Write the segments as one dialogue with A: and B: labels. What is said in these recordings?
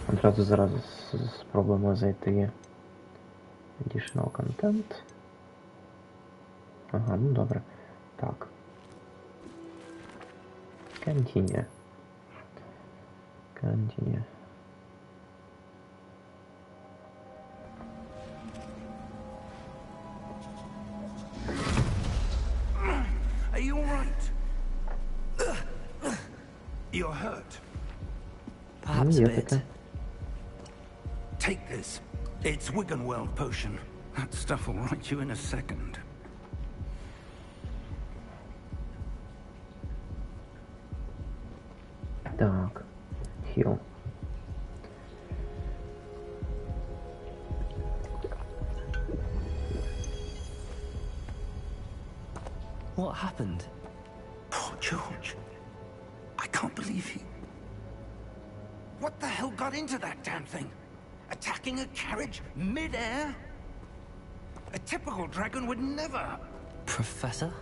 A: Одразу зараз спробуємо зайти Additional Content. Ага, ну добре. Так. Continue. Continue.
B: Are you all right? You're hurt.
C: Perhaps a bit.
B: Take this. It's Wiggenweld potion. That stuff will right you in a second.
A: Так. Heal.
C: What happened?
B: Poor George. I can't believe he... What the hell got into that damn thing? Attacking a carriage mid-air? A typical dragon would never...
C: Professor?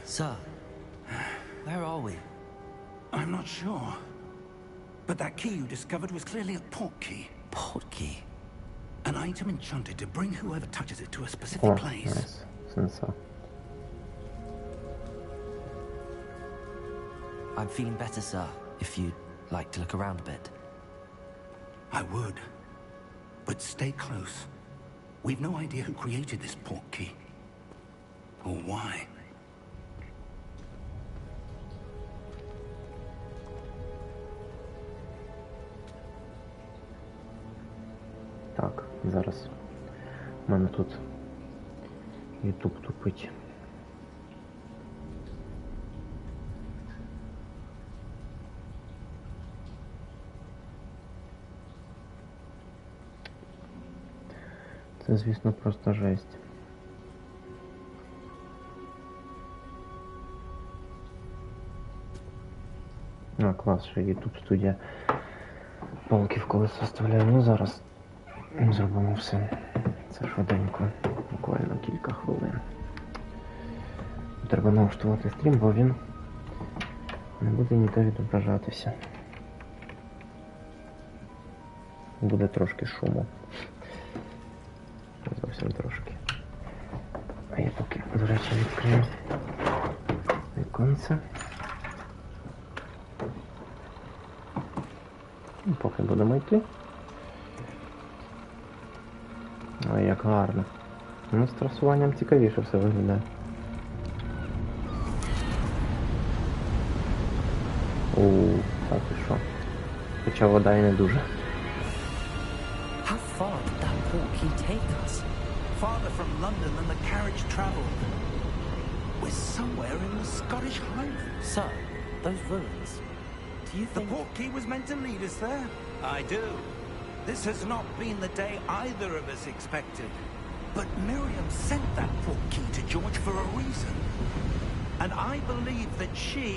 C: Sir, where are we?
B: I'm not sure. But that key you discovered was clearly a port key.
C: Port key?
B: An item enchanted to bring whoever touches it to a specific place.
A: Nice. Sensor.
C: I'm feeling better, sir, if you'd like to look around a bit.
B: I would. But stay close. We've no idea who created this port key. Or why.
A: Так, зараз у мене тут YouTube тупить. Це, звісно, просто жесть. А, клас, що YouTube студія палки в колесо вставляє. Ну, зараз зробимо все. Це швиденько, буквально кілька хвилин. Треба налаштувати стрім, бо він не буде ніде відображатися. Буде трошки шуму. Зовсім трошки. А я поки, до речі, відкрию віконце. Поки будемо йти. Ой, як гарно. Ну, з трасуванням цікавіше все виглядає. Так і що? Хоча вода і не дуже.
C: How far did that port key take us?
B: Farther from London than the carriage travelled. We're somewhere in the Scottish Highlands.
C: Sir, those ruins. Do you
B: The
C: think...
B: port key was meant to lead us there? I do. This has not been the day either of us expected. But Miriam sent that port key to George for a reason. And I believe that she,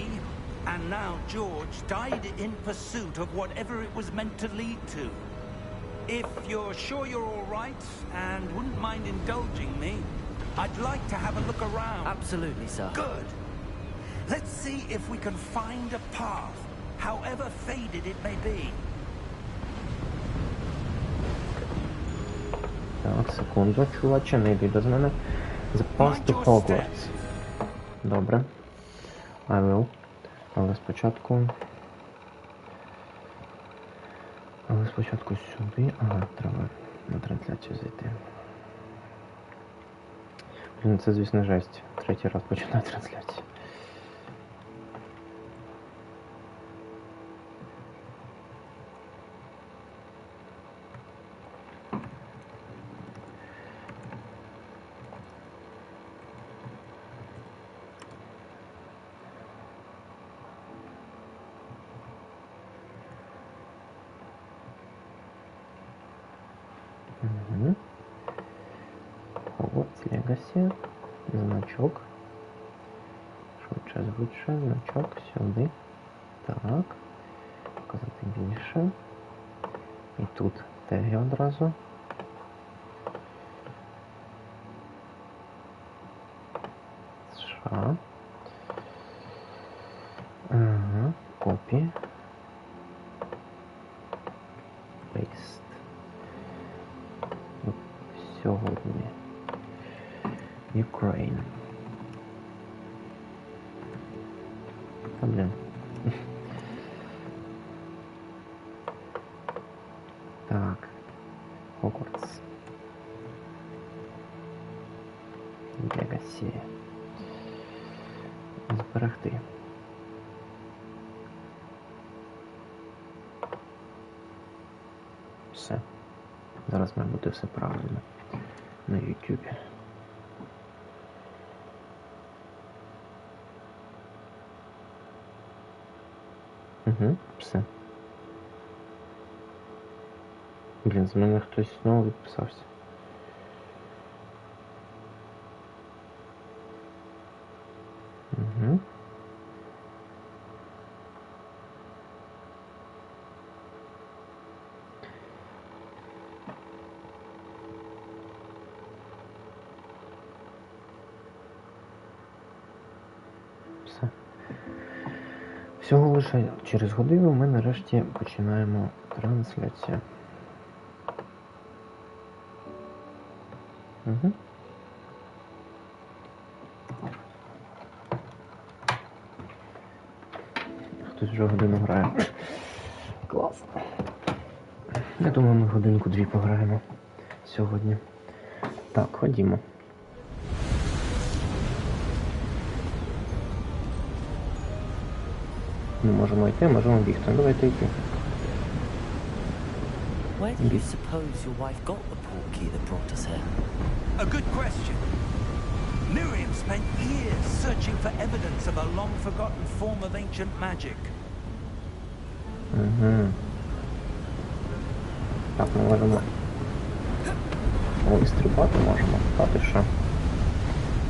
B: and now George, died in pursuit of whatever it was meant to lead to. If you're sure you're all right and wouldn't mind indulging me, I'd like to have a look around.
C: Absolutely, sir.
B: Good. Let's see if we can find a path, however faded it may be.
A: Так, секунду, чуваче, не йди без мене. Спадок Хогвартсу. Добре. I will. Але спочатку сюди. Ага, треба на трансляцію зайти. Блін, це, звісно, жесть. Третій раз починаю трансляцію. Hogwarts Leagacy, значок, швидше звучше, значок сюди, так, показати більше, і тут теги одразу, США, ага, копі, Лист. Сьогодні. Ukraine. Та, блін. Так. Hogwarts Leagacy. Зберегти. Все. Зараз має бути все правильно на YouTube. Угу, все. Блін, з мене хтось знову відписався. Угу. Все. Всього лише через годину ми нарешті починаємо трансляцію. Угу. Хтось вже годину грає. Клас. Я думаю, ми годинку-дві пограємо сьогодні. Так, ходімо. Ми можемо йти, можемо бігти. Давайте йти.
C: Where do you suppose your wife got the portkey that brought us here?
B: A good question. Miriam spent years searching for evidence of a long-forgotten form of ancient magic.
A: Угу. Так, ми можемо... О, і стрибати можемо. Та ти що?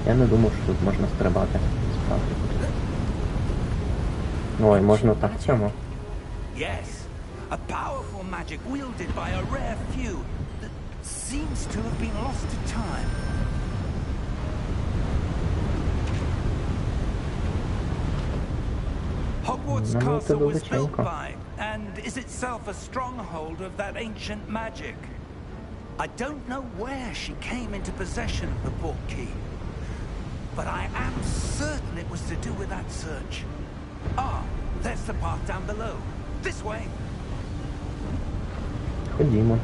A: Я не думав, що тут можна стрибати. Справді. Ой, можна так само.
B: Yes, a powerful magic wielded by a rare few that seems to have been lost to time. Hogwarts Castle was built by, and is itself a stronghold of that ancient magic. I don't know where she came into possession of the portkey, but I am certain it was to do with that search. Ah, there's the path down below. This way.
A: Ходімо.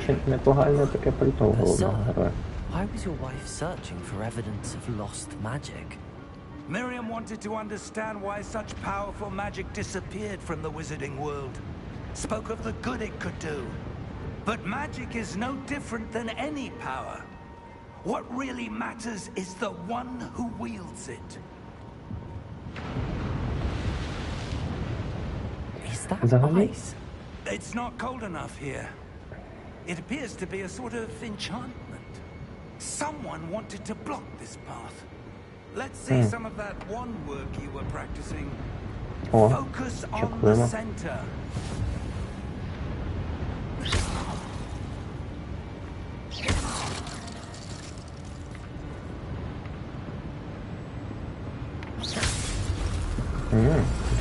A: Чи непогане таке пальто у головного героя.
C: Why was your wife searching for evidence of lost magic?
B: Miriam wanted to understand why such powerful magic disappeared from the wizarding world. Spoke of the good it could do. But magic is no different than any power. What really matters is the one who wields it.
C: Is that
A: Взагалі?
C: ice?
B: It's not cold enough here. It appears to be a sort of enchantment. Someone wanted to block this path. Let's see some of that one work you were practicing.
A: О,
B: Focus on the
A: чудово.
B: center.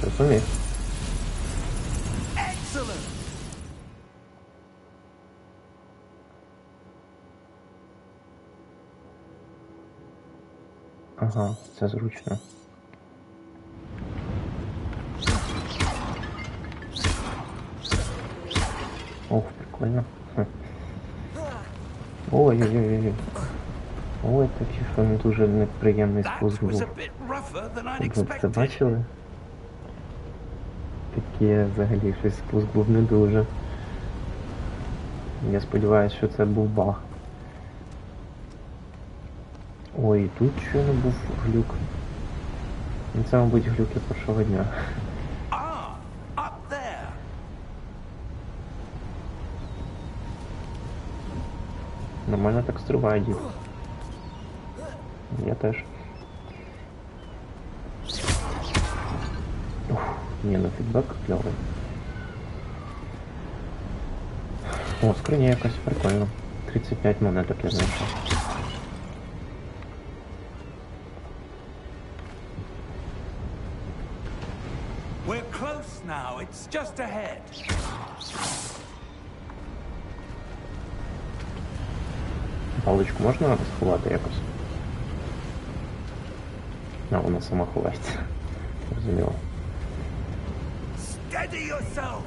A: Розумію.
B: Excellent.
A: Ага, це зручно. Ох, прикольно. Хм. Ой-ой-ой. Ой, такий що не дуже неприємний
B: That
A: спуск
B: was
A: був.
B: a bit rougher than I'd
A: Ви це
B: expected.
A: бачили? Таке взагалі щось спуск був не дуже. Я сподіваюся, що це був баг. Ой, тут щойно був глюк. Ну, це, мабуть, глюки першого дня.
B: Ah, up there.
A: Нормально так стрибає дід. Я теж. Ух, ні, ну фідбек кльовий. О, скриня якась прикольна. 35 монеток я знайшов.
B: We're close now. It's just ahead.
A: Паличку можна сховати якось? А, вона сама ховається. Розуміло.
B: Steady yourself.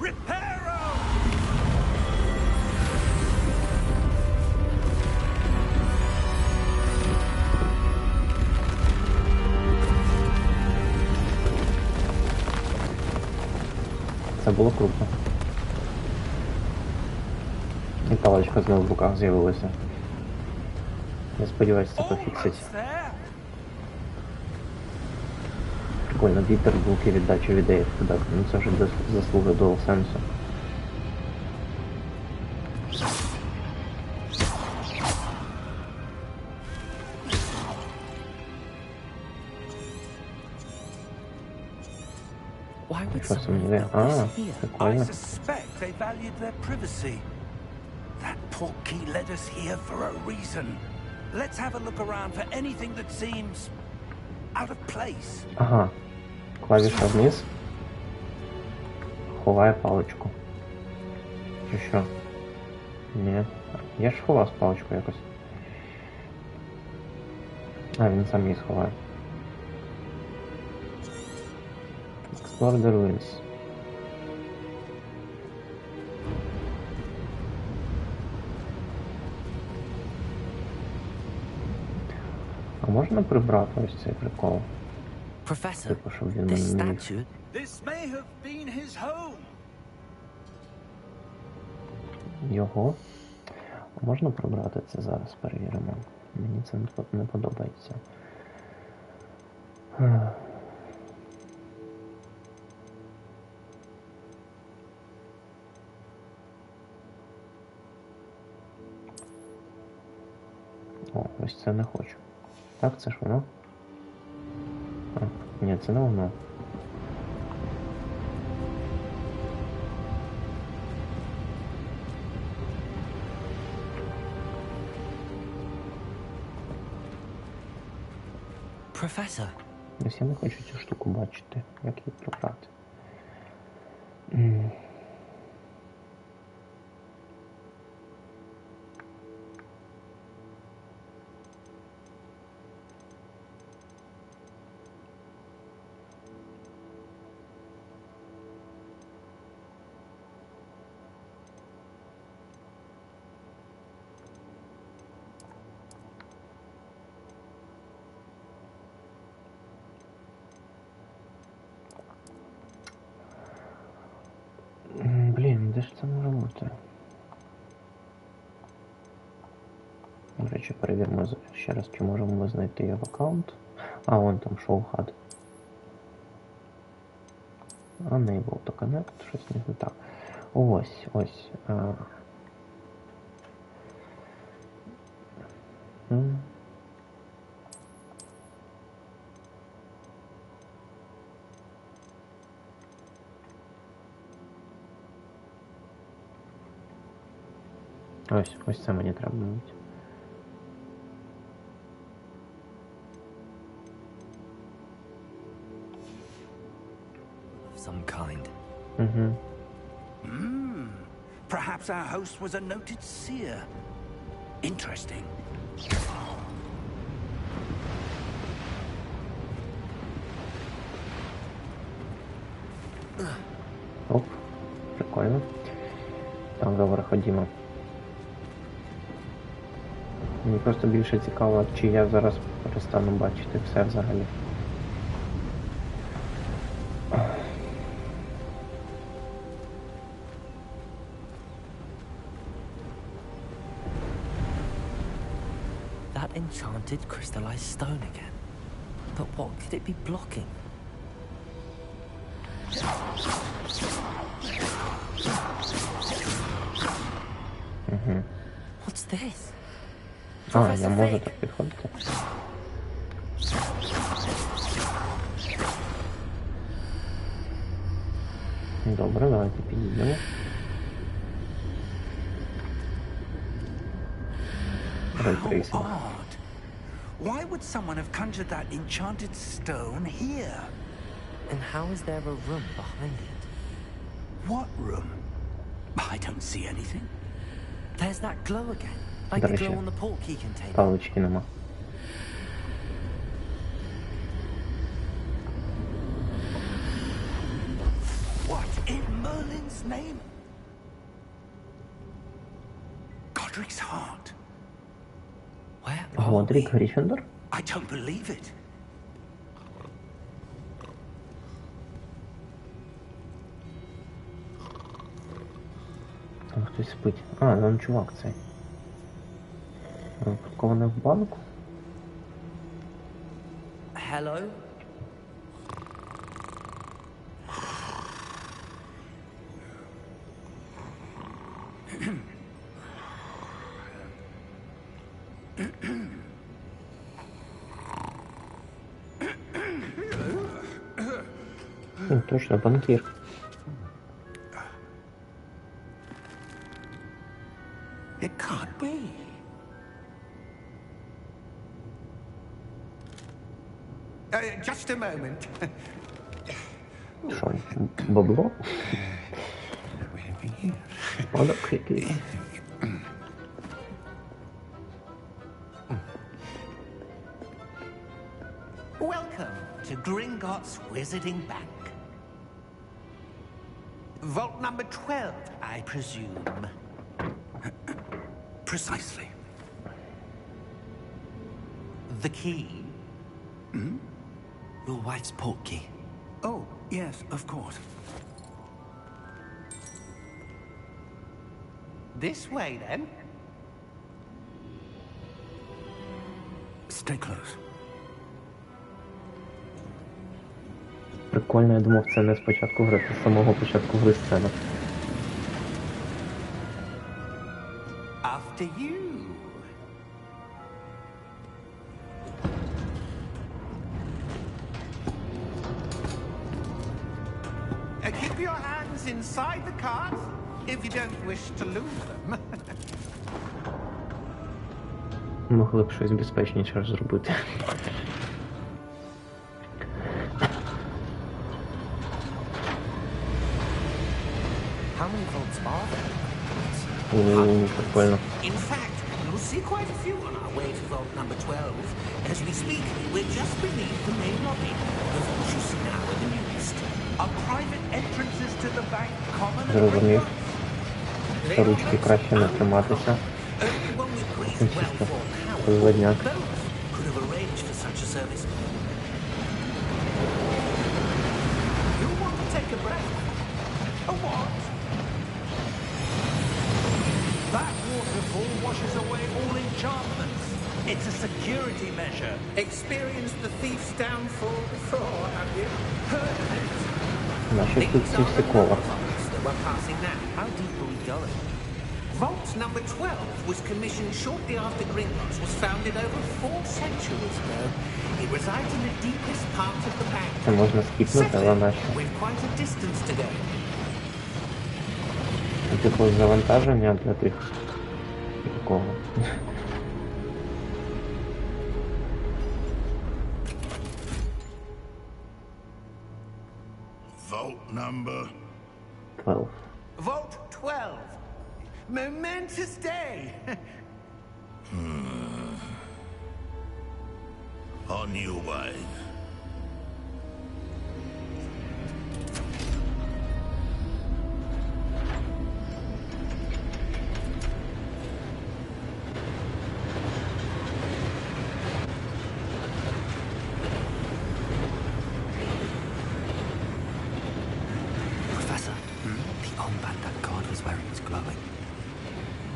B: Reparo.
A: Це було круто. І паличка знову в руках з'явилася. Я сподіваюся, це пофіксить.
B: Almost there.
A: Прикольно, вітер, звуки, віддача ідеї. Так, ну це вже заслуга DualSense.
C: Why would
A: Що це
C: someone
A: мені?
C: have built
A: А,
C: this here?
B: I
A: прикольно.
B: suspect they valued their privacy. That portkey led us here for a reason. Let's have a look around for anything that seems out of place.
A: Ага. Клавіша вниз. Ховає паличку. Чи що? Ні. Я ж ховав паличку якось. А, він сам її сховає. Explore the ruins. А можна прибрати ось цей прикол?
C: Professor,
A: Типу, щоб він
C: this
A: не міг.
C: statue,
B: This may have been his home.
A: Його? А можна прибрати це зараз, перевіримо. Мені це не подобається. О, ось це не хочу. Так, це ж воно? А, ні, це не воно.
C: Professor,
A: Ось я не хочу цю штуку бачити. Як її прибрати? Блін, де ж це може бути? До речі, перевіримо ще раз, чи можемо ми знайти його аккаунт. А, вон там шоу-хад. Unable to connect, щось не так. Ось, ось. Ось це мені треба мабуть.
C: of some kind.
B: Perhaps our host was a noted seer. Interesting.
A: Оп, прикольно. Так, добре, ходімо. Мені просто більше цікаво, чи я зараз перестану бачити все взагалі.
C: That enchanted crystallized stone again. But what could it be blocking? What's this?
A: А, я можу так підходити. Добре, давайте підійдемо.
B: How odd. Why would someone have conjured that enchanted stone here?
C: And how is there a room behind it?
B: What room? I don't see anything.
C: There's that glow again. Like
A: До
C: the
A: речі,
C: glow on the portkey container.
A: палички нема.
B: What in Merlin's name? Godric's heart.
C: Where are we?
A: Годрік Гриффіндор?
B: I don't believe it.
A: Там хтось спить. А, там чувак цей. Випадково не в банку?
C: Hello?
A: Ну, точно, банкір.
B: It can't be. Just a moment.
A: Що, бабло? Спадок якийсь.
B: Welcome to Gringotts Wizarding Bank. Vault number 12, I presume. Precisely. The key?
C: Your wife's portkey.
B: Oh, yes, of course. This way, then. Stay close.
A: Прикольно, я думав, це не з початку гри, це з самого початку гри сцена.
B: After you. Keep your hands inside the cart if you don't wish to lose them.
A: Могли б щось безпечніше зробити.
C: How many vaults are there?
A: Прикольно.
B: In fact, you'll see quite a few on our way to vault number 12. As we speak, we're just beneath the main lobby. The vaults you see now are the newest. Are private entrances to the bank common?
A: Зрозумів. Ручки краще не триматися.
B: One with great
A: Чисто
B: well-formed powers.
A: задняк.
B: Both could have arranged for such a service. You want to take a breath? A what? That waterfall washes away all enchantments. It's a security measure. Experienced the thief's downfall before, have you? Heard of it?
A: Значить, тут ці всі кола.
B: That we're passing now.
C: How deep are we going?
B: Vault number 12 was commissioned shortly after Gringotts was founded over 4 centuries ago. It resides in the deepest part of the bank.
A: Це можна скіпнути, але нащо?
B: With quite a distance to go.
A: Типу завантаження для тих. Такого.
D: Vault number
A: 12.
B: Vault 12. Momentous day.
D: on your way.
C: Professor, the armband that guard was wearing was glowing.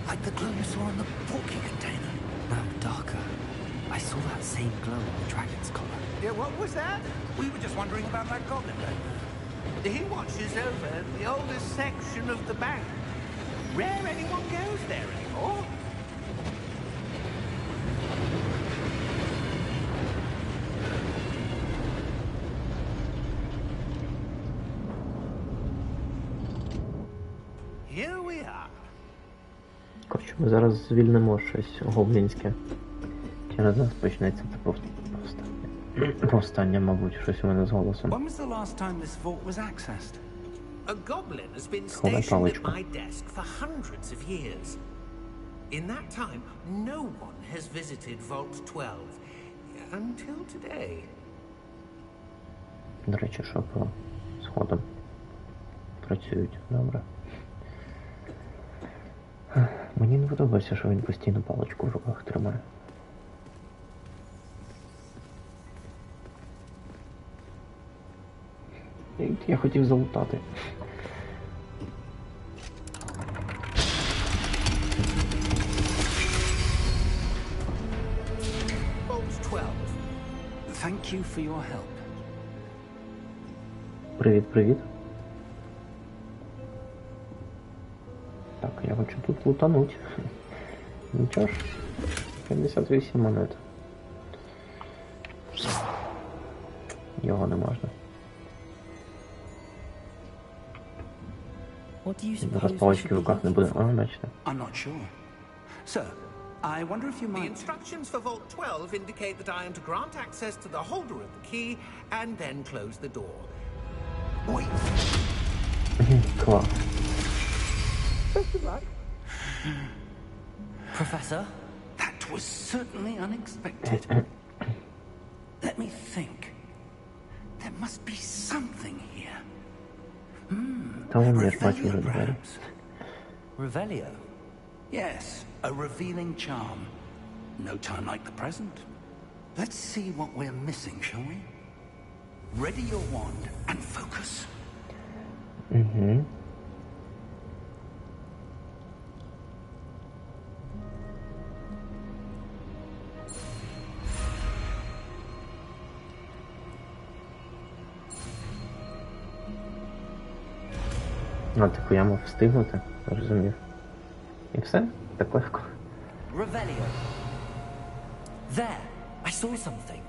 C: Like the glow you saw on the portkey container. No, darker. I saw that same glow on the dragon's collar.
B: Yeah, what was that? We were just wondering about that goblin then. He watches over the oldest section of the bank. Rare anyone goes there anymore. Here we are.
A: Коротше, ми зараз звільнимо щось гоблінське. Через нас почнеться це повстання, мабуть, щось у мене з голосом.
B: When was the last time this vault was accessed? A goblin has been stationed at my desk for hundreds of years.
E: In that time, no one has visited Vault 12 until today.
A: До речі, що по сходам працюють добре. Мені не подобається, що він постійно паличку в руках тримає. Я хотів залутати.
B: Vault 12. Thank you for your help.
A: Привіт. Так, я хочу тут лутануть. Нічого ж. 58 монет. Його не можна. Зараз палички в руках не буде. А, бачите.
B: I'm not sure. Sir, I wonder if you
E: The
B: might...
E: instructions for Vault 12 indicate that I am to grant access to the holder of the key and then close the door.
B: Wait.
A: Клас.
C: Professor?
B: That was certainly unexpected. Let me think. There must be something here.
A: Та вон я ж бачу вже
B: Revelio,
A: двері.
B: perhaps?
C: Revelio?
B: Yes, a revealing charm. No time like the present. Let's see what we're missing, shall we? Ready your wand and focus.
A: Угу. А, типу я мав встигнути, розумів. І все? Так легко.
C: Revelio. There! I saw something.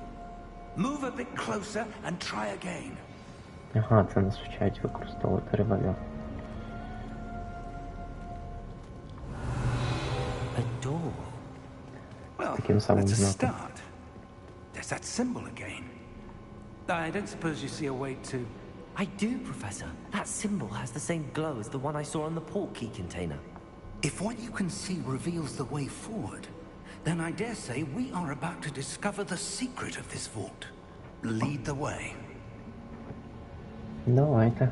B: Move a bit closer and try again.
A: Ага, це нас вчать використовувати револьвер.
C: A door.
B: Well,
A: Таким самим
B: that's a
A: знаком.
B: start. There's that symbol again. I don't suppose you see a way to...
C: I do, Professor. That symbol has the same glow as the one I saw on the port key container.
B: If what you can see reveals the way forward, then I dare say we are about to discover the secret of this vault. Lead the way.
A: Давайте.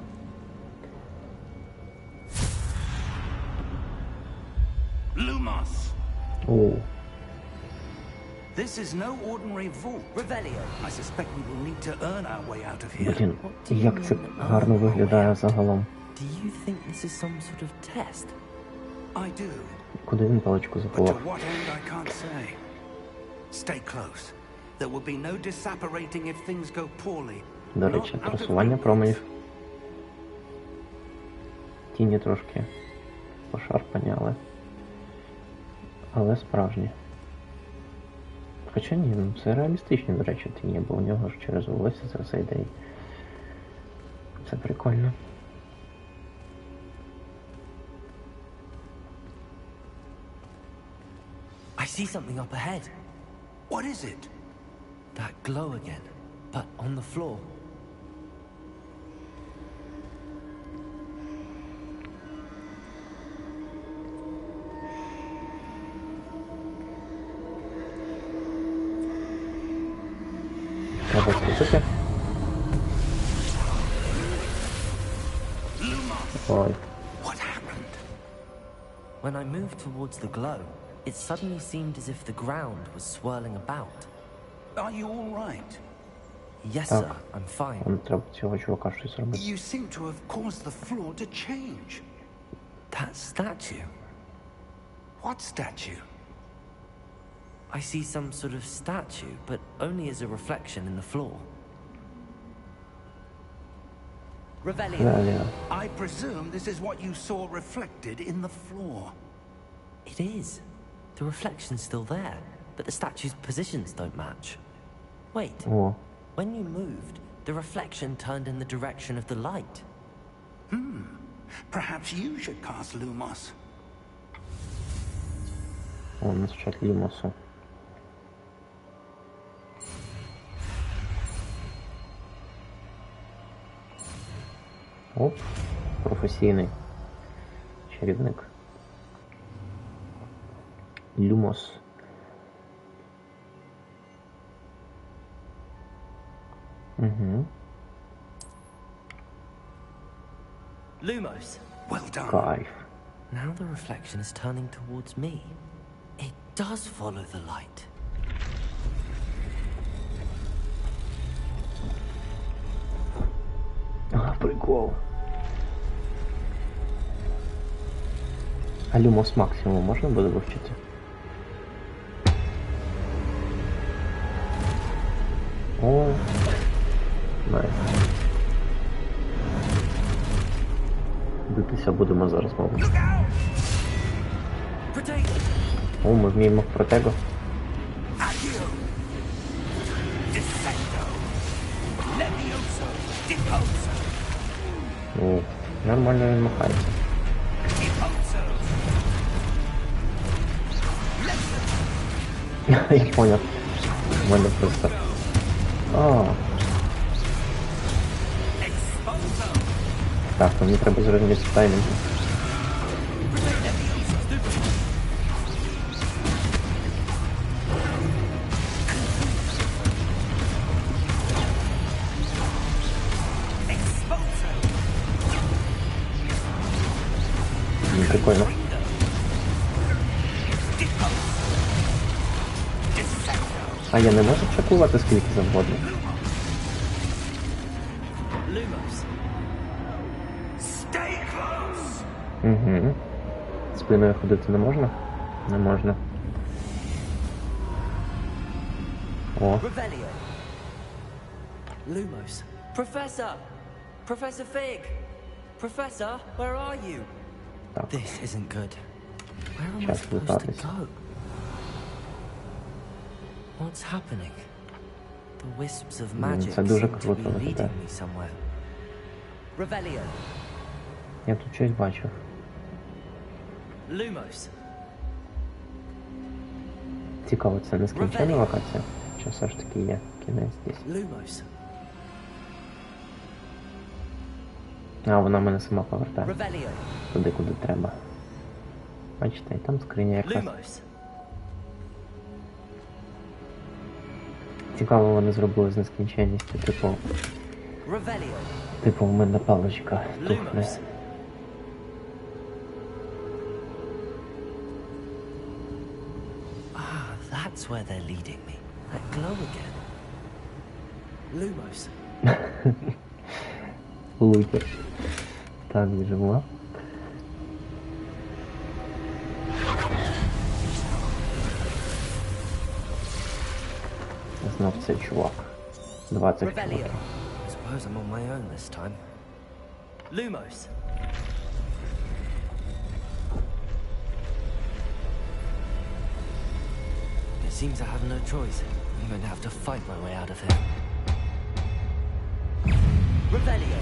B: Lumos!
A: О,
B: This is no ordinary vault.
C: Revelio.
B: I suspect we will need to earn our way out of here.
A: блін, як це гарно виглядає загалом.
C: Do you think this is some sort of test?
B: I do,
A: Куди він паличку
B: but to
A: заховав?
B: what end I can't say. Stay close. There will be no disapparating if things go poorly.
A: До
B: Not
A: речі,
B: out of
A: трасування
B: range.
A: променів. Тіні трошки пошарпані, але справжні. Хоча ні, ну це реалістичні, до речі, тіні, бо у нього ж через волосся це все йде. Це прикольно.
C: I see something up ahead.
B: What is it?
C: That glow again, but on the floor.
A: Треба спустити. Ой.
B: What happened?
C: When I moved towards the glow, it suddenly seemed as if the ground was swirling about.
B: Are you all right?
C: Yes,
A: Так.
C: sir, I'm fine.
A: Нам треба цього чувака щось робити.
B: You seem to have caused the floor to change.
C: That statue.
B: What statue?
C: I see some sort of statue, but only as a reflection in the floor. Revelio.
A: Реалія.
B: I presume this is what you saw reflected in the floor.
C: It is. The reflection's still there, but the statue's positions don't match. Wait,
A: О,
C: when you moved, the reflection turned in the direction of the light.
B: Perhaps you should cast Lumos.
A: о, нас вчать Лімосу. Оп, професійний чарівник. Люмос. Угу.
C: Lumos.
B: Well done.
A: Кайф.
C: Now the reflection is turning towards me. It does follow the light.
A: А, прикол. А Люмос максимум можна буде вивчити? О, найс. Битися будемо зараз, мабуть. О, ми вміємо протего.
B: Accio. Descendo. Levioso. Deposo.
A: О, нормально він махається.
B: Deposo.
A: Я понял. У мене просто... А,
B: Exposo.
A: так, мені треба зрозуміти таймінг. Прикольно. А я не можу чекувати скільки завгодно.
C: Lumos.
B: Stay close.
A: Угу. Спиною ходити не можна? Не можна. О,
C: Revelio. Lumos. Professor! Professor Fig! Professor, where are you?
A: так.
C: This isn't good. Where am I
A: Час
C: supposed
A: вертатись.
C: to go? What's happening? The wisps of magic
A: це дуже
C: seem to
A: круто
C: be
A: виглядає.
C: leading me somewhere. Revelio.
A: Я тут щось бачив.
C: Lumos.
A: Цікаво, це нескінченна локація? Чи все ж таки є кінець десь?
C: Lumos.
A: А, вона мене сама повертає.
C: Revelio.
A: Туди, куди треба. Бачите, і там скриня якраз.
C: Lumos.
A: Цікаво, вони зробили з нескінченністю,
C: Revelio.
A: типу у мене паличка тухне.
C: Lumos. Ah, that's where they're leading me. That glow again. Lumos.
A: Лутер. Так, біжимо. Знов цей чувак. 20
C: Revelio.
A: чуваків.
C: I suppose I'm on my own this time. Lumos. It seems I have no choice. I'm going to have to fight my way out of here. Revelio.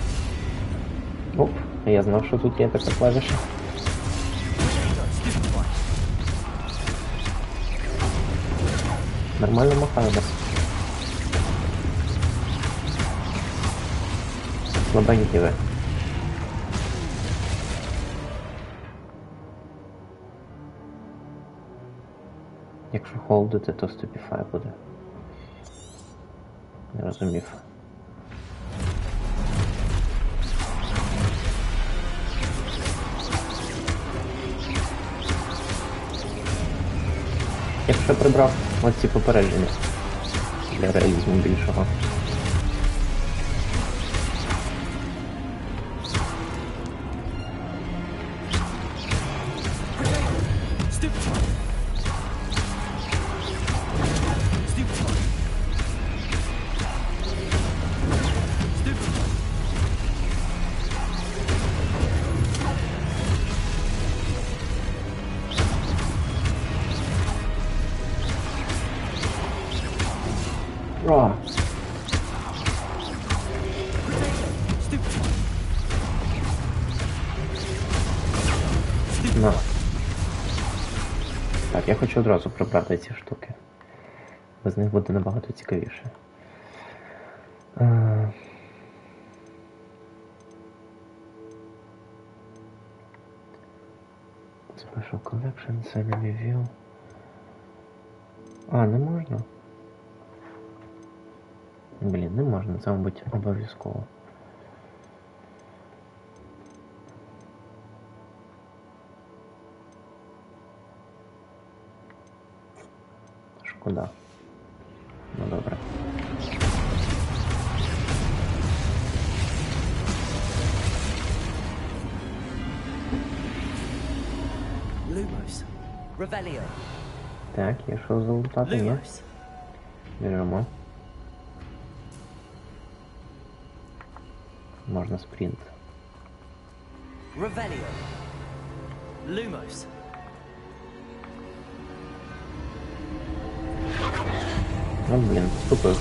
A: Оп, я знав, що тут є така клавіша. Нормально махаємо. Слабенькі ви. Якщо холдити, то ступіфай буде. Не розумів. Я б ще прибрав оці попередження для реалізму більшого. О! На. Так, я хочу одразу прибрати ці штуки. Без них буде набагато цікавіше. Special Collections, Enemy View. А, не можна? Блін, не можна, це, мабуть, обов'язково. Шкода. Ну добре.
C: Lumos. Revelio.
A: Так, є що залутати, ні?
C: Lumos.
A: Беремо. Можна спринт.
C: Revelio. Lumos.
A: Ну, блін, вступив.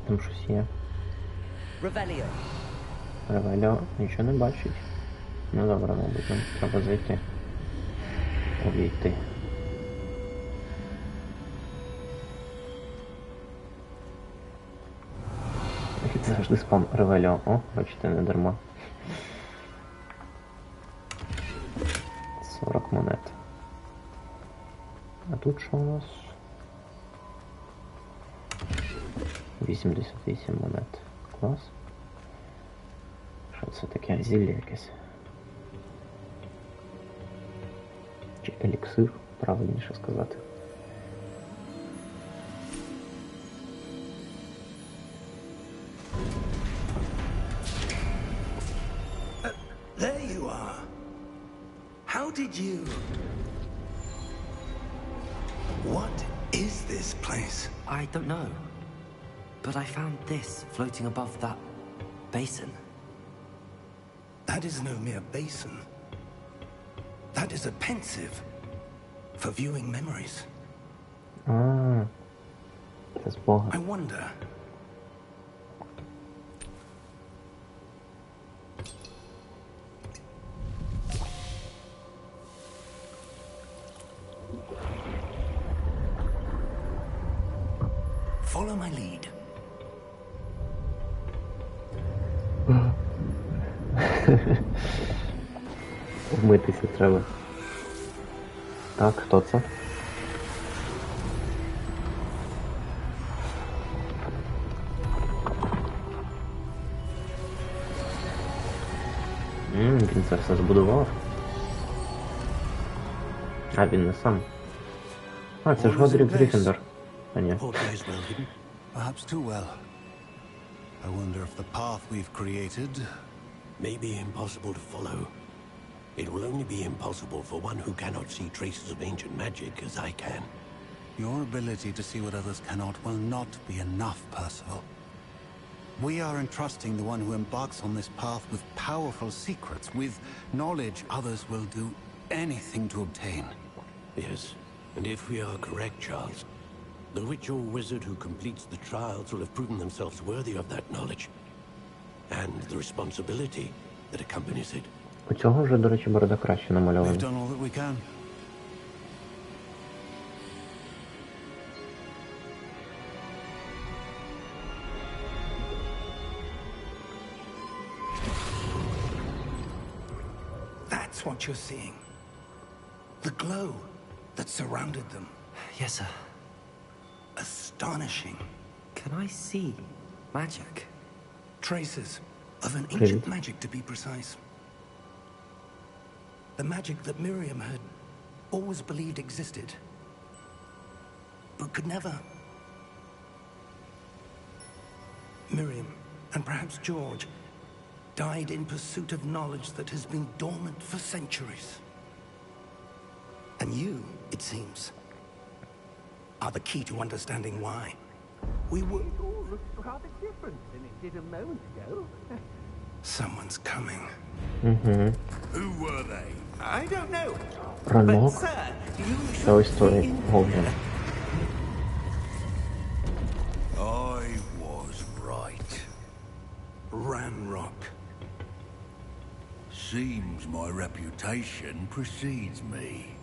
A: Там щось є.
C: Revelio.
A: Ревеліо нічого не бачить. Ну добре, мабуть, нам треба зайти. Обійти. Це завжди спам Ревеліо. О, бачите, не дарма. 40 монет. А тут що у нас? 88 монет. Клас. Що це таке? Зілля якесь? Чи еліксир, правильніше сказати.
B: There you are. How did you... What is this place?
C: I don't know. But I found this floating above that basin.
B: That is no mere basin. That is a pensive for viewing memories.
A: А, це спогад.
B: I wonder... Follow my lead.
A: Вмитися треба. Так, хто це? Він це все збудував. А, він не сам. А, це ж Годрік Гриффіндор. А ні.
F: Portrays well hidden, perhaps too well. I wonder if the path we've created
G: May be impossible to follow. It will only be impossible for one who cannot see traces of ancient magic as I can.
F: Your ability to see what others cannot will not be enough, Percival. We are entrusting the one who embarks on this path with powerful secrets, with knowledge others will do anything to obtain.
G: Yes, and if we are correct, Charles, the witch or wizard who completes the trials will have proven themselves worthy of that knowledge. And the responsibility that accompanies it.
A: У цього вже, до речі, борода краще
F: We've
A: намальована.
F: done all that we can.
B: That's what you're seeing. The glow that surrounded them.
C: Yes, sir.
B: Astonishing.
C: Can I see magic?
B: Traces of an ancient magic, to be precise. The magic that Miriam had always believed existed, but could never. Miriam, and perhaps George, died in pursuit of knowledge that has been dormant for centuries. And you, it seems, are the key to understanding why. We were...
E: It all looks rather different than it did a moment ago.
B: Someone's coming.
D: Who were they?
B: I don't know.
A: Ранок.
B: But, sir, you
A: Та
B: should
A: історії
B: be in-
A: Гобліна.
D: I was right.
B: Ranrock.
D: Seems my reputation precedes me.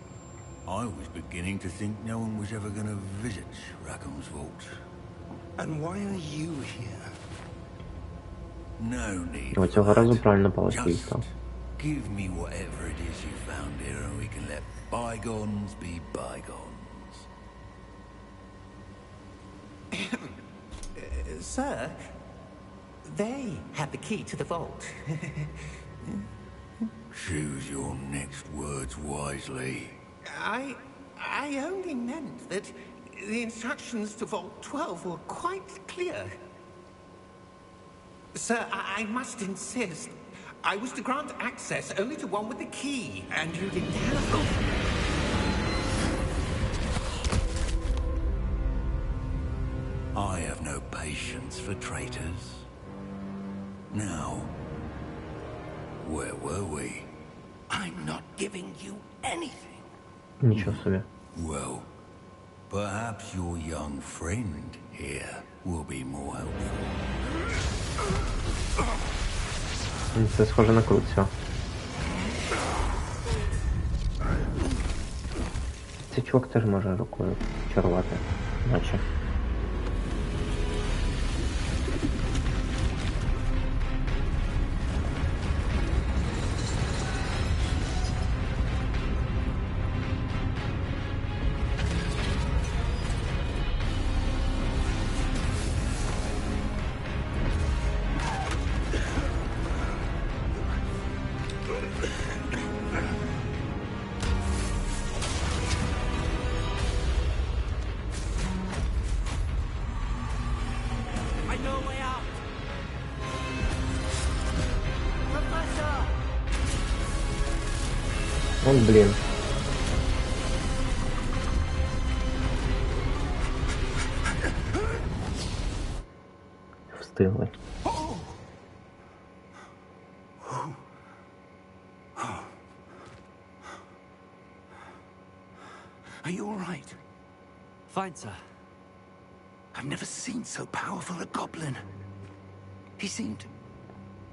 D: I was beginning to think no one was ever going to visit Rackham's vault.
B: And why are you here?
D: No need.
A: О,
D: for
A: цього разу
D: that.
A: правильно паличку
D: Just
A: дістав.
D: give me whatever it is you found here and we can let bygones be bygones.
E: Sir, they have the key to the vault.
D: Choose your next words wisely.
E: I only meant that the instructions to Vault 12 were quite clear. Sir, I must insist. I was to grant access only to one with the key, and you didn't have...
D: I have no patience for traitors. Now, where were we?
B: I'm not giving you anything.
A: Нічого собі.
D: Well, perhaps your young friend here will be more helpful.
A: Це схоже на крут, все. Цей чувак теж може рукою чарувати, наче.
B: I know a way out. Professor!
A: От блін. Встигли.
B: Are you all right?
C: Fine, sir.
B: I've never seen so powerful a goblin. He seemed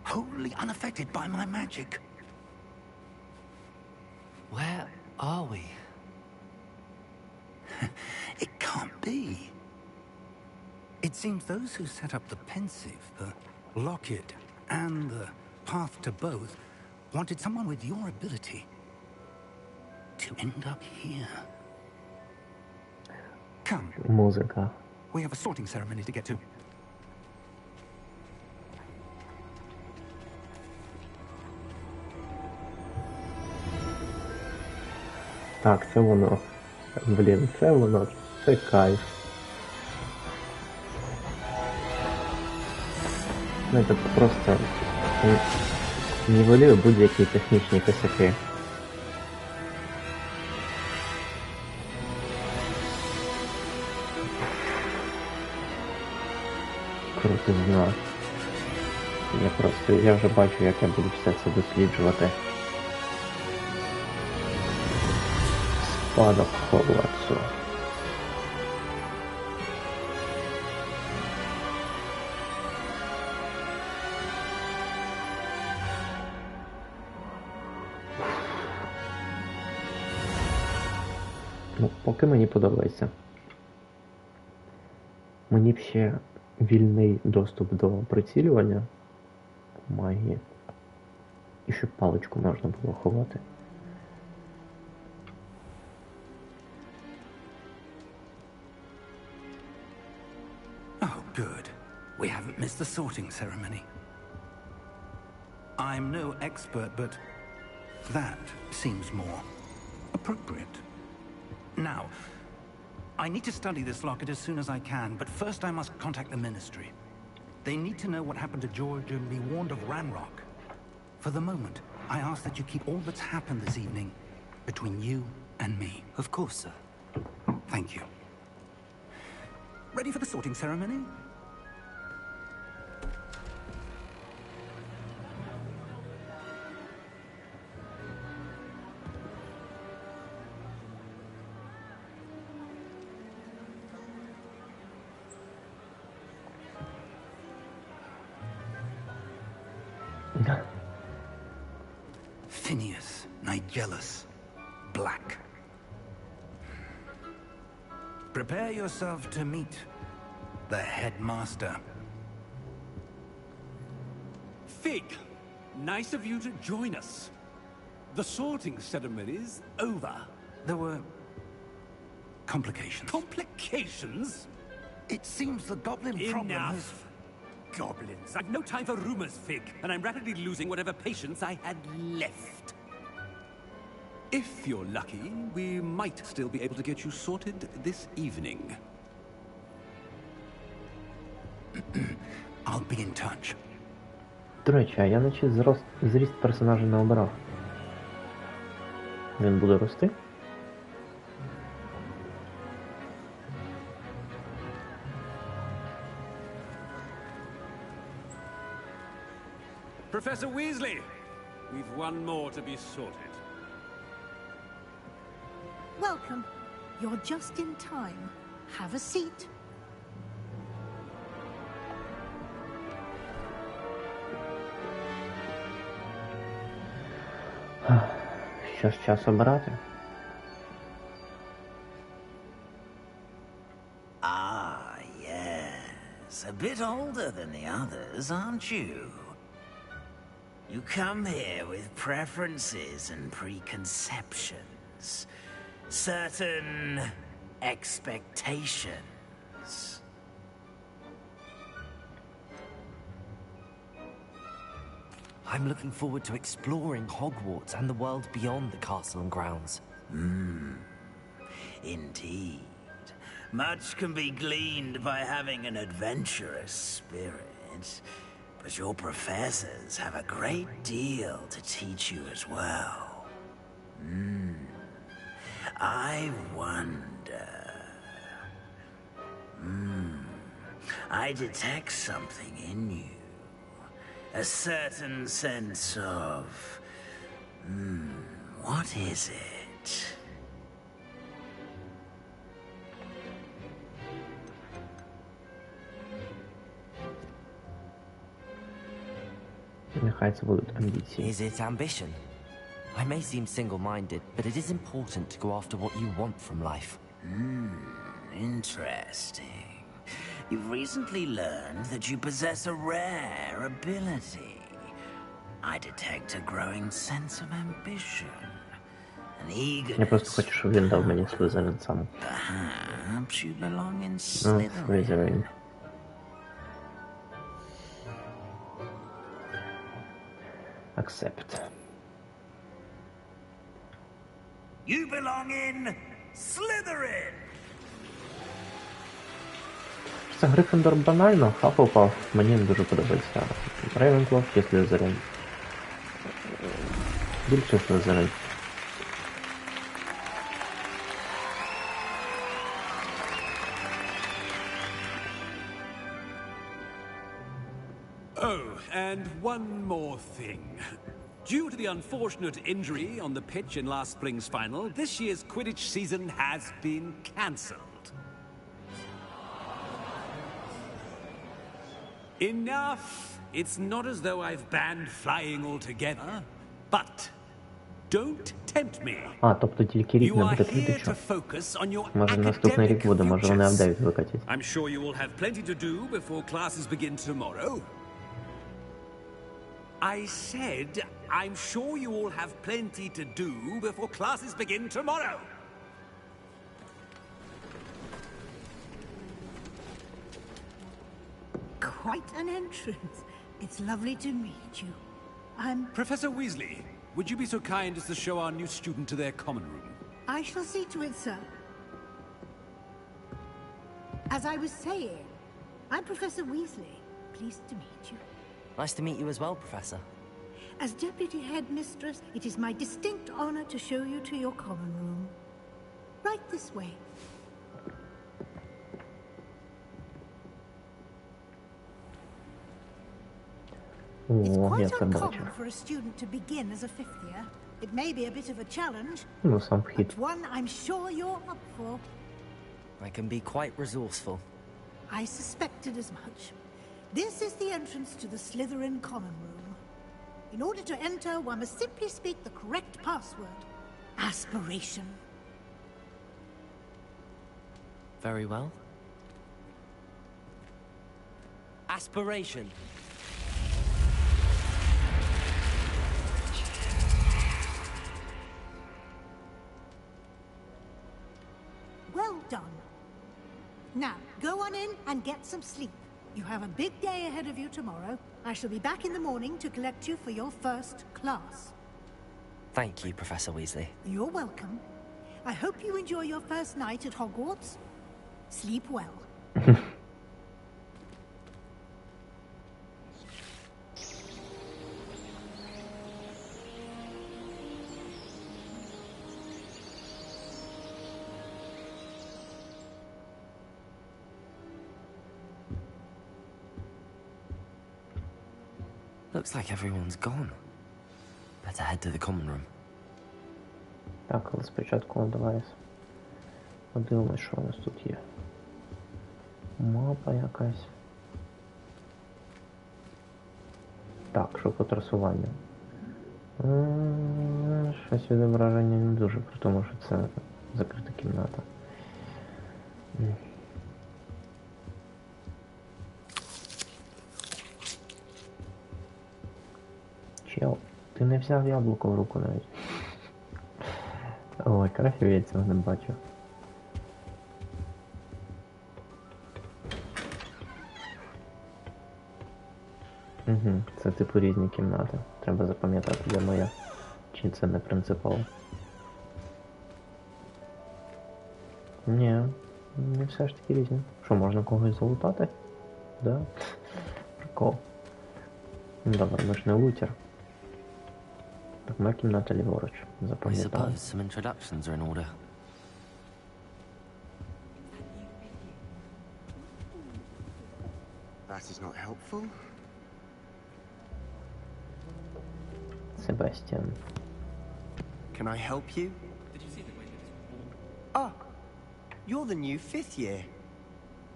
B: wholly unaffected by my magic.
C: Where are we?
B: It can't be. It seems those who set up the pensive, the locket, and the path to both wanted someone with your ability to end up here. Come,
A: Музика.
B: we have a sorting ceremony to get to.
A: Так, це воно. Блін, це воно. Це кайф. Ну, це просто нівелює будь-які технічні косяки. Крутизна. Я вже бачу, як я буду все це досліджувати. Спадок Хогвартсу. Ну, поки мені подобається. Мені б ще вільний доступ до прицілювання магії. І щоб паличку можна було ховати.
B: Oh, good. We haven't missed the sorting ceremony. I'm no expert, but that seems more appropriate. Now, I need to study this locket as soon as I can, but first I must contact the Ministry. They need to know what happened to George and be warned of Ranrock. For the moment, I ask that you keep all that's happened this evening between you and me.
C: Of course, sir.
B: Thank you. Ready for the sorting ceremony? Phineas, Nigellus, Black.
D: Prepare yourself to meet the headmaster.
H: Fig, nice of you to join us. The sorting ceremony's over.
D: There were complications.
H: Complications?
D: It seems the goblin problem is...
H: Enough! Goblins. I've no time for rumors, Fig, and I'm rapidly losing whatever patience I had left. If you're lucky, we might still be able to get you sorted this evening.
D: I'll be in touch.
A: До речі, а я наче зріст персонажа не обирав. Він буде рости?
H: Professor Weasley, we've one more to be sorted.
I: Welcome. You're just in time. Have a seat.
A: Що ж, час обирати?
D: Ah, yes. A bit older than the others, aren't you? You come here with preferences and preconceptions. Certain expectations.
C: I'm looking forward to exploring Hogwarts and the world beyond the castle and grounds.
D: Indeed. Much can be gleaned by having an adventurous spirit, but your professors have a great deal to teach you as well. I wonder... I detect something in you. A certain sense of... what is it?
A: Нехай це будуть амбіції.
C: Is it ambition? I may seem single-minded, but it is important to go after what you want from life.
D: Interesting. You've recently learned that you possess a rare ability. I detect a growing sense of ambition. An eagerness.
A: Я просто хочу, щоб він дав мені Слизерин сам.
D: Perhaps you belong in
A: Ну,
D: Slytherin.
A: Слизерин. Accept.
D: You belong in Slytherin.
A: Це Гриффіндор банально, Хафлпаф мені не дуже подобається. Рейвенклов чи Слизерин? Більше Слизерин.
H: Oh, and one more thing. Due to the unfortunate injury on the pitch in last spring's final, this year's Quidditch season has been cancelled. Enough! It's not as though I've banned flying altogether, but don't tempt me.
A: А, тобто тільки рік
H: You
A: не
H: are
A: буде
H: here
A: Квіддичу.
H: to focus on your
A: Може наступний рік
H: academic
A: буде, може вони
H: futures.
A: апдейт викатять.
H: I'm sure you will have plenty to do before classes begin tomorrow. I said, I'm sure you all have plenty to do before classes begin tomorrow.
I: Quite an entrance. It's lovely to meet you. I'm...
H: Professor Weasley, would you be so kind as to show our new student to their common room?
I: I shall see to it, sir. As I was saying, I'm Professor Weasley. Pleased to meet you.
C: Nice to meet you as well, Professor.
I: As Deputy Headmistress, it is my distinct honor to show you to your common room. Right this way. It's
A: О, я
I: quite
A: це бачу.
I: uncommon for a student to begin as a fifth year. It may be a bit of a challenge,
A: Ну, сам вхід.
I: but one I'm sure you're up for.
C: I can be quite resourceful.
I: I suspected as much. This is the entrance to the Slytherin common room. In order to enter, one must simply speak the correct password. Aspiration.
C: Very well. Aspiration.
I: Well done. Now, go on in and get some sleep. You have a big day ahead of you tomorrow. I shall be back in the morning to collect you for your first class.
C: Thank you, Professor Weasley.
I: You're welcome. I hope you enjoy your first night at Hogwarts. Sleep well.
C: Looks like everyone's gone. Better head to the common room.
A: Так, але спочатку давай подивимось, що у нас тут є. Мапа якась. Так, що по трасуванню. Щось відображення не дуже, при тому, що це закрита кімната. Чел, ти не взяв яблуко в руку навіть. Ой, краще я цього не бачу. Угу, це типу різні кімнати. Треба запам'ятати, де моя. Чи це не принципово? Ні, не все ж таки різні. Що, можна когось залутати? Да? Прикол. Ну давай, ми ж не лутер. Так, моя кімната ліворуч.
C: I
A: Запам'ятав.
C: suppose some introductions are in order.
J: That is not helpful.
A: Себастьян.
J: Can I help you? Ah, you're the new 5th year.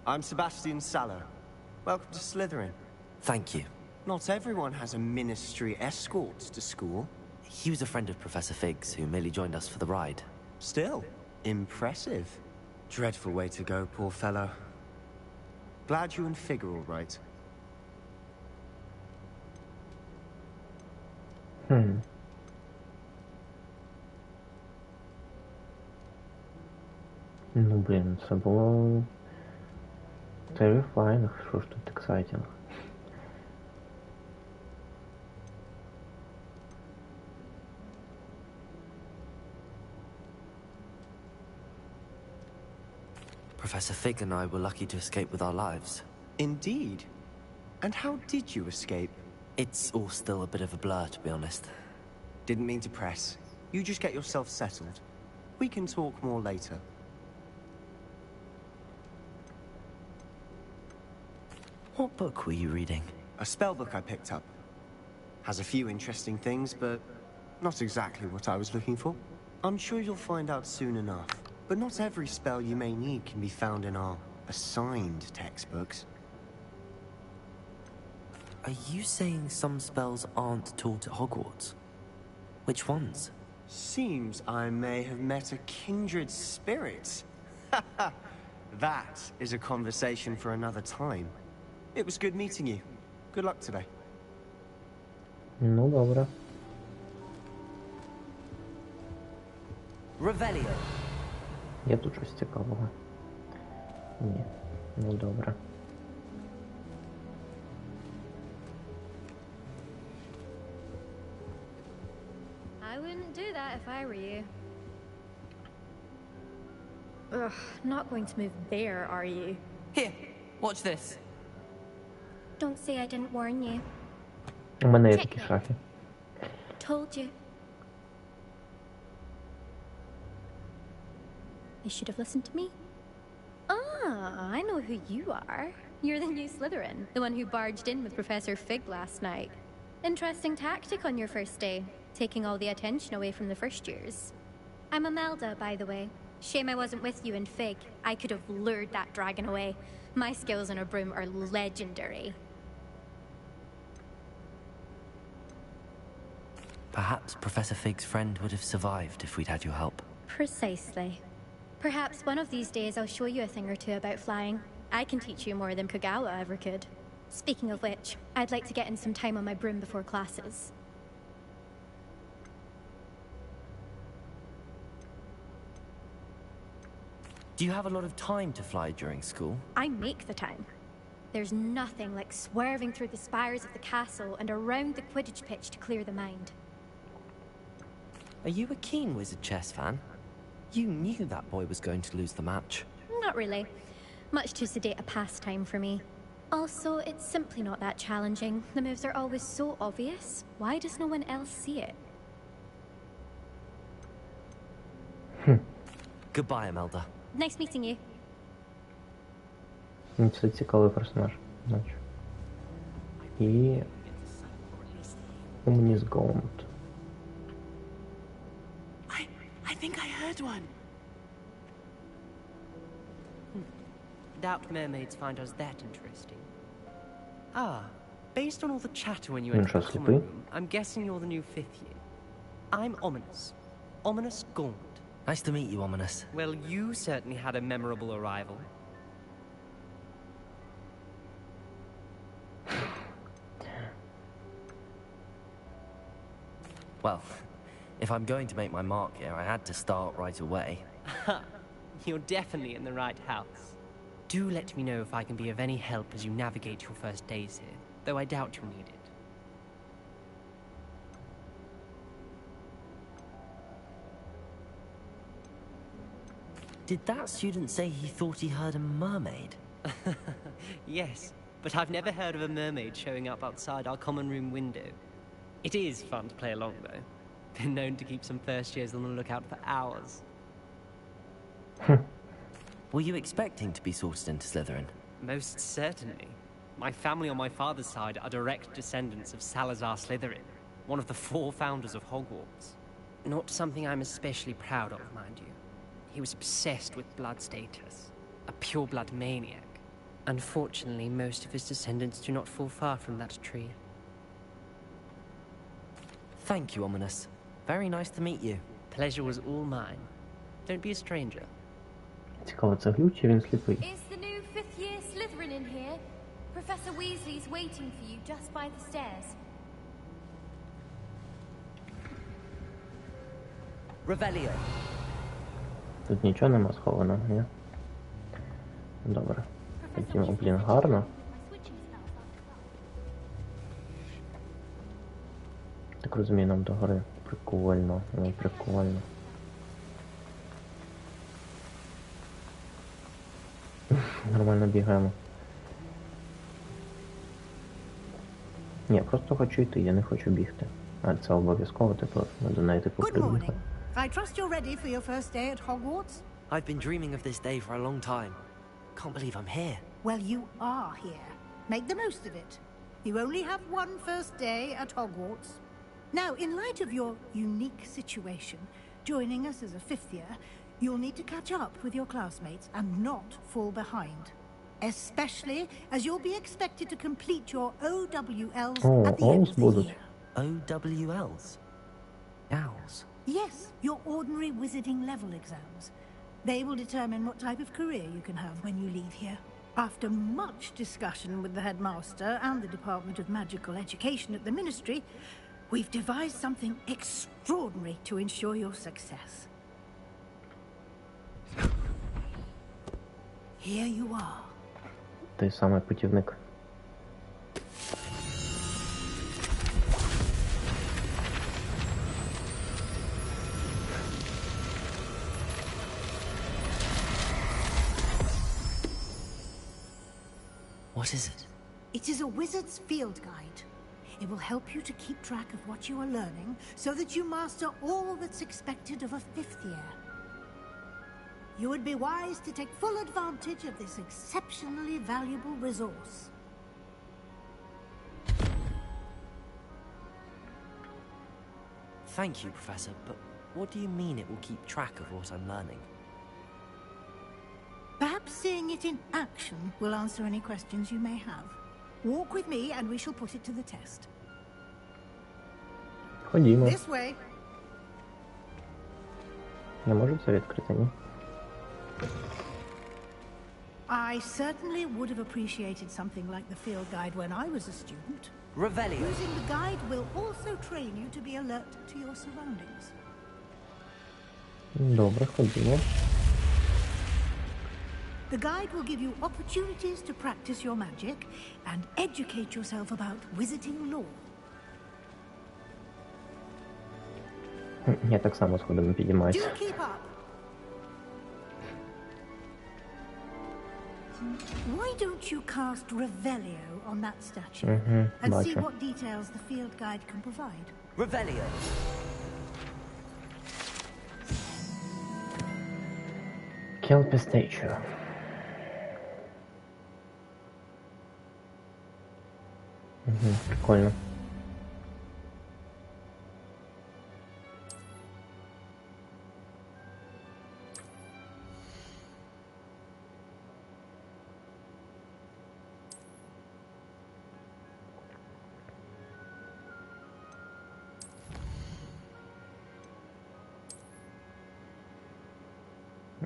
J: I'm Sebastian Sallow. Welcome to Slytherin.
C: Thank you.
J: Not everyone has a ministry escort to school.
C: He was a friend of Professor Fig's who merely joined us for the ride.
J: Still, impressive. Dreadful way to go, poor fellow. Glad you and Fig are all right.
A: Ну, блін, це було... terrifying, що ж тут exciting.
C: Professor Fig and I were lucky to escape with our lives.
J: Indeed. And how did you escape?
C: It's all still a bit of a blur, to be honest.
J: Didn't mean to press. You just get yourself settled. We can talk more later.
C: What book were you reading?
J: A spell book I picked up. Has a few interesting things, but not exactly what I was looking for. I'm sure you'll find out soon enough. But not every spell you may need can be found in our assigned textbooks.
C: Are you saying some spells aren't taught at Hogwarts? Which ones?
J: Seems I may have met a kindred spirit. That is a conversation for another time. It was good meeting you. Good luck today.
A: Ну, добре.
C: Revelio.
A: Є тут щось цікавого? Ні. Ну, добре.
K: I wouldn't do that if I were you. Ugh, not going to move there, are you?
C: Here, watch this.
K: Don't say I didn't warn you.
A: У мене є такі шахи.
K: Told you. You should have listened to me. Ah, I know who you are. You're the new Slytherin, the one who barged in with Professor Fig last night. Interesting tactic on your first day, taking all the attention away from the first years. I'm Imelda, by the way. Shame I wasn't with you in Fig. I could have lured that dragon away. My skills on a broom are legendary.
C: Perhaps Professor Fig's friend would have survived if we'd had your help.
K: Precisely. Perhaps one of these days I'll show you a thing or two about flying. I can teach you more than Kagawa ever could. Speaking of which, I'd like to get in some time on my broom before classes.
L: Do you have a lot of time to fly during school?
K: I make the time. There's nothing like swerving through the spires of the castle and around the Quidditch pitch to clear the mind.
L: Are you a keen wizard chess fan? You knew that boy was going to lose the match.
K: Not really. Much too sedate a pastime for me. Also, it's simply not that challenging. The moves are always so obvious. Why does no one else see it?
L: Goodbye, Imelda.
K: Nice meeting you.
A: Це цікавий персонаж. Значить. І... Умнізгоунд.
M: I think I heard one. Doubt mermaids find us that interesting. Ah, based on all the chatter when you entered the common room, I'm guessing you're the new 5th year. I'm Ominous. Ominous Gaunt.
L: Nice to meet you, Ominous.
M: Well, you certainly had a memorable arrival.
L: Well, if I'm going to make my mark here, I had to start right away.
M: You're definitely in the right house. Do let me know if I can be of any help as you navigate your first days here, though I doubt you'll need it.
L: Did that student say he thought he heard a mermaid?
M: Yes, but I've never heard of a mermaid showing up outside our common room window. It is fun to play along, though. Been known to keep some first years on the lookout for hours.
L: Were you expecting to be sorted into Slytherin?
M: Most certainly. My family on my father's side are direct descendants of Salazar Slytherin, one of the 4 founders of Hogwarts. Not something I'm especially proud of, mind you. He was obsessed with blood status, a pure-blood maniac. Unfortunately, most of his descendants do not fall far from that tree.
L: Thank you, Ominous. Very nice to meet you.
M: Pleasure was all mine. Don't be a stranger.
A: Цікаво, це глюк чи він сліпий?
K: Is the new 5th year Slytherin in here? Professor Weasley's waiting for you just by the stairs.
L: Revelio.
A: Тут нічого нема схованого, ні? Добре. Ходімо, блін, гарно. Так розумію, нам до гори. Прикольно, ой, прикольно. Нормально бігаємо. Ні, просто хочу йти, я не хочу бігти. А це обов'язково, типу, до неї типу прибігати.
I: I trust you're ready for your first day at Hogwarts?
L: I've been dreaming of this day for a long time. Can't believe I'm here.
I: Well, you are here. Make the most of it. You only have one first day at Hogwarts. Now, in light of your unique situation, joining us as a 5th year, you'll need to catch up with your classmates and not fall behind. Especially as you'll be expected to complete your OWLs at the end of the year.
L: OWLs? Owls?
I: Yes, your ordinary wizarding level exams. They will determine what type of career you can have when you leave here. After much discussion with the headmaster and the Department of Magical Education at the Ministry, we've devised something extraordinary to ensure your success. Here you are.
A: Той самий путівник.
L: What is it?
I: It is a wizard's field guide. It will help you to keep track of what you are learning so that you master all that's expected of a 5th year. You would be wise to take full advantage of this exceptionally valuable resource.
L: Thank you, Professor, but what do you mean it will keep track of what I'm learning?
I: Perhaps seeing it in action will answer any questions you may have. Walk with me and we shall put it to the test.
A: Ходімо.
I: This way.
A: Я можу це відкрити, ні?
I: I certainly would have appreciated something like the field guide when I was a student.
L: Revelio.
I: Using the guide will also train you to be alert to your surroundings.
A: Добре, ходімо.
I: The guide will give you opportunities to practice your magic and educate yourself about wizarding lore.
A: Я так само сходами підіймаюся.
I: Do keep up. Why don't you cast Revelio on that statue and see what details the field guide can provide?
L: Revelio.
A: Kelpie statue. Прикольно.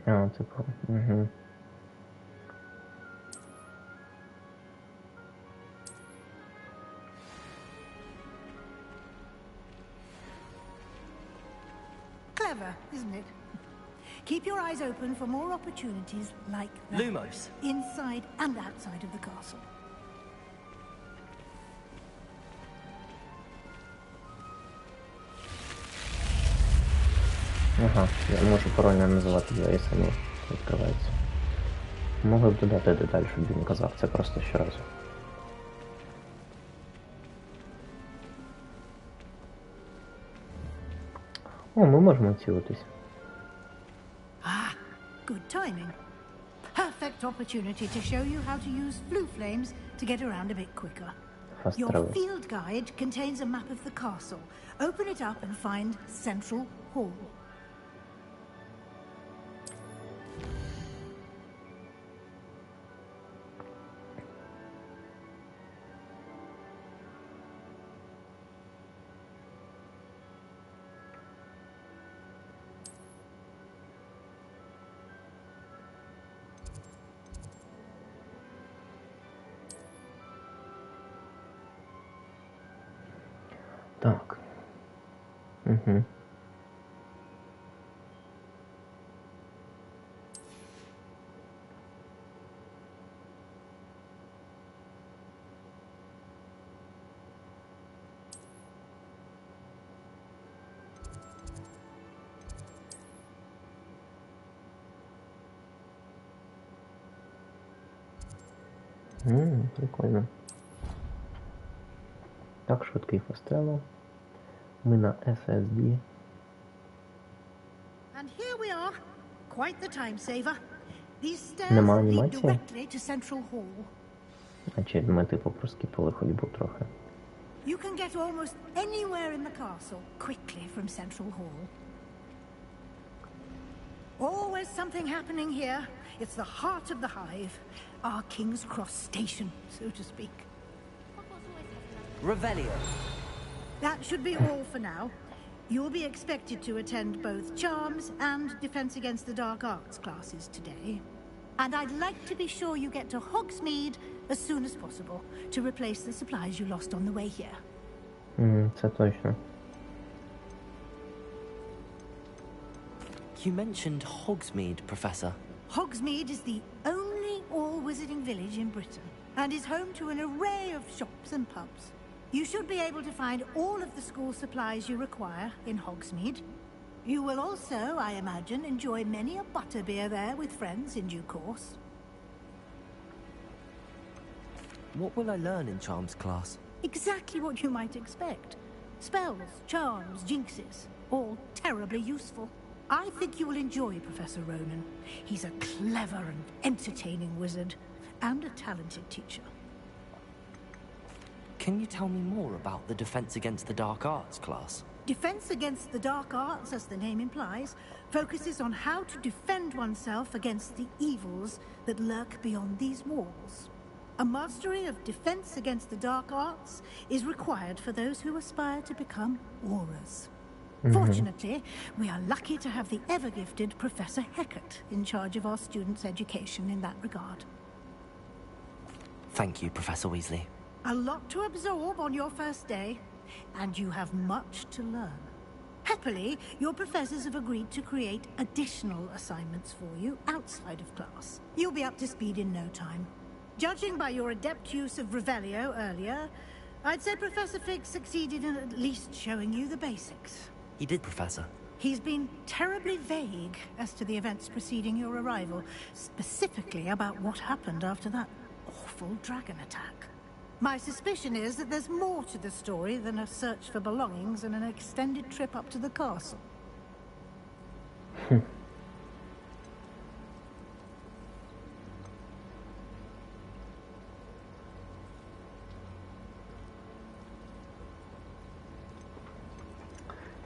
A: А, типу,
I: Clever, isn't it? Keep your eyes open for more opportunities like that.
L: Lumos.
I: Inside and outside of the castle.
A: Ага, я можу пароль називати двері самі, відкривається. Могли б додати деталь, щоб він казав це просто щоразу. О, ми можемо цілитись.
I: Ah, good timing. Perfect opportunity to show you how to use blue flames to get around a bit quicker. Your field guide contains a map of the castle. Open it up and find Central Hall.
A: Так. Угу. Прикольно. Так, швидкий фастело. Ми на SSD.
I: And here we are. Quite the time saver. These
A: Нема
I: stairs lead
A: анімації?
I: directly to Central Hall.
A: А чи ми типу проскіпили ходьбу трохи?
I: You can get almost anywhere in the castle quickly from Central Hall. Always something happening here. It's the heart of the hive. Our King's Cross station, so to speak.
L: Revelio.
I: That should be all for now. You'll be expected to attend both Charms and Defense Against the Dark Arts classes today. And I'd like to be sure you get to Hogsmeade as soon as possible to replace the supplies you lost on the way here.
A: Це точно.
L: You mentioned Hogsmeade, Professor.
I: Hogsmeade is the only all-wizarding village in Britain and is home to an array of shops and pubs. You should be able to find all of the school supplies you require in Hogsmeade. You will also, I imagine, enjoy many a butterbeer there with friends in due course.
L: What will I learn in Charms class?
I: Exactly what you might expect. Spells, charms, jinxes, all terribly useful. I think you will enjoy Professor Ronan. He's a clever and entertaining wizard and a talented teacher.
L: Can you tell me more about the Defense Against the Dark Arts class?
I: Defense Against the Dark Arts, as the name implies, focuses on how to defend oneself against the evils that lurk beyond these walls. A mastery of Defense Against the Dark Arts is required for those who aspire to become Aurors. Fortunately, we are lucky to have the ever-gifted Professor Heckert in charge of our students' education in that regard.
L: Thank you, Professor Weasley.
I: A lot to absorb on your first day, and you have much to learn. Happily, your professors have agreed to create additional assignments for you outside of class. You'll be up to speed in no time. Judging by your adept use of Revelio earlier, I'd say Professor Fig succeeded in at least showing you the basics.
L: He did, Professor.
I: He's been terribly vague as to the events preceding your arrival, specifically about what happened after that awful dragon attack. My suspicion is that there's more to the story than a search for belongings and an extended trip up to the castle.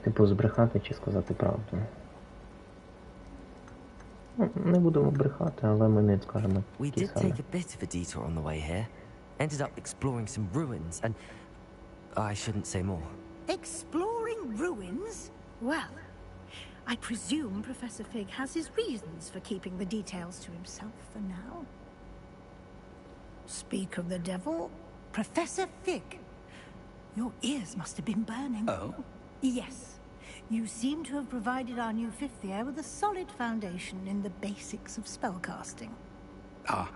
A: Типу, збрехати чи сказати правду? Ну, не будемо брехати, але ми не скажемо
L: We
A: ті
L: did
A: самі.
L: take a bit of a detour on the way here. Ended up exploring some ruins and... I shouldn't say more.
I: Exploring ruins? Well, I presume Professor Fig has his reasons for keeping the details to himself for now. Speak of the devil, Professor Fig. Your ears must have been burning.
B: Oh?
I: Yes. You seem to have provided our new fifth year with a solid foundation in the basics of spellcasting.
B: Ah,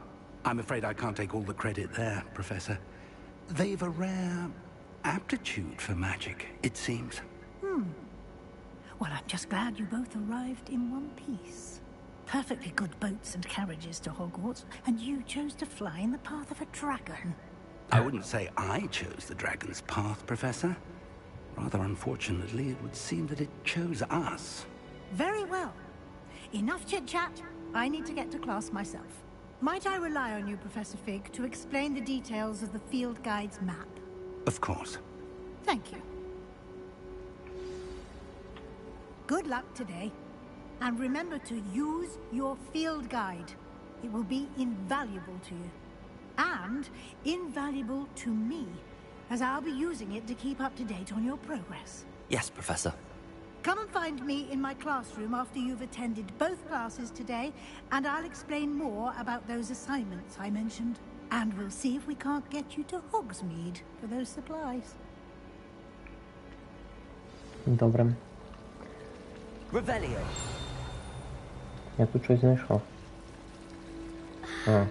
B: I'm afraid I can't take all the credit there, Professor. They've a rare aptitude for magic, it seems.
I: Well, I'm just glad you both arrived in one piece. Perfectly good boats and carriages to Hogwarts, and you chose to fly in the path of a dragon.
B: I wouldn't say I chose the dragon's path, Professor. Rather unfortunately, it would seem that it chose us.
I: Very well. Enough chit-chat. I need to get to class myself. Might I rely on you, Professor Fig, to explain the details of the field guide's map?
B: Of course.
I: Thank you. Good luck today. And remember to use your field guide. It will be invaluable to you. And invaluable to me, as I'll be using it to keep up to date on your progress.
L: Yes, Professor.
I: Come and find me in my classroom after you've attended both classes today, and I'll explain more about those assignments I mentioned. And we'll see if we can't get you to Hogsmeade for those supplies.
A: Добре.
L: Revelio.
A: Я тут щось знайшов. А,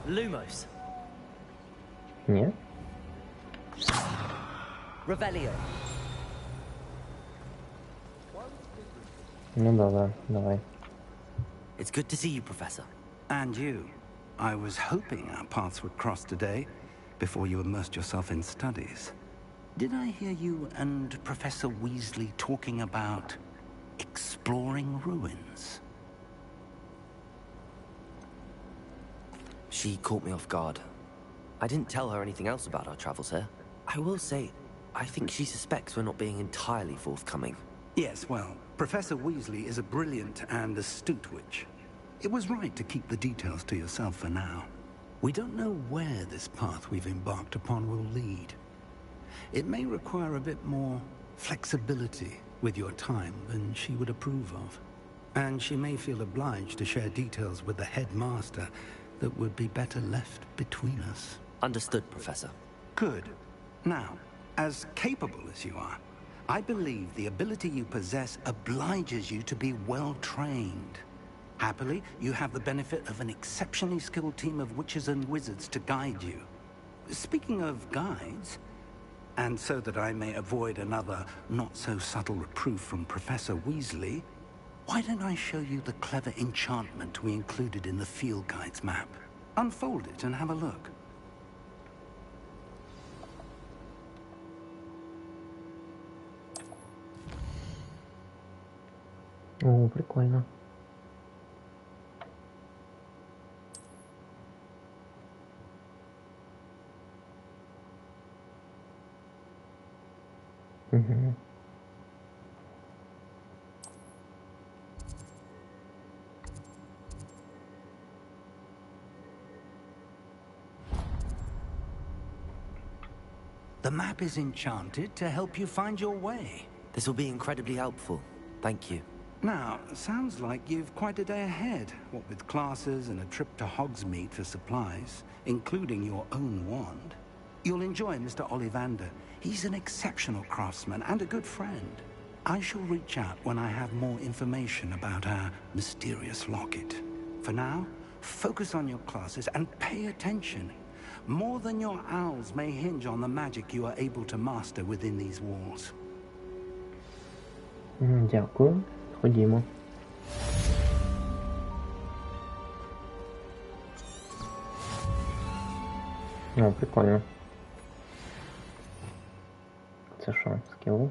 L: Lumos.
A: ні?
L: Revelio.
A: Ну добре, давай.
L: It's good to see you, Professor.
B: And you. I was hoping our paths would cross today, before you immersed yourself in studies. Did I hear you and Professor Weasley talking about exploring ruins?
L: She caught me off guard. I didn't tell her anything else about our travels here. I will say, I think she suspects we're not being entirely forthcoming.
B: Yes, well, Professor Weasley is a brilliant and astute witch. It was right to keep the details to yourself for now. We don't know where this path we've embarked upon will lead. It may require a bit more flexibility with your time than she would approve of. And she may feel obliged to share details with the headmaster that would be better left between us.
L: Understood, Professor.
B: Good. Now, as capable as you are, I believe the ability you possess obliges you to be well trained. Happily, you have the benefit of an exceptionally skilled team of witches and wizards to guide you. Speaking of guides, and so that I may avoid another not-so-subtle reproof from Professor Weasley, why don't I show you the clever enchantment we included in the field guide's map? Unfold it and have a look.
A: О, прикольно. Угу.
B: The map is enchanted to help you find your way.
L: This will be incredibly helpful. Thank you.
B: Now, sounds like you've quite a day ahead, what with classes and a trip to Hogsmeade for supplies, including your own wand. You'll enjoy Mr. Ollivander. He's an exceptional craftsman and a good friend. I shall reach out when I have more information about our mysterious locket. For now, focus on your classes and pay attention. More than your owls may hinge on the magic you are able to master within these walls.
A: Дякую. Ходімо. О, прикольно. Це що, скіл?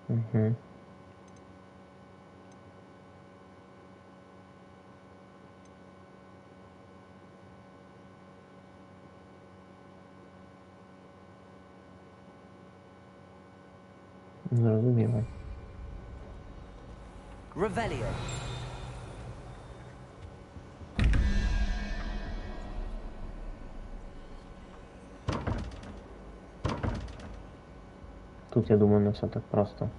A: Угу. Зрозуміло.
L: Revelio.
A: Тут, я думаю, не все так просто.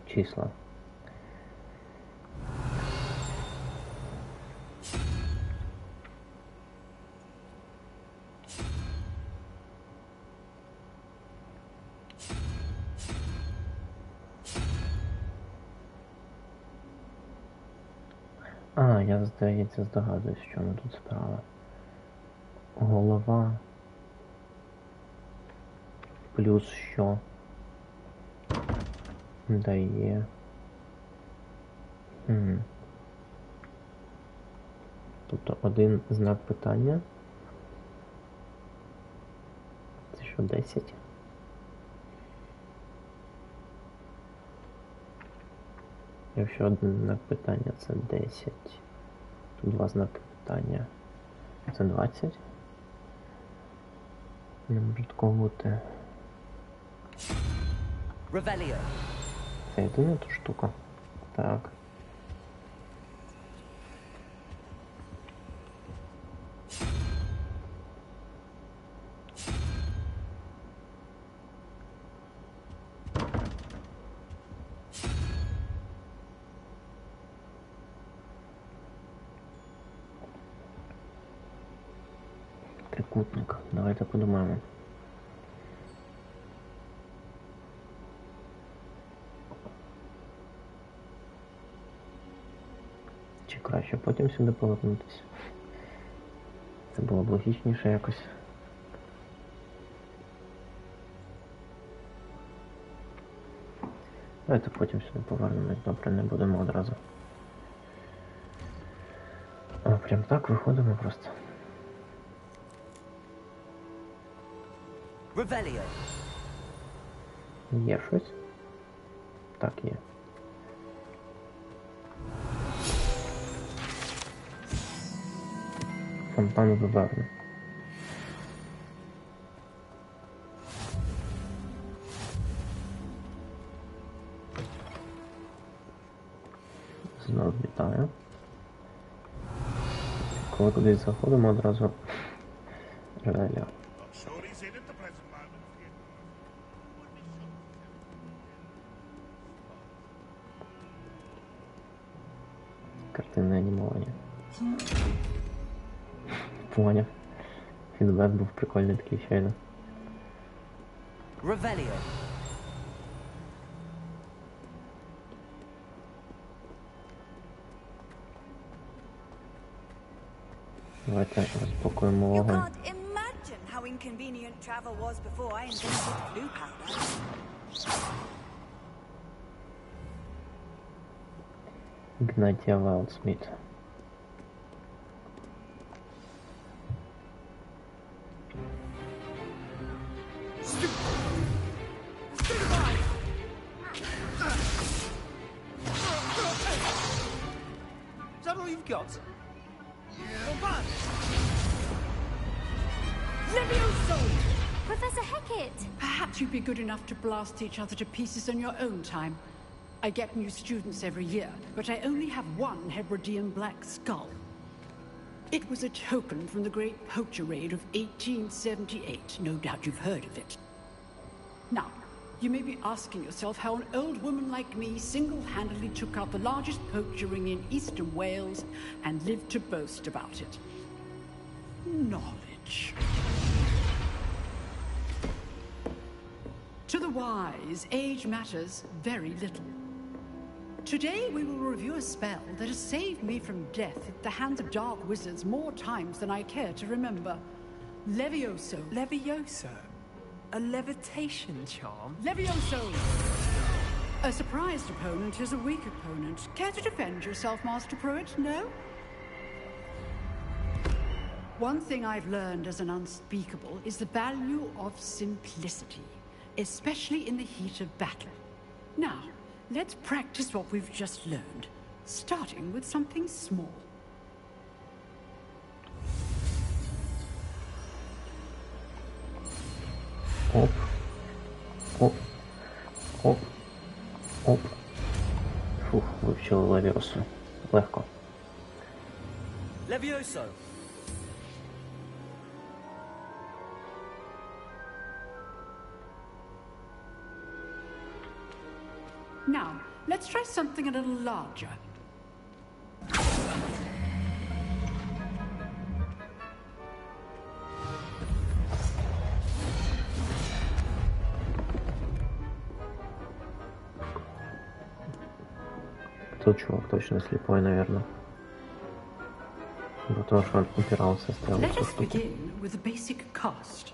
A: Числа. А, я, здається, здогадуюсь, в чому тут справа. Голова плюс що дає. Тобто один знак питання. Це що, 10? Якщо один знак питання це 10, тут два знаки питання це 20. Не може такого бути.
L: Revelio.
A: Це єдина та штука. Так. Трикутник. Давайте подумаємо. Чи краще потім сюди повернутися? Це було б логічніше якось. Давайте потім сюди повернемось. Добре, не будемо одразу. А, прям так виходимо просто.
L: Revelio.
A: Є щось? Так, є. Фонтан виверне. Знову вітаю. Коли кудись заходимо, одразу Реалія. Картинне анімування. Поняв. Фідбек був прикольний такий щойно.
L: Revelio.
A: Давайте розпакуємо вогонь.
N: You can't imagine how inconvenient travel was before I invented blue powder.
A: Ігнатія Вайлдсміт.
H: Is that all you've got?
N: Levioso!
K: Professor Hecat!
O: Perhaps you'd be good enough to blast each other to pieces on your own time. I get new students every year, but I only have one Hebridean black skull. It was a token from the Great Poacher Raid of 1878. No doubt you've heard of it. Now, you may be asking yourself how an old woman like me single-handedly took out the largest poacher ring in eastern Wales and lived to boast about it. Knowledge. To the wise, age matters very little. Today we will review a spell that has saved me from death at the hands of dark wizards more times than I care to remember. Levioso.
M: Levioso? A levitation charm?
O: Levioso! A surprised opponent is a weak opponent. Care to defend yourself, Master Pruitt? No? One thing I've learned as an unspeakable is the value of simplicity, especially in the heat of battle. Now, let's practice what we've just learned, starting with something small.
A: Оп. Оп. Оп. Оп. Фух, вивчили Левіосу. Легко.
L: Levioso!
O: Now, let's try something a little larger.
A: Тут чувак точно слепой, наверное. Потому что он упирался, стоял.
O: Let us begin with the basic cast.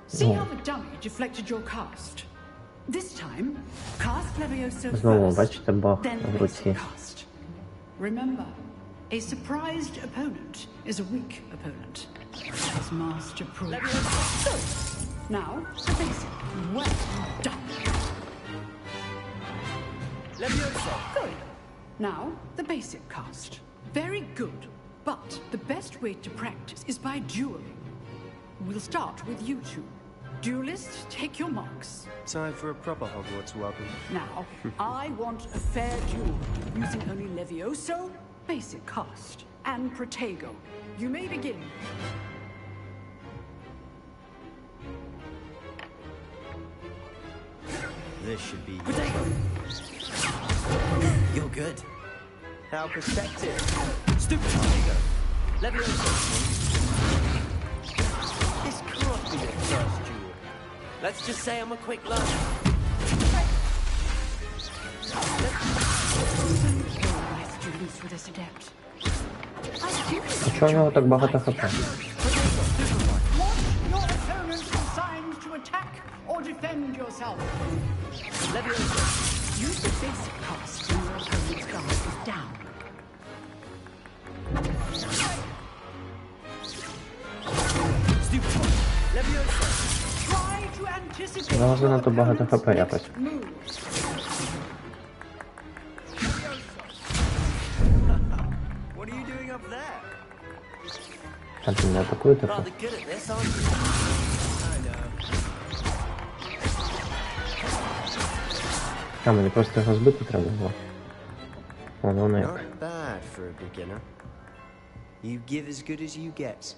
O: See how the dummy deflected your cast? This time, cast Levioso
A: Знову,
O: first,
A: бачите, баг
O: then
A: в руці.
O: cast. Remember, a surprised opponent is a weak opponent. As Master Pruitt. Good. Now, the basic. Well done.
L: Levioso!
O: Good. Now, the basic cast. Very good. But the best way to practice is by dueling. We'll start with you two. Duelists, take your marks.
J: Time for a proper Hogwarts welcome.
O: Now, I want a fair duel, using only Levioso, basic cast, and Protego. You may begin.
J: This should be...
L: Protego! You're good.
J: How perspective.
L: Stupid Protego! Levioso!
J: This can't be the first duel.
L: Let's just say I'm a quick learner.
O: My students with this adept.
A: А чого у нього так багато хп?
O: Want your opponent's signs to attack or defend yourself.
L: Levioso!
O: Use the basic cast when your opponent's guard is down.
L: Stupid one! Levioso!
O: Try to anticipate
A: Ну,
O: your
A: занадто багато
O: opponent's
A: хп якось.
O: next moves.
L: What are you doing up there?
A: А ти не атакуєте?
L: Rather good at this, aren't you? I know.
A: А, мені просто його збити треба було. Воно як.
J: Not bad for a beginner. You give as good as you get.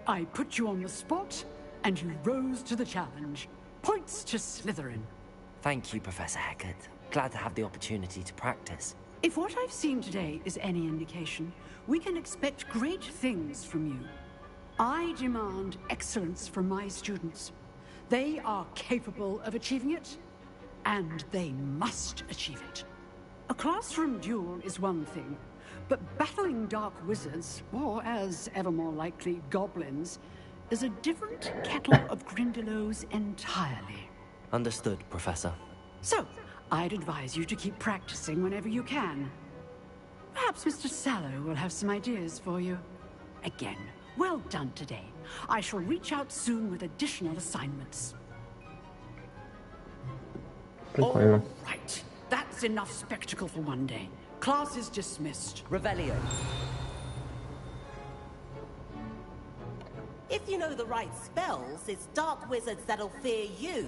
O: I put you on the spot, and you rose to the challenge. Points to Slytherin.
L: Thank you, Professor Hecat. Glad to have the opportunity to practice.
O: If what I've seen today is any indication, we can expect great things from you. I demand excellence from my students. They are capable of achieving it, and they must achieve it. A classroom duel is one thing, but battling dark wizards, or as ever more likely, goblins, is a different kettle of Grindylows entirely.
L: Understood, Professor.
O: So, I'd advise you to keep practicing whenever you can. Perhaps Mr. Sallow will have some ideas for you. Again, well done today. I shall reach out soon with additional assignments.
A: Прикольно.
O: Right, that's enough spectacle for one day. Class is dismissed.
L: Revelio.
P: If you know the right spells, it's dark wizards that'll fear you,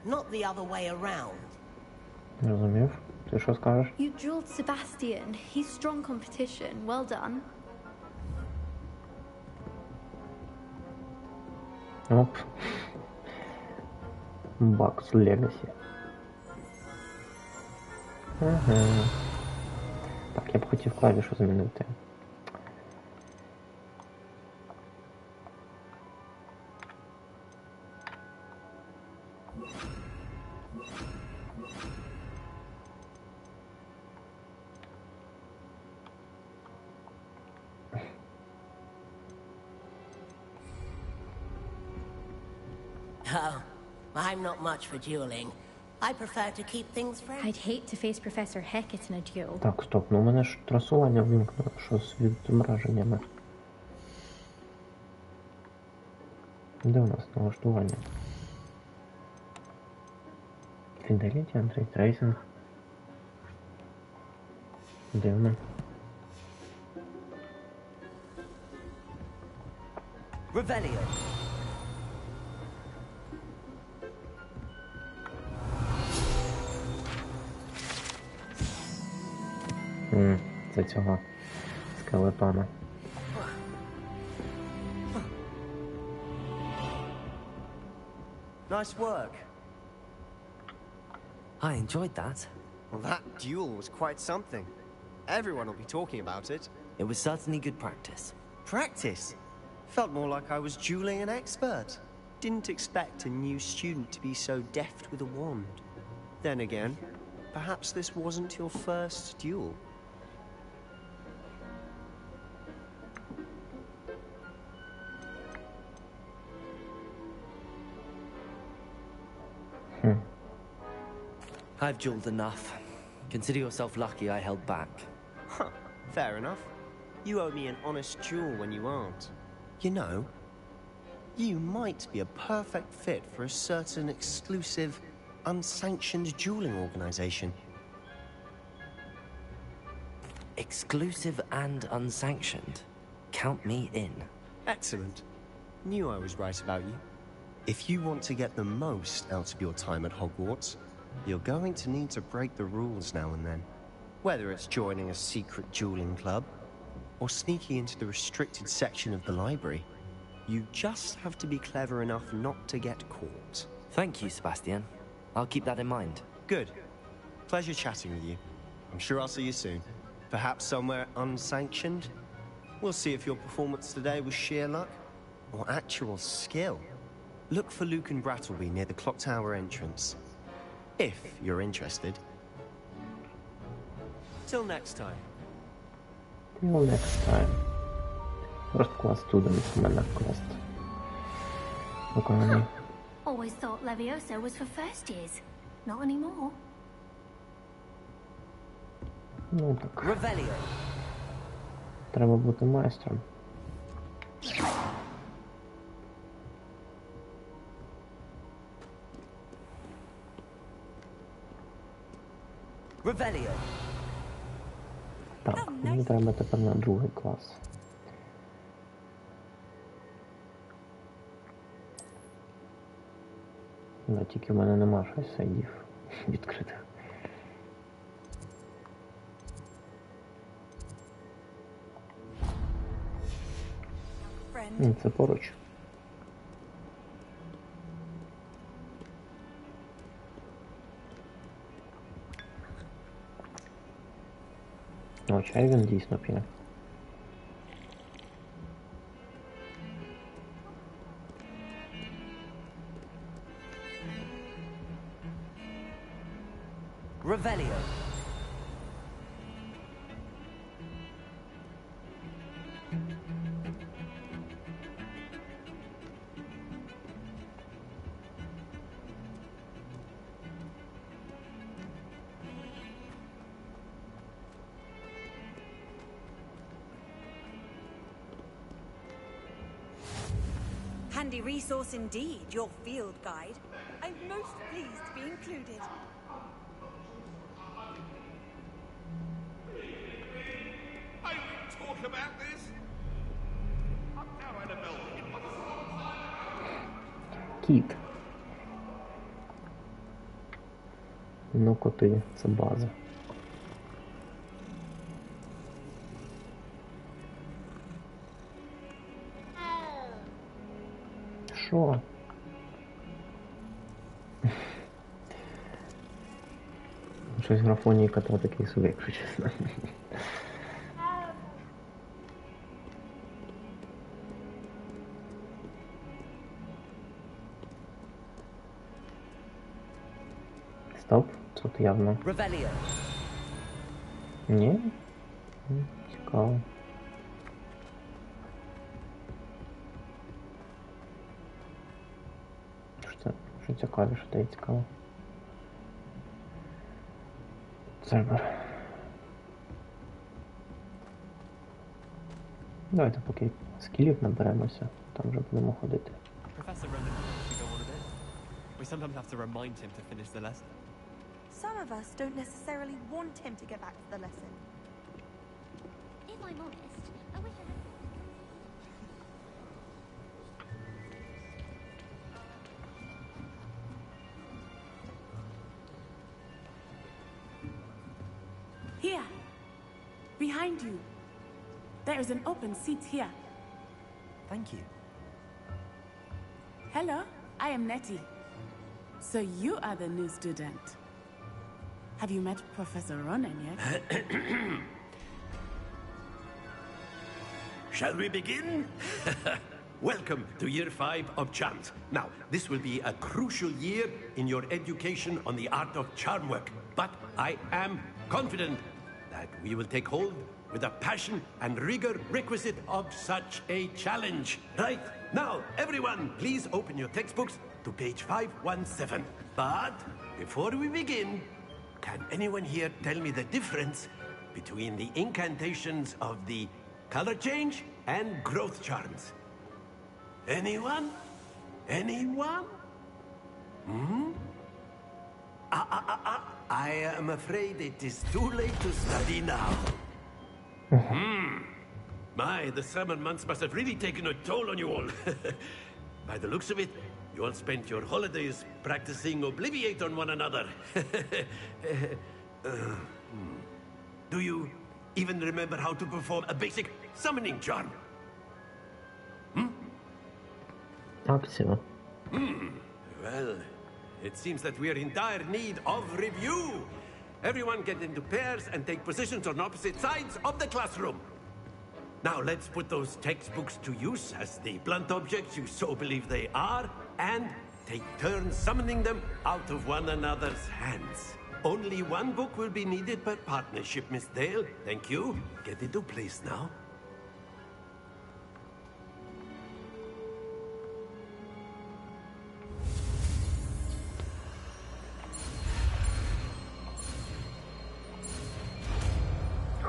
P: not the other way around.
A: Розумів? Ти що скажеш?
K: You drilled Sebastian. He's strong competition. Well done.
A: Оп. Hogwarts Leagacy. Ага. Так, я б хотів клавішу змінити.
P: Oh, I'm not much for dueling. I prefer to keep things friendly.
K: I'd hate to face Professor Hecat in a duel.
A: Так, стоп, ну у мене ж трасування вимкнуло, що з відображеннями. Де у нас налаштування? Фіделіті, антрейтрейсинг. Дивно.
L: Revelio.
A: Це цього скелетона.
J: Nice work.
L: I enjoyed that.
J: Well, that duel was quite something. Everyone will be talking about it.
L: It was certainly good practice.
J: Practice? Felt more like I was dueling an expert. Didn't expect a new student to be so deft with a wand. Then again, perhaps this wasn't your first duel.
L: I've dueled enough. Consider yourself lucky I held back.
J: Huh, fair enough. You owe me an honest duel when you aren't. You know, you might be a perfect fit for a certain exclusive, unsanctioned dueling organization.
L: Exclusive and unsanctioned. Count me in.
J: Excellent. Knew I was right about you. If you want to get the most out of your time at Hogwarts, you're going to need to break the rules now and then. Whether it's joining a secret dueling club, or sneaking into the restricted section of the library, you just have to be clever enough not to get caught.
L: Thank you, Sebastian. I'll keep that in mind.
J: Good. Pleasure chatting with you. I'm sure I'll see you soon. Perhaps somewhere unsanctioned? We'll see if your performance today was sheer luck, or actual skill. Look for Luke and Brattleby near the Clock Tower entrance. If you're interested. Till next time.
A: Till next time. First class students, mana quest. Виконаний.
K: Always thought Leviosa was for first years. Not anymore.
A: Ну так.
L: Revelio.
A: Треба бути майстром.
L: Revelio.
A: Так, мені треба тепер на другий клас. Да, тільки в мене нема щось сайдів відкритих. Це поруч. О, чай він дійсно п'є.
L: Revelio.
N: Handy resource indeed, your field guide. I'm most pleased to be included.
Q: I will talk about this. Up now, Annabelle.
A: Кіт. Ну, коти, це база. Що? Щось графонії кота такий собі, якщо чесно. Стоп, тут явно. Ні? Цікаво. Що цікавіше, та й цікаво. Сервер. Давайте поки скілів наберемося, там вже будемо ходити.
Q: We sometimes have to remind him to finish the lesson.
R: Some of us don't necessarily want him to get back to the lesson.
K: If I'm honest, I wish I had...
S: Here! Behind you! There is an open seat here.
L: Thank you.
S: Hello, I am Nettie. So you are the new student. Have you met Professor Ronan yet?
G: Shall we begin? Welcome to year 5 of charms. Now, this will be a crucial year in your education on the art of charm work. But I am confident that we will take hold with the passion and rigor requisite of such a challenge. Right, now, everyone, please open your textbooks to page 517. But before we begin, can anyone here tell me the difference between the incantations of the color change and growth charms? Anyone? Anyone? Hmm? I am afraid it is too late to study now. My, the summer months must have really taken a toll on you all. By the looks of it, you all spent your holidays practicing Obliviate on one another. Do you even remember how to perform a basic summoning charm? Well, it seems that we are in dire need of review. Everyone get into pairs and take positions on opposite sides of the classroom. Now let's put those textbooks to use as the blunt objects you so believe they are, and take turns summoning them out of one another's hands. Only one book will be needed per partnership, Miss Dale. Thank you. Get into place now.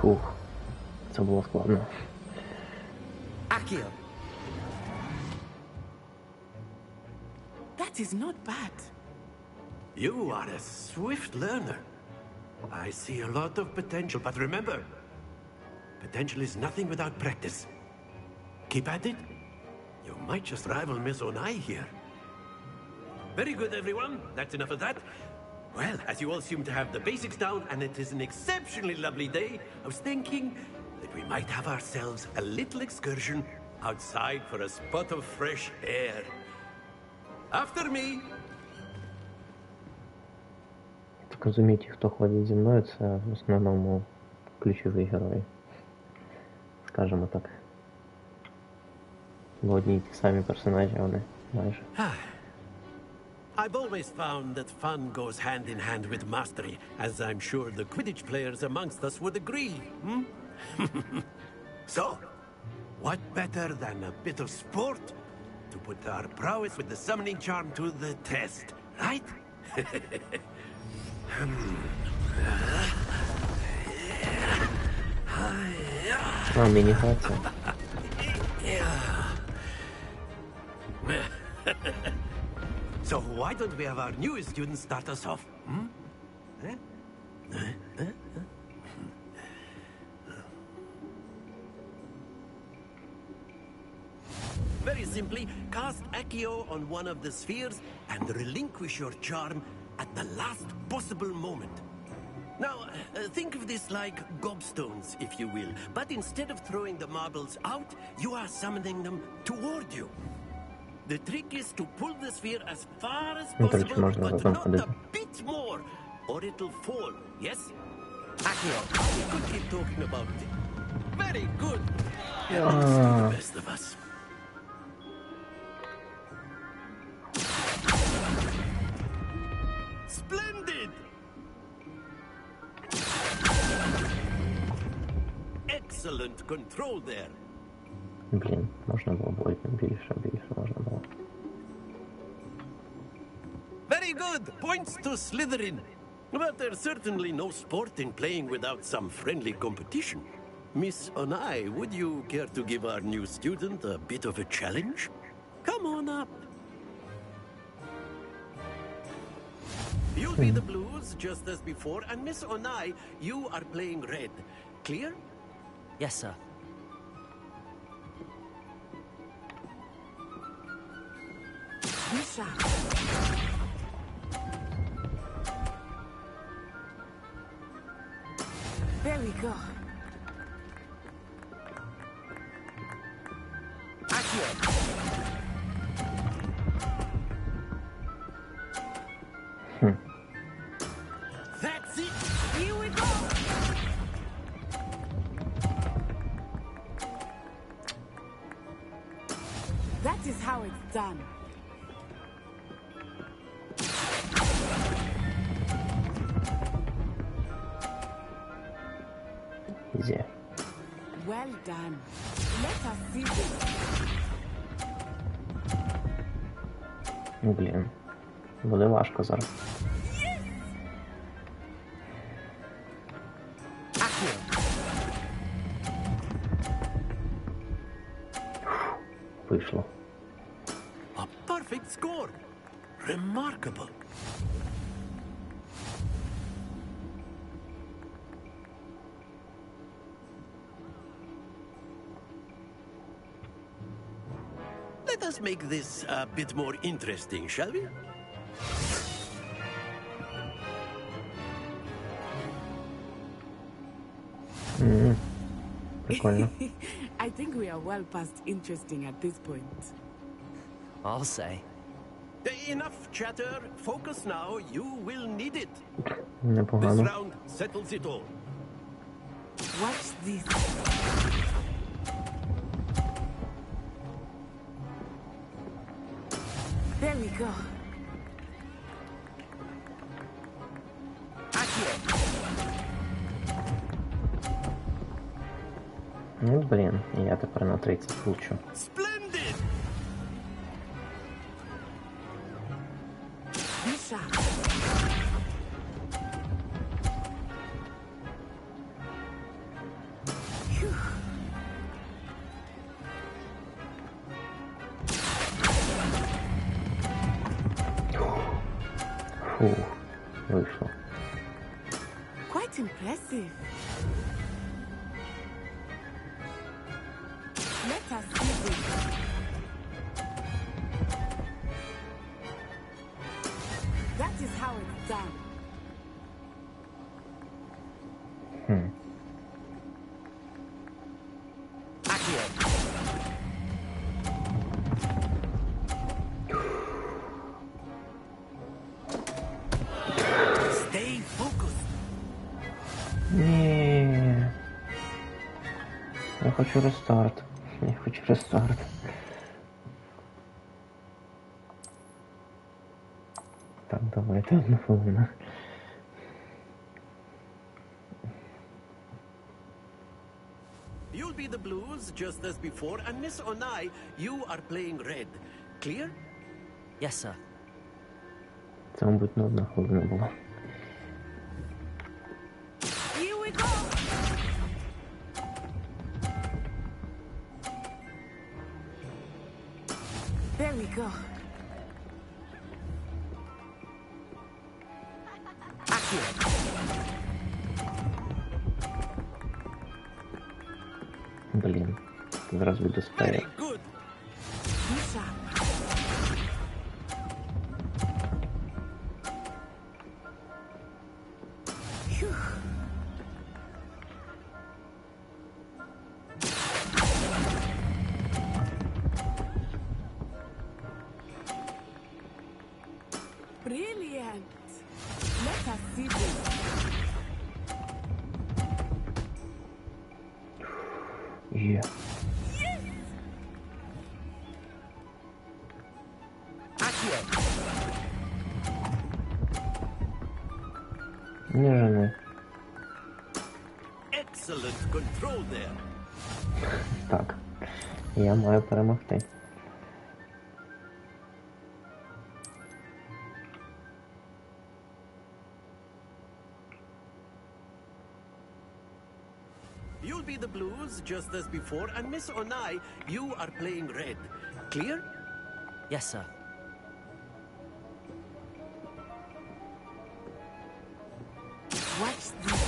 A: Фух, це було складно.
S: Akio. That is not bad.
G: You are a swift learner. I see a lot of potential, but remember, potential is nothing without practice. Keep at it. You might just rival Miss Onai here. Very good, everyone. That's enough of that. Well, as you all seem to have the basics down, and it is an exceptionally lovely day, I was thinking that we might have ourselves a little excursion outside for a spot of fresh air. After me.
A: Так розумію, ті, хто ходить зі мною, це в основному ключові герої. Скажімо так. Бо одні й ті самі персонажі, вони майже.
G: I've always found that fun goes hand in hand with mastery, as I'm sure the Quidditch players amongst us would agree. So, what better than a bit of sport to put our prowess with the summoning charm to the test, right?
A: Мініграція.
G: So why don't we have our newest students start us off? Very simply, cast Accio on one of the spheres and relinquish your charm at the last possible moment. Now, think of this like gobstones, if you will, but instead of throwing the marbles out, you are summoning them toward you. The trick is to pull the sphere as far as possible, but not a bit more, or it'll fall, yes? Accio, we could keep talking about it. Very good. At least to the best of us. Splendid! Excellent control there.
A: Блін, можна було більше можна було.
G: Very good. Points to Slytherin. But there's certainly no sport in playing without some friendly competition. Miss Onai, would you care to give our new student a bit of a challenge? Come on up. You'll be the blues, just as before, and Miss Onai, you are playing red. Clear?
L: Yes, sir.
S: Misha. There we go.
G: Accio. That's it.
S: Here we go. That is how it's done.
A: Easy.
S: Well done. Let us see this.
A: Блін. Буде важко зараз. Вийшло.
G: A perfect score. Remarkable. Let us make this a bit more interesting, shall we?
A: Прикольно.
S: I think we are well past interesting at this point.
L: I'll say.
G: Enough chatter. Focus now. You will need it.
A: Непогано.
G: This round settles it all.
S: Watch this. There we go.
A: Ну, блін, я тепер на 30 влучу.
G: Splendid!
S: Misha.
A: Фу, вийшло.
S: Quite impressive. Let us see this. That is how it's done.
G: Stay focused.
A: Ні. Я хочу рестарт. Я хочу рестарт. Так, давайте одну хвилину.
G: You'll be the blues, just as before, and Miss Onai, you are playing red. Clear?
L: Yes, sir.
A: Це, мабуть, не одна хвилина була.
S: Here we go. There we go.
A: Блін, зараз буде спея.
G: Good.
S: Brilliant. Let us see this.
A: Є. Не жени.
G: Excellent control there.
A: Так. Я маю перемогти.
G: You'll be the blues just as before, and Miss Onai, you are playing red. Clear?
L: Yes, sir.
S: Watch this.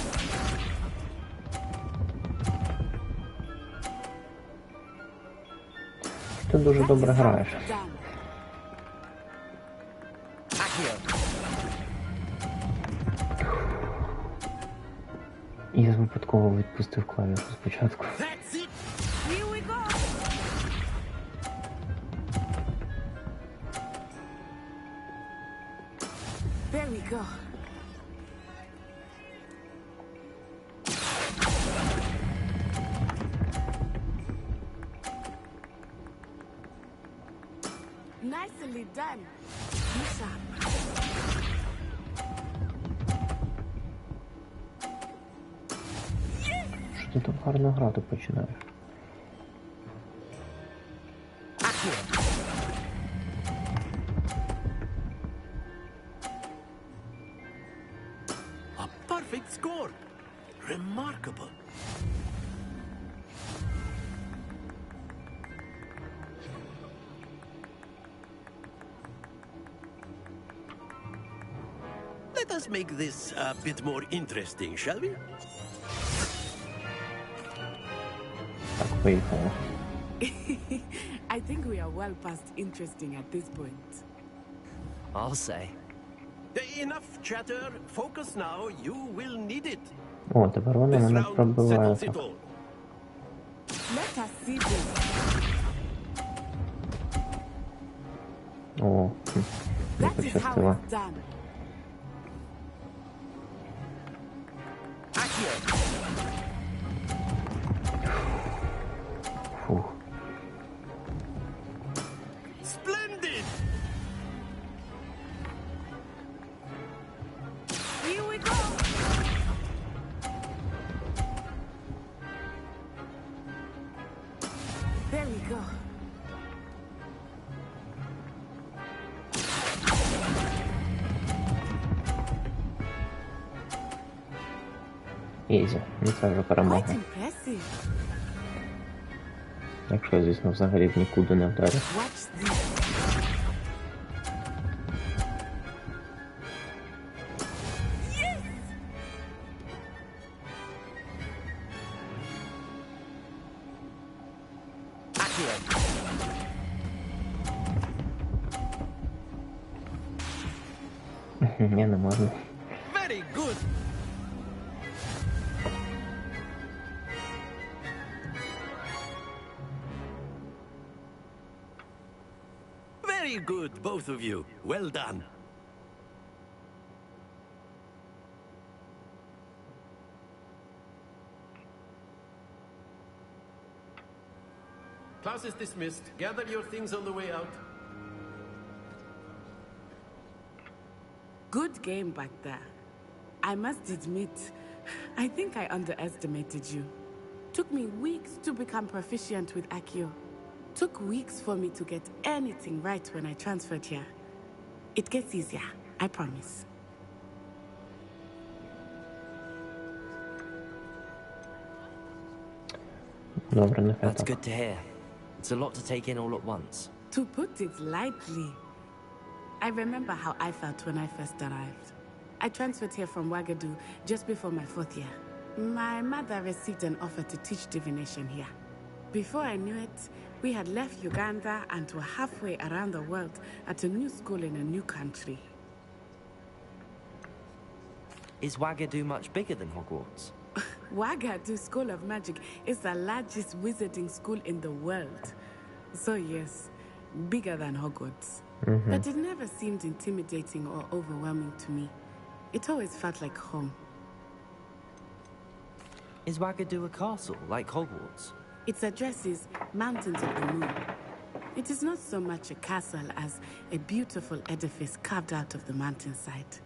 A: Ти дуже добре граєш. Я випадково відпустив клавішу спочатку.
S: Here we go. There we go. Nicely done. Miss up.
A: Що ти так гарно грати починаєш?
G: A perfect score. Remarkable. Let us make this a bit more interesting, shall we?
A: Так, поїхали.
S: I think we are well past interesting at this point.
L: I'll say.
G: Enough chatter. Focus now. You will need it.
A: О, тепер вони
G: This
A: мене
G: round
A: пробивають.
G: settles it all.
S: Let us see this.
A: О, не
S: That is how
A: пощастило.
S: it's done.
A: Фух.
G: Splendid.
S: Here we go. There we go.
A: Ізі. Ну це вже перемога.
S: Quite impressive.
A: Якщо я, звісно, взагалі в нікуди не вдарю.
S: Watch this.
A: Ні, не можна.
G: Very good. Very good, both of you. Well done. Class is dismissed. Gather your things on the way out.
S: Good game back there. I must admit, I think I underestimated you. Took me weeks to become proficient with Accio. Took weeks for me to get anything right when I transferred here. It gets easier, I promise.
A: Добре, нехай
L: That's
A: так.
L: good to hear. It's a lot to take in all at once.
S: To put it lightly, I remember how I felt when I first arrived. I transferred here from Ouagadougou just before my 4th year. My mother received an offer to teach divination here. Before I knew it, we had left Uganda and were halfway around the world at a new school in a new country.
L: Is Ouagadougou much bigger than Hogwarts?
S: Ouagadougou School of Magic is the largest wizarding school in the world. So yes, bigger than Hogwarts. But it never seemed intimidating or overwhelming to me. It always felt like home.
L: Is Wagadu a castle, like Hogwarts?
S: Its address is Mountains of the Moon. It is not so much a castle as a beautiful edifice carved out of the mountainside.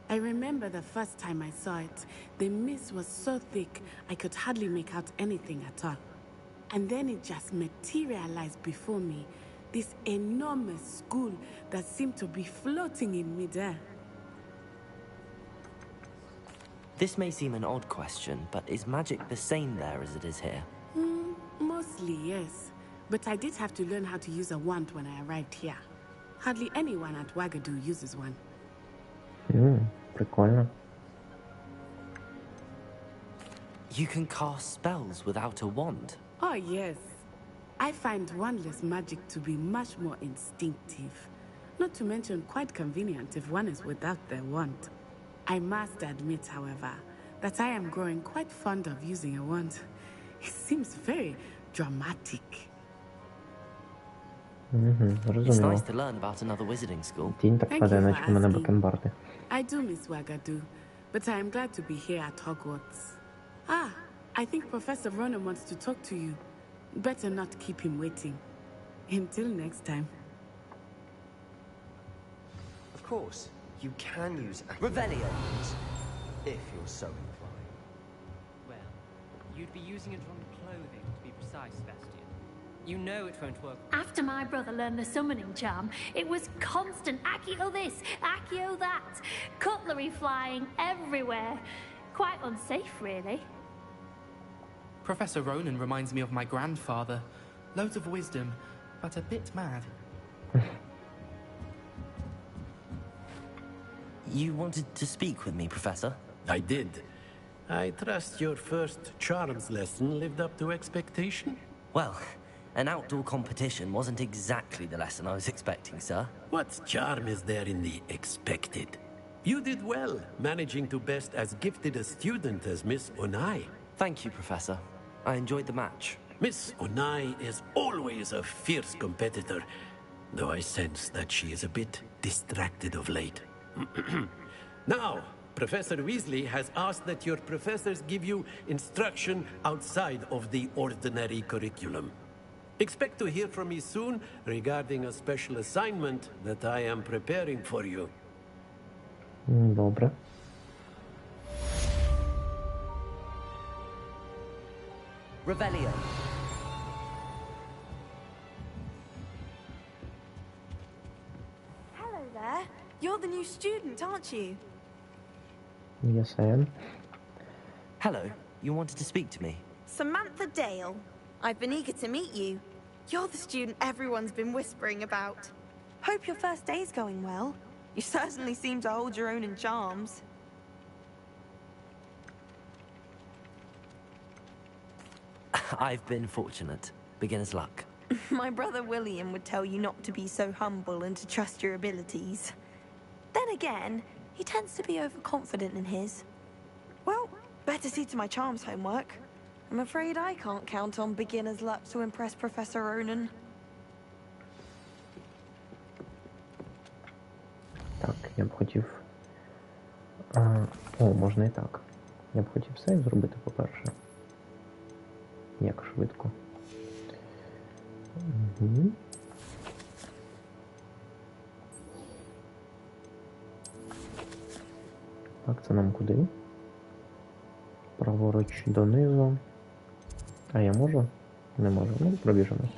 S: I remember the first time I saw it, the mist was so thick I could hardly make out anything at all. And then it just materialized before me, this enormous school that seemed to be floating in midair.
L: This may seem an odd question, but is magic the same there as it is here?
S: Mostly, yes. But I did have to learn how to use a wand when I arrived here. Hardly anyone at Wagadu uses one.
A: Прикольно.
L: You can cast spells without a wand?
S: Oh, yes. I find wandless magic to be much more instinctive. Not to mention quite convenient if one is without their wand. I must admit, however, that I am growing quite fond of using a wand. It seems very dramatic.
L: It's nice to learn about another wizarding school.
A: Тінь так падає, наче в мене бакенбарди.
S: I do miss Wagadu, but I am glad to be here at Hogwarts. Ah, I think Professor Ronan wants to talk to you. Better not keep him waiting. Until next time.
J: Of course, you can use
L: Revelio,
J: if you're so inclined.
M: Well, you'd be using it on clothing, to be precise, Sebastian. You know it won't work.
T: After my brother learned the summoning charm, it was constant Accio this, Accio that, cutlery flying everywhere. Quite unsafe, really.
Q: Professor Ronan reminds me of my grandfather. Loads of wisdom, but a bit mad.
L: You wanted to speak with me, Professor?
G: I did. I trust your first charms lesson lived up to expectation?
L: Well, an outdoor competition wasn't exactly the lesson I was expecting, sir.
G: What charm is there in the expected? You did well, managing to best as gifted a student as Miss Onai.
L: Thank you, Professor. I enjoyed the match.
G: Miss Onai is always a fierce competitor, though I sense that she is a bit distracted of late. Now, Professor Weasley has asked that your professors give you instruction outside of the ordinary curriculum. Expect to hear from me soon regarding a special assignment that I am preparing for you.
A: Добре.
L: Revelio.
R: Hello there. You're the new student, aren't you?
A: Yes, I am.
L: Hello. You wanted to speak to me?
R: Samantha Dale. I've been eager to meet you. You're the student everyone's been whispering about. Hope your first day's going well. You certainly seem to hold your own in charms.
L: I've been fortunate. Beginner's luck.
R: My brother William would tell you not to be so humble and to trust your abilities. Then again, he tends to be overconfident in his. Well, better see to my charms homework. I'm afraid I can't count on beginner's luck to impress Professor Ronan.
A: Так, я б хотів... О, можна і так. Я б хотів сейв зробити, по-перше. Як швидко. Угу. Так, це нам куди? Праворуч донизу. А я можу? Не можу. Ну, пробіжимось.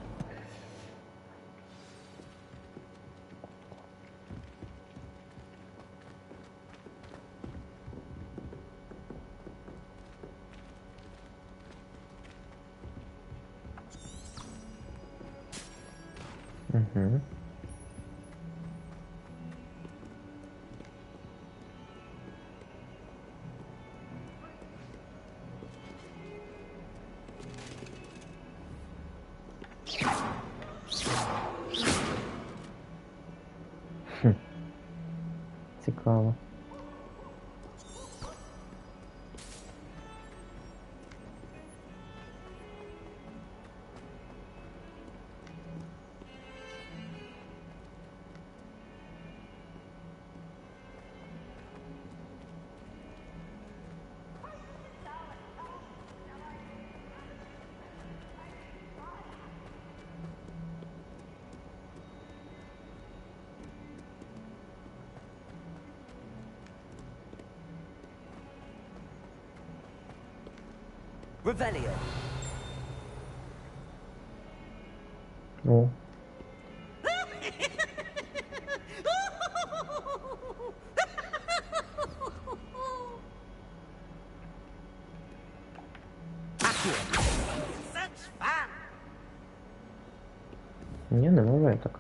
A: Угу. Цікаво.
L: Revelio.
A: О. Ні, не буває так.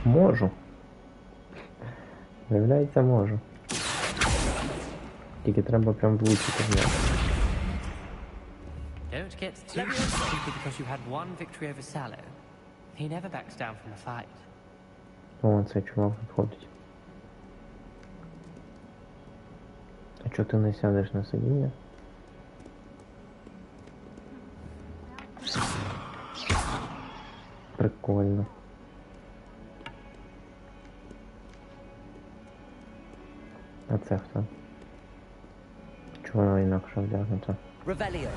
A: Можу. Виявляється, можу. Тільки треба прям влучити в нього.
M: Don't get too stupid because you had one victory over Salo. He never backs down from a fight.
A: О, цей чувак підходить. А чого ти не сядеш на сидіння? Прикольно. А це хто? Чого вона інакше вдягнута?
L: Revelio.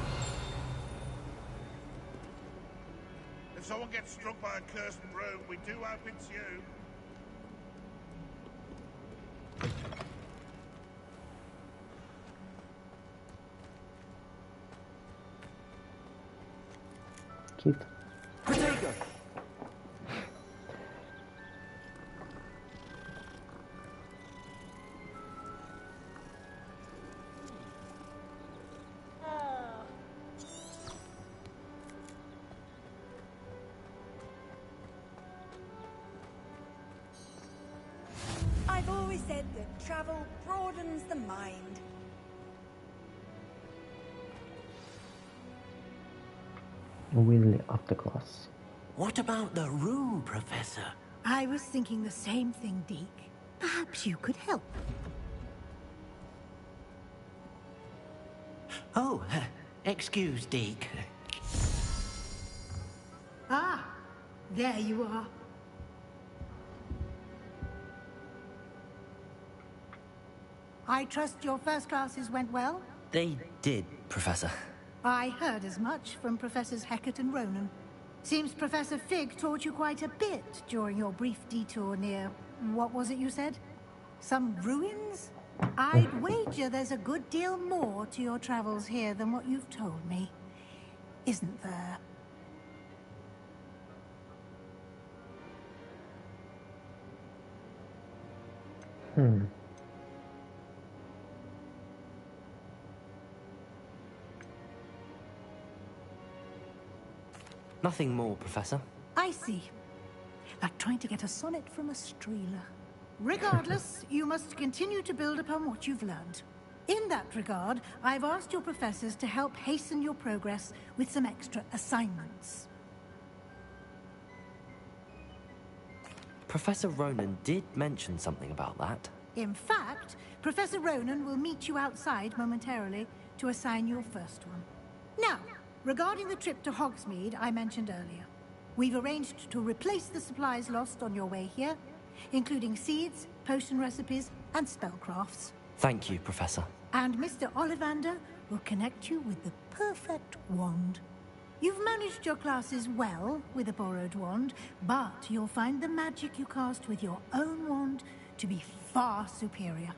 U: If someone gets struck by a cursed room, we do hope it's you.
A: Кіт.
L: Protego.
N: I've always said that travel broadens the mind.
A: Weasley after class.
D: What about the room, Professor?
I: I was thinking the same thing, Deke. Perhaps you could help.
D: Oh, excuse, Deke.
I: Ah, there you are. I trust your first classes went well?
L: They did, Professor.
I: I heard as much from Professors Hecat and Ronan. Seems Professor Fig taught you quite a bit during your brief detour near... what was it you said? Some ruins? I'd wager there's a good deal more to your travels here than what you've told me. Isn't there?
L: Nothing more, Professor.
I: I see. Like trying to get a sonnet from a streeler. Regardless, you must continue to build upon what you've learned. In that regard, I've asked your professors to help hasten your progress with some extra assignments.
L: Professor Ronan did mention something about that.
I: In fact, Professor Ronan will meet you outside momentarily to assign your first one. Now, regarding the trip to Hogsmeade I mentioned earlier, we've arranged to replace the supplies lost on your way here, including seeds, potion recipes, and spellcrafts.
L: Thank you, Professor.
I: And Mr. Ollivander will connect you with the perfect wand. You've managed your classes well with a borrowed wand, but you'll find the magic you cast with your own wand to be far superior.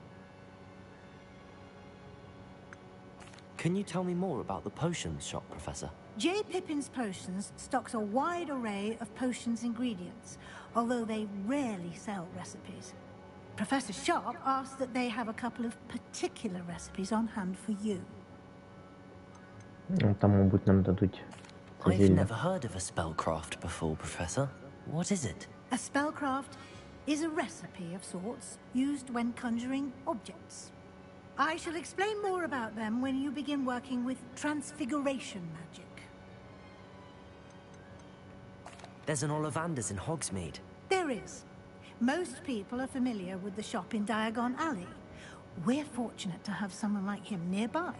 L: Can you tell me more about the potions shop, Professor?
I: J. Pippin's Potions stocks a wide array of potions ingredients, although they rarely sell recipes. Professor Sharp asked that they have a couple of particular recipes on hand for you.
A: Там, мабуть, нам дадуть
L: I've
A: зілля.
L: never heard of a spellcraft before, Professor. What is it?
I: A spellcraft is a recipe of sorts used when conjuring objects. I shall explain more about them when you begin working with transfiguration magic.
L: There's an Ollivander's in Hogsmeade.
I: There is. Most people are familiar with the shop in Diagon Alley. We're fortunate to have someone like him nearby.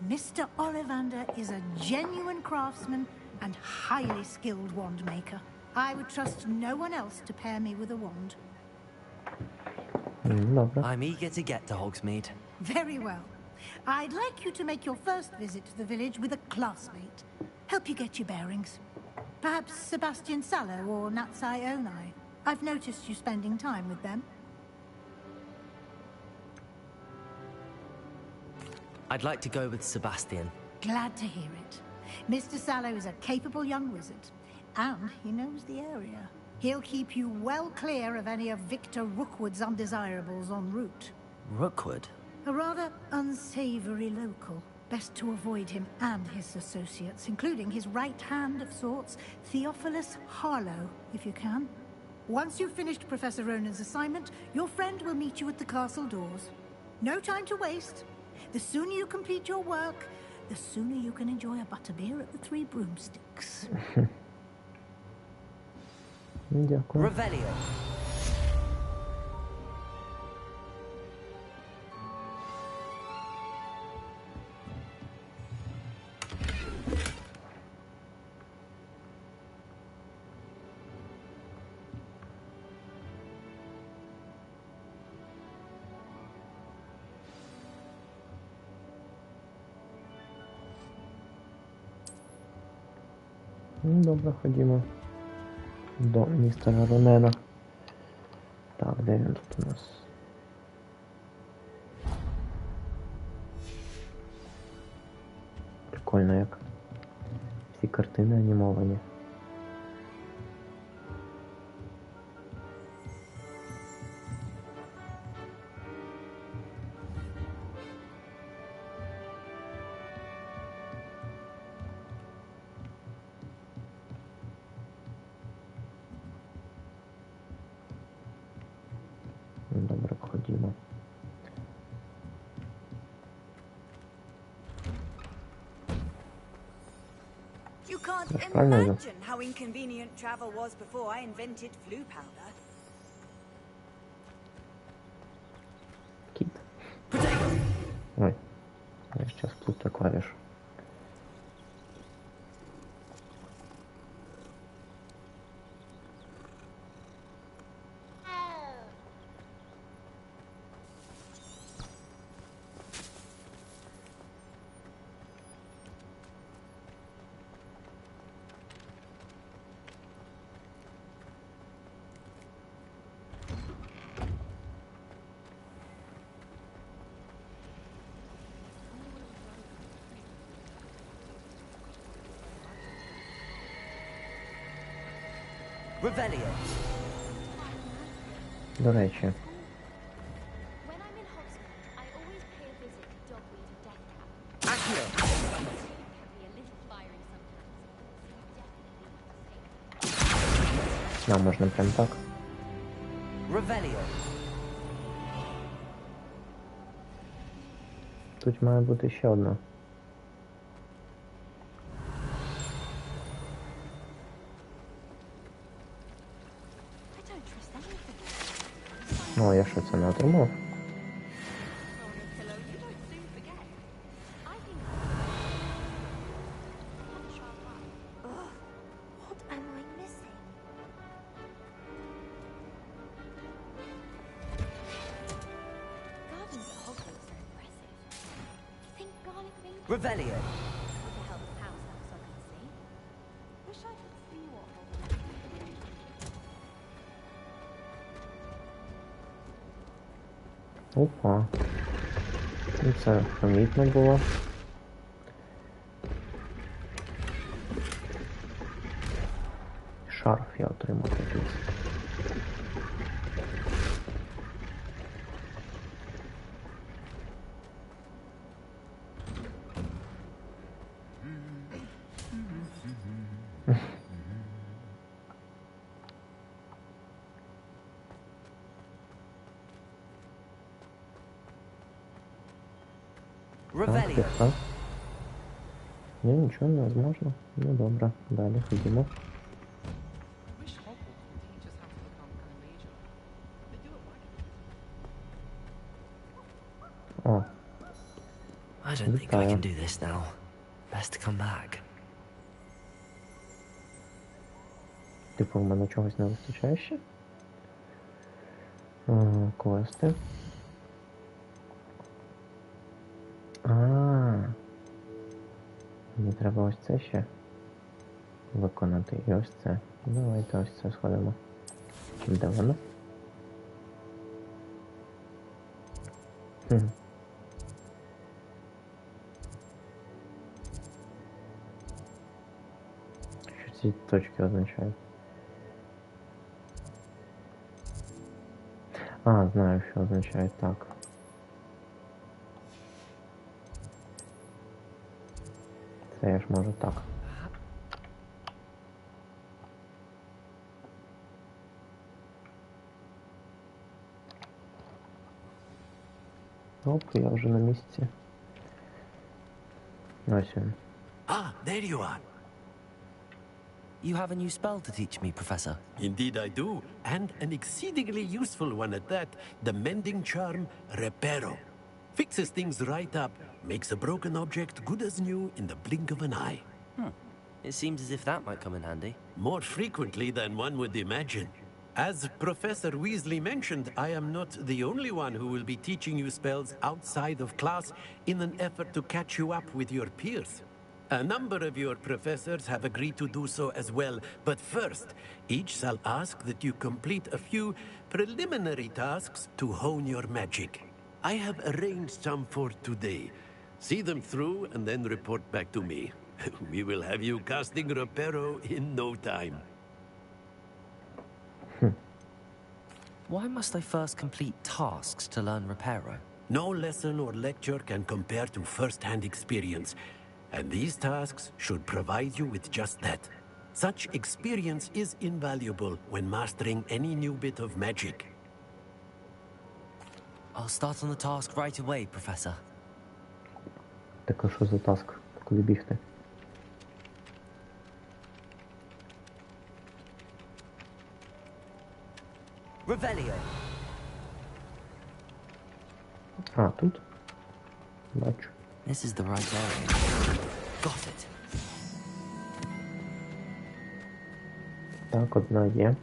I: Mr. Ollivander is a genuine craftsman and highly skilled wand maker. I would trust no one else to pair me with a wand.
L: I'm eager to get to Hogsmeade.
I: Very well. I'd like you to make your first visit to the village with a classmate. Help you get your bearings. Perhaps Sebastian Sallow or Natsai Onai. I've noticed you spending time with them.
L: I'd like to go with Sebastian.
I: Glad to hear it. Mr. Sallow is a capable young wizard, and he knows the area. He'll keep you well clear of any of Victor Rookwood's undesirables en route.
L: Rookwood?
I: A rather unsavory local. Best to avoid him and his associates, including his right hand of sorts, Theophilus Harlow, if you can. Once you've finished Professor Ronan's assignment, your friend will meet you at the castle doors. No time to waste. The sooner you complete your work, the sooner you can enjoy a butterbeer at the Three Broomsticks.
A: Дякую.
L: Revelio.
A: Добре, ходімо до містера Ронена. Так, де він тут у нас? Прикольно як. Всі картини анімовані. Добре, ходімо.
N: You can't
A: Правильно.
N: imagine how inconvenient travel was before I invented flu powder.
A: Ой, я сейчас плутаю клавишу.
L: Revelio.
A: До речі. Нам можна прям так.
L: Revelio.
A: Тут має бути ще одна. О, я що, це не отримав?
L: Revelio.
A: Опа. Ну це помітно було. Шарф я отримав якийсь. Так. Ні, нічого невозможно. Ну добре, далі ходімо. О.
L: I don't think I can do this now. Best to come back.
A: Типу, в мене чогось не вистачає ще? Квести. Мені треба ось це ще виконати. І ось це. Давайте ось це сходимо. Де воно? ці точки означають? А, знаю, що означають так. Це я ж можу так. Оп, я вже на місці. Ось він.
G: Ah, there you are.
L: You have a new spell to teach me, Professor.
G: Indeed I do, and an exceedingly useful one at that. The mending charm, Reparo. Fixes things right up, makes a broken object good as new in the blink of an eye.
L: It seems as if that might come in handy.
G: More frequently than one would imagine. As Professor Weasley mentioned, I am not the only one who will be teaching you spells outside of class in an effort to catch you up with your peers. A number of your professors have agreed to do so as well, but first, each shall ask that you complete a few preliminary tasks to hone your magic. I have arranged some for today. See them through and then report back to me. We will have you casting Reparo in no time.
L: Why must I first complete tasks to learn Reparo?
G: No lesson or lecture can compare to first-hand experience, and these tasks should provide you with just that. Such experience is invaluable when mastering any new bit of magic.
L: I'll start on the task right away, Professor.
A: Так, а що за таск? Куди бігти?
L: Revelio.
A: А, тут? Бачу.
L: This is the right area. Got it.
A: Так, одна є.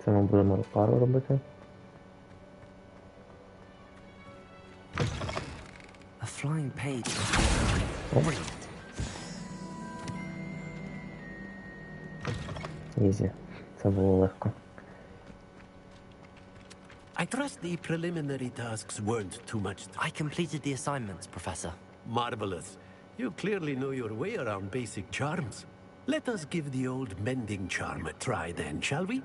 A: Це ми будемо пару робити.
L: A flying page. Brilliant.
A: Ізі. Це було легко.
G: I trust the preliminary tasks weren't too much.
L: I completed the assignments, Professor.
G: Marvelous. You clearly know your way around basic charms. Let us give the old mending charm a try then, shall we?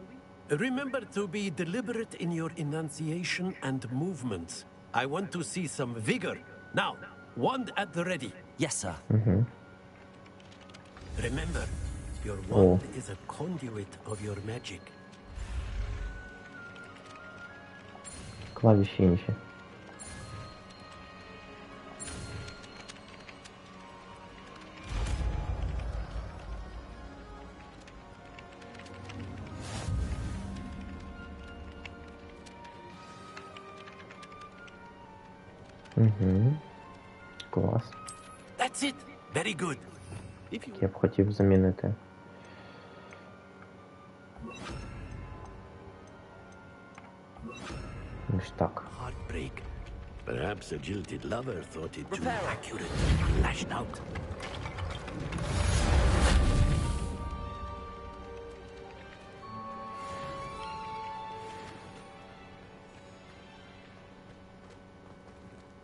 G: Remember to be deliberate in your enunciation and movements. I want to see some vigor. Now, wand at the ready.
L: Yes, sir.
G: Remember, your wand is a conduit of your magic.
A: Клавіші інші. Клас.
G: That's it. Very good.
A: Я б хотів замінити. Ось так.
G: Heartbreak. Perhaps a jilted lover thought it too accurate. Lashed out.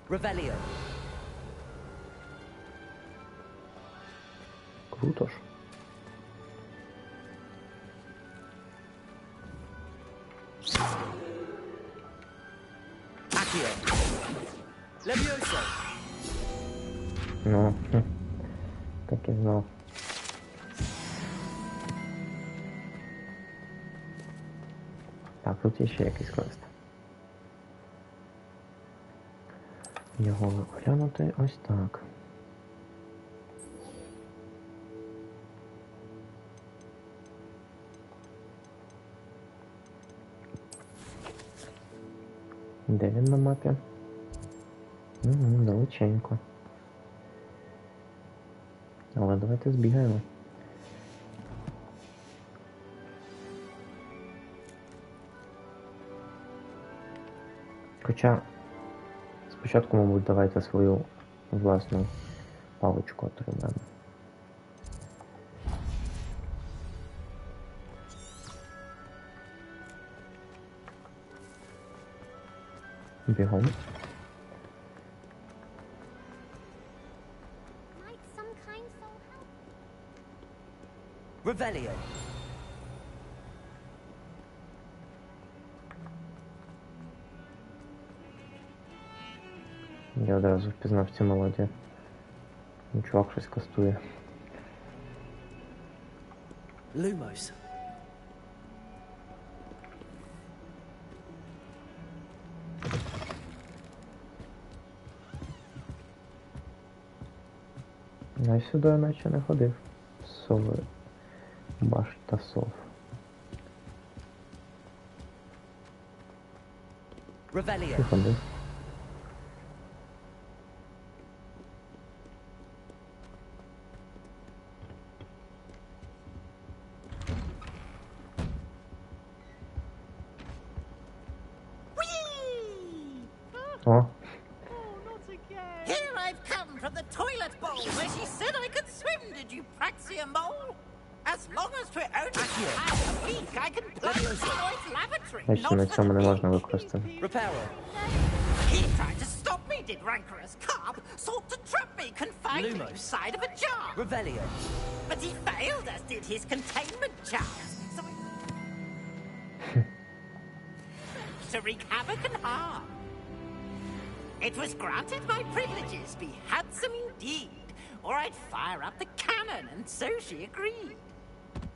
L: Revelio.
A: Круто ж.
L: Accio. Levioso.
A: Ну, так і знав. Так, тут є ще якийсь квест. Його глянути ось так. Де він на мапі? Далеченько. Але давайте збігаємо. Хоча спочатку, мабуть, давайте свою власну паличку отримаємо. Бігом.
L: Revelio.
A: Я одразу впізнав цю мелодію. Чувак щось кастує.
L: Lumos.
A: Я сюди наче не ходив. Сови. Башта сов.
L: Revelio.
A: Ти ходив. О,
D: Here I've come from the toilet bowl where she said I could swim, did you praxia mole? As long as we're only half a week, I can plunge into its lavatory.
A: бачите, на цьому не можна використати.
L: Reparo.
D: He tried to stop me, did rancorous carp. Sought to trap me, confined me inside of a jar.
L: Revelio.
D: But he failed, as did his containment charms. So to wreak havoc and harm. It was granted my privileges be handsome indeed, or I'd fire up the cannon, and so she agreed.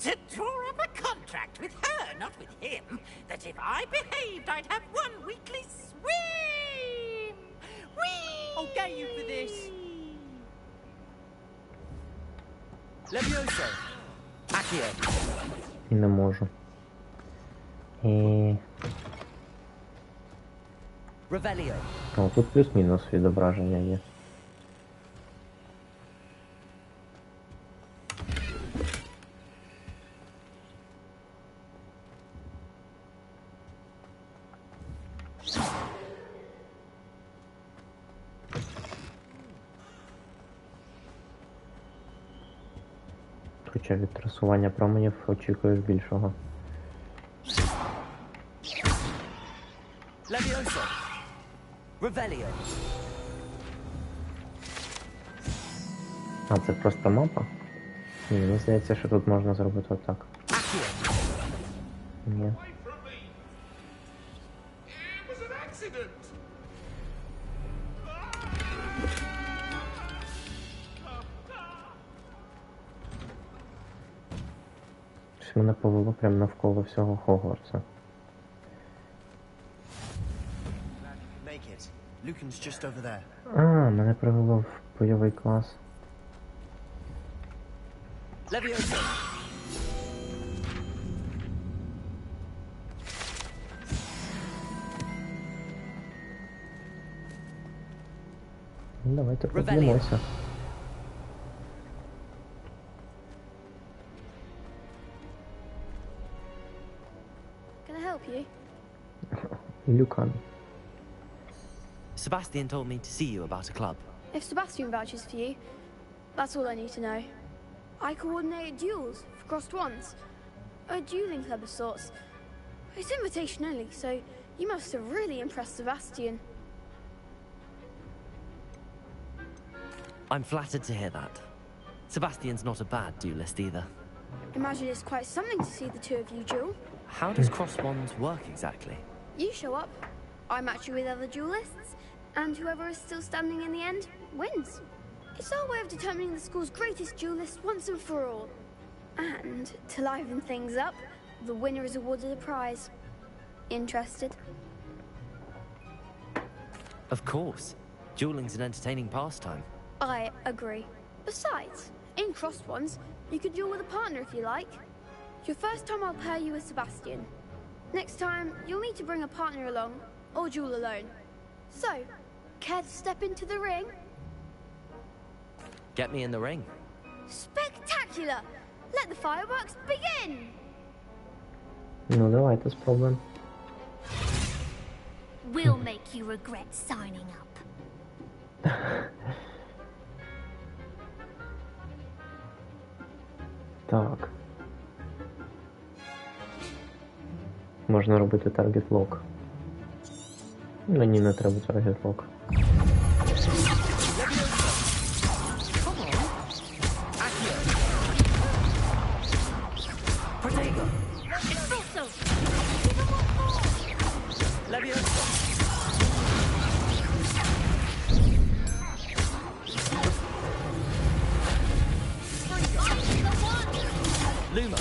D: To draw up a contract with her, not with him, that if I behaved, I'd have one weekly swim! Whee!
M: I'll get you for this.
L: Levioso. Accio.
A: І не можу. І...
L: Revelio.
A: О, тут плюс-мінус відображення є. Хоча від трасування променів очікуєш більшого.
L: Levioso. Revelio.
A: А, це просто мапа? Ні, мені здається, що тут можна зробити отак. Ні.
U: It was an accident.
A: Щось мене повело прямо навколо всього Хогвартса.
J: Make it. Lucan's just over there.
A: А, мене привело в бойовий клас.
L: Levioso.
A: Ну, давайте подивимося.
K: Can I help you?
A: Люкан.
L: Sebastian told me to see you about a club.
F: If Sebastian vouches for you, that's all I need to know. I coordinate duels for crossed ones. A dueling club of sorts. It's invitation only, so you must have really impressed Sebastian.
L: I'm flattered to hear that. Sebastian's not a bad duelist either.
F: Imagine it's quite something to see the two of you duel.
L: How does cross wands work exactly?
F: You show up, I match you with other duelists, and whoever is still standing in the end wins. It's our way of determining the school's greatest duelist once and for all. And to liven things up, the winner is awarded a prize. Interested?
L: Of course. Dueling's an entertaining pastime.
F: I agree. Besides, in crossed ones, you could duel with a partner if you like. Your first time I'll pair you with Sebastian. Next time, you'll need to bring a partner along, or duel alone. So, care to step into the ring?
L: Get me in the ring.
F: Spectacular! Let the fireworks begin!
A: Ну, давайте спробуємо.
T: We'll make you regret signing up.
A: Так. Можна робити таргет лок. Мені не треба таргет лок.
L: Luma.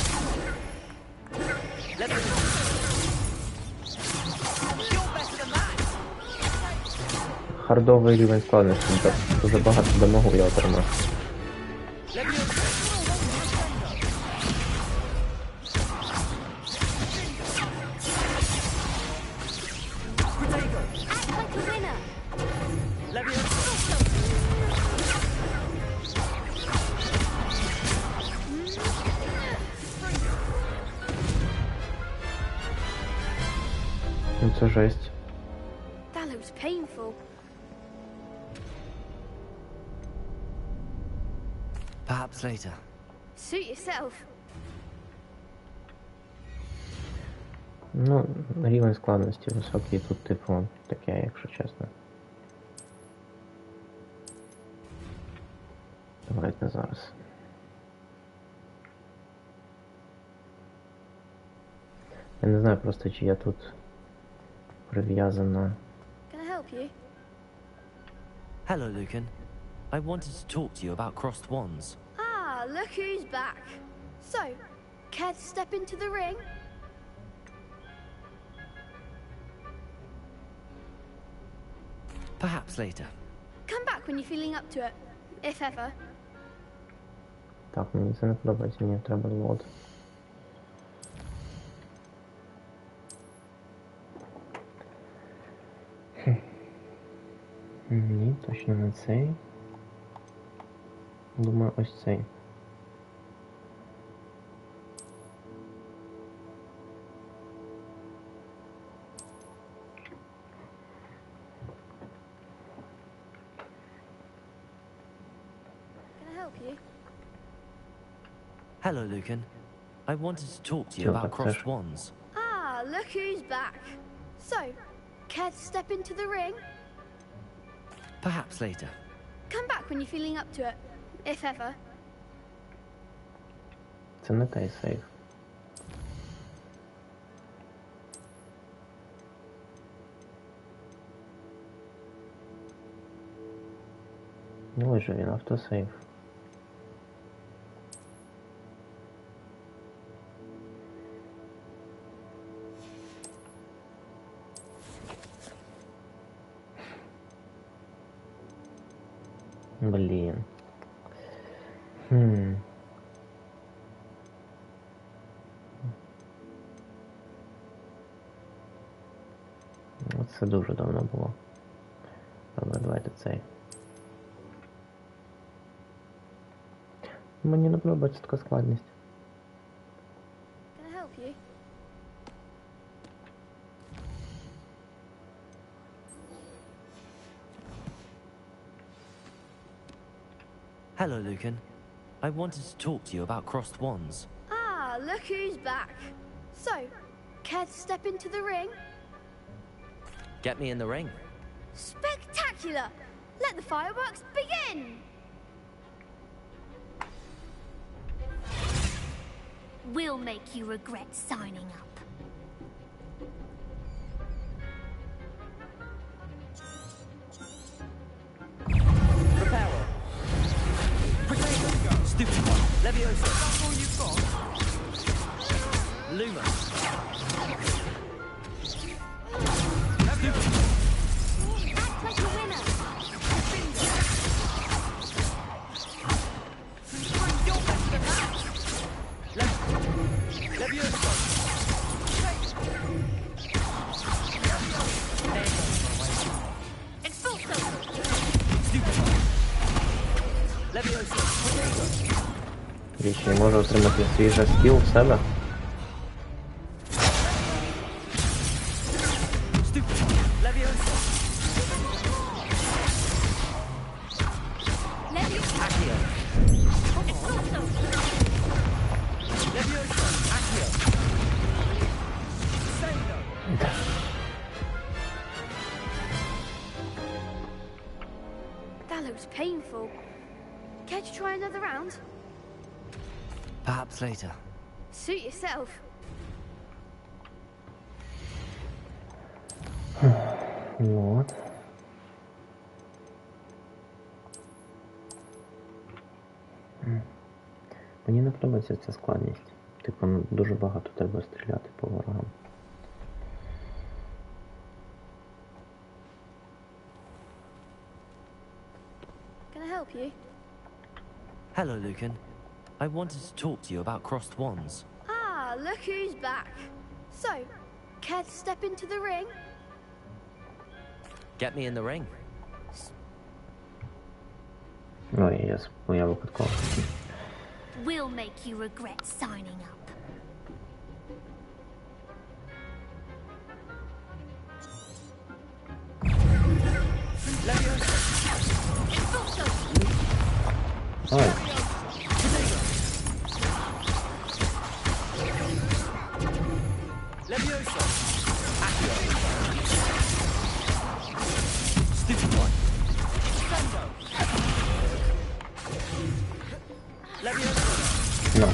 A: Хардовий рівень складності, так дуже багато дамагу я отримав. Ну це жесть.
F: That looks painful.
L: Perhaps later.
F: Suit yourself.
A: Ну, рівень складності високий, тут типу таке, якщо чесно. Давайте зараз. Я не знаю просто, чи я тут прив'язана.
F: Can I help you?
L: Hello, Lucan. I wanted to talk to you about crossed wands.
F: Ah, look who's back. So, care to step into the ring?
L: Perhaps later.
F: Come back when you're feeling up to it, if ever.
A: Так, мені це не подобається, мені треба лот. Ні, точно не цей. Думаю, ось цей.
F: Can I help you?
L: Hello, Lucan. I wanted to talk to you about crossed wands.
F: Ah, look who's back. So, care to step into the ring?
L: Perhaps later.
F: Come back when you're feeling up to it, if ever.
A: Це не той сейф. Ну ось же він, автосейв. Блін. Це дуже давно було. Добре, давайте цей. Мені не подобається така складність.
F: Can I help you?
L: Hello, Lucan. I wanted to talk to you about crossed wands.
F: Ah, look who's back. So, care to step into the ring?
L: Get me in the ring.
F: Spectacular! Let the fireworks begin!
T: We'll make you regret signing up.
L: Prepare. Stupid one. Leviosa. That's all you've got? Luma.
F: Act like a winner!
A: Річ, я можу отримати свій же скіл в себе.
F: That looks painful. Care to try another round?
L: Perhaps later.
F: Suit yourself.
A: Вот. Мені не подобається ця складність. Типу, дуже багато треба стріляти по ворогам.
F: Can I help you?
L: Hello, Lucan. I wanted to talk to you about crossed wands.
F: Ah, look who's back. So, care to step into the ring?
L: Get me in the ring.
A: Ой, я випадково.
T: We'll make you regret signing up.
A: Ой. No.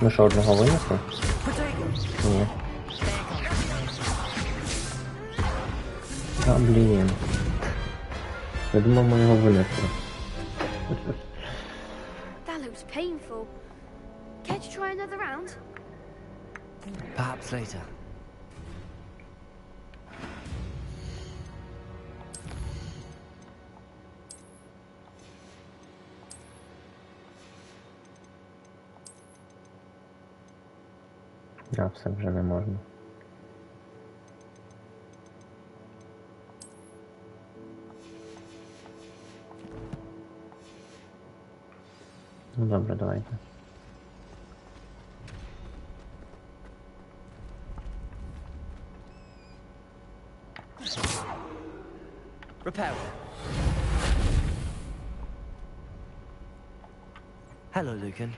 A: Ми що, одного винесли? Ні. А, блін. Я думав, ми його винесли.
F: That looks painful. Care to try another round?
L: Perhaps later.
A: А, все вже не можна. Ну добре, давайте.
L: Repair. Hello, Lucan.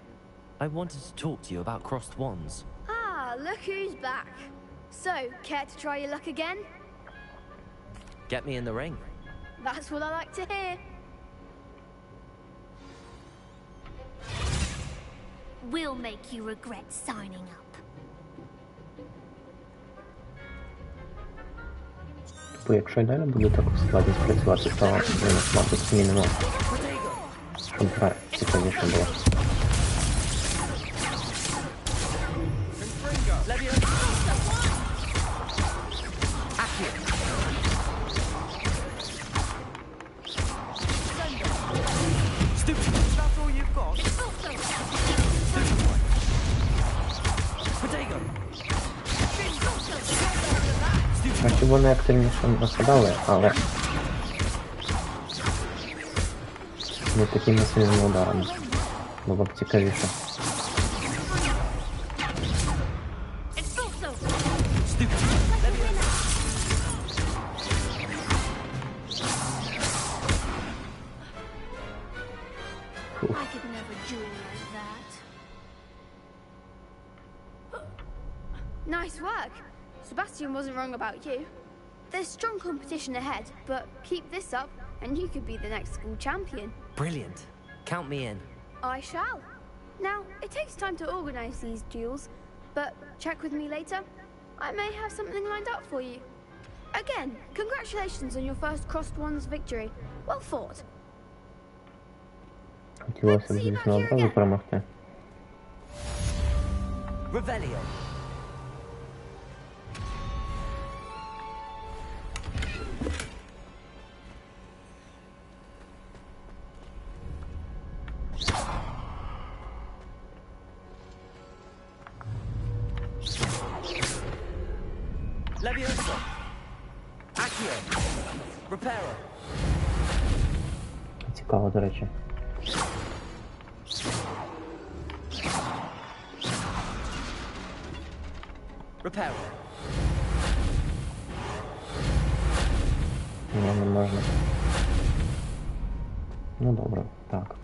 L: I wanted to talk to you about crossed wands.
F: Ah, look who's back. So, care to try your luck again?
L: Get me in the ring.
F: That's what I like to hear.
T: We'll make you regret signing up.
A: Бо якщо й далі буде так складність працювати, то мабуть змінимо. Щоб гра цікавіше було. Краще вони активніше нападали, але не такими сильними ударами. Було б цікавіше.
F: I could never do it like that. Nice work. Sebastian wasn't wrong about you. There's strong competition ahead, but keep this up and you could be the next school champion.
L: Brilliant. Count me in.
F: I shall. Now, it takes time to organize these duels, but check with me later. I may have something lined up for you. Again, congratulations on your first Crossed Ones victory. Well fought.
A: Хотілося б, звісно, одразу перемогти.
L: Revelio. Leviosa. Accio. Reparo.
A: Цікаво, до речі.
L: Reparo.
A: Ні, не можна. Ну добре, так.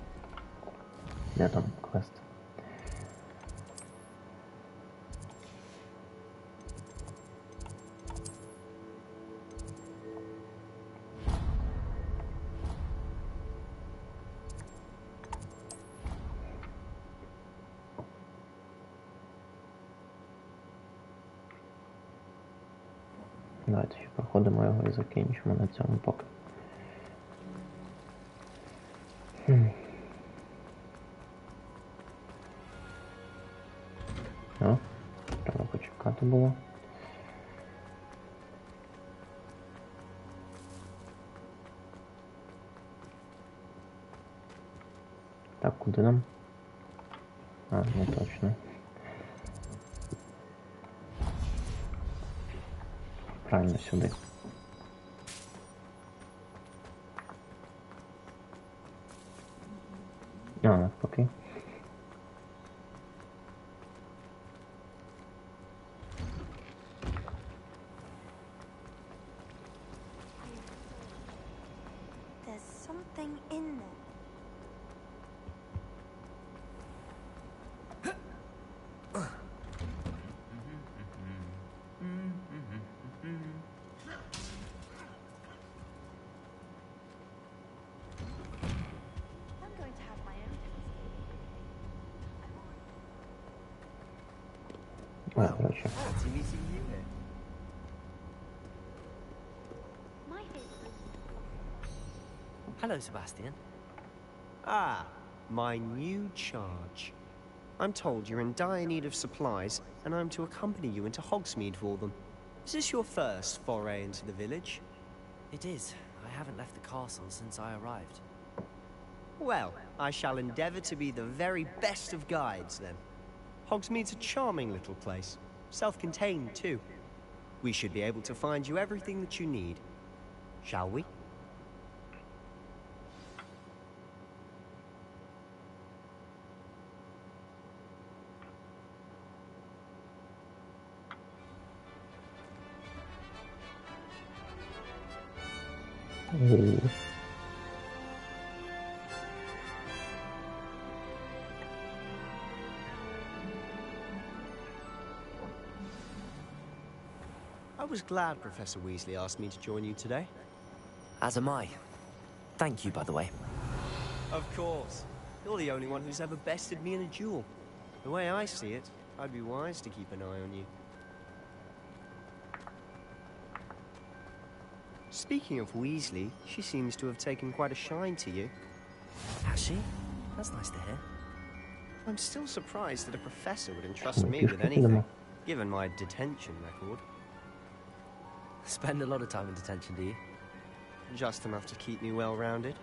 A: Де там квест? Давайте ще проходимо його і закінчимо на цьому поки. О, треба почекати було. Так, куди нам? А, не точно. Правильно, сюди. А, навпаки.
F: There's something in there.
L: Hello, Sebastian.
J: Ah, my new charge. I'm told you're in dire need of supplies, and I'm to accompany you into Hogsmeade for them. Is this your first foray into the village?
L: It is. I haven't left the castle since I arrived.
J: Well, I shall endeavour to be the very best of guides, then. Hogsmeade's a charming little place. Self-contained, too. We should be able to find you everything that you need. Shall we? I was glad Professor Weasley asked me to join you today.
L: As am I. Thank you, by the way.
J: Of course. You're the only one who's ever bested me in a duel. The way I see it, I'd be wise to keep an eye on you. Speaking of Weasley, she seems to have taken quite a shine to you.
L: Has she? That's nice to hear.
J: I'm still surprised that a professor would entrust me with anything, given my detention record.
L: Spend a lot of time in detention, do you?
J: Just enough to keep me well-rounded.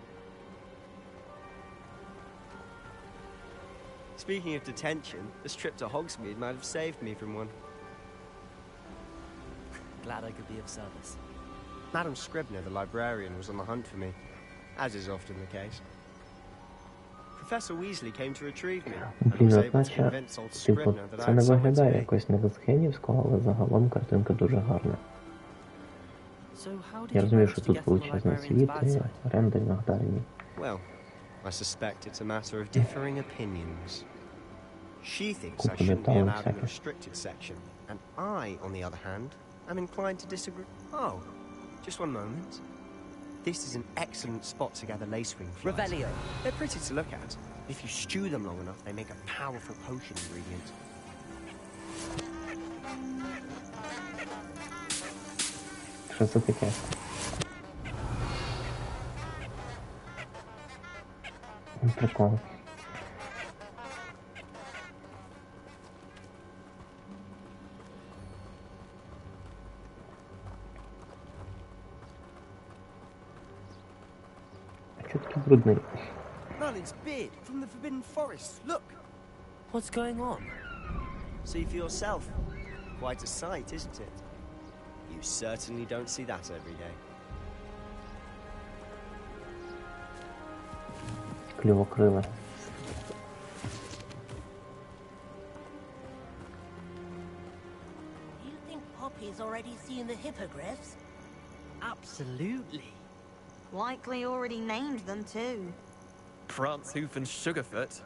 J: Speaking of detention, this trip to Hogsmeade might have saved me from one.
L: Glad I could be of service.
J: Madam Scribner, the librarian, was on the hunt for me, as is often the case. Professor Weasley came to retrieve me, and was able to convince old Scribner that I
A: Це не
J: had somewhere
A: виглядає
J: to be.
A: якось не висхенівського, але загалом картинка дуже гарна. Я розумію, що тут величезний світ, і рендеринг дальній.
J: Well, I suspect it's a matter of differing opinions. She thinks I shouldn't be allowed in the restricted section, and I, on the other hand, am inclined to disagree. Oh, just one moment. This is an excellent spot to gather lacewing flies.
L: Revelio.
J: They're pretty to look at. If you stew them long enough, they make a powerful potion ingredient.
A: Що це таке? Прикол. А чого такий брудний?
J: Merlin's beard from the Forbidden Forest. Look!
L: What's going on?
J: See for yourself. Quite a sight, isn't it? You certainly don't see that every day.
A: Клювокриле.
P: You think Poppy's already seen the hippogriffs?
N: Absolutely. Likely already named them too.
L: Prance Hoof and Sugarfoot.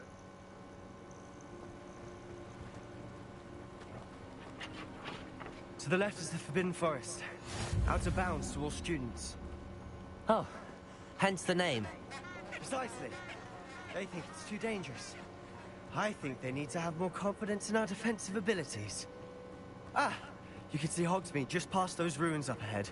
E: To the left is the Forbidden Forest. Out of bounds to all students.
L: Oh, hence the name.
E: Precisely. They think it's too dangerous. I think they need to have more confidence in our defensive abilities. Ah, you can see Hogsmeade just past those ruins up ahead.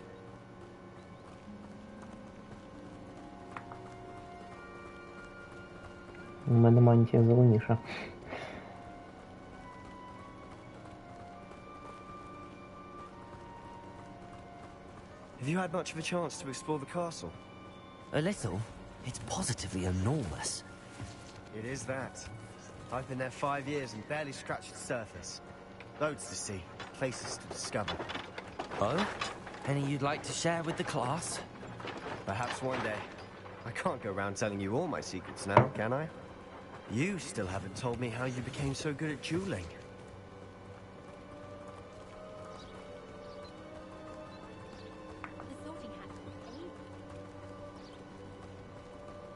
A: У мене мантія зеленіша.
E: Have you had much of a chance to explore the castle?
L: A little. It's positively enormous.
E: It is that. I've been there 5 years and barely scratched the surface. Loads to see, places to discover.
L: Oh? Any you'd like to share with the class?
E: Perhaps one day. I can't go around telling you all my secrets now, can I? You still haven't told me how you became so good at dueling.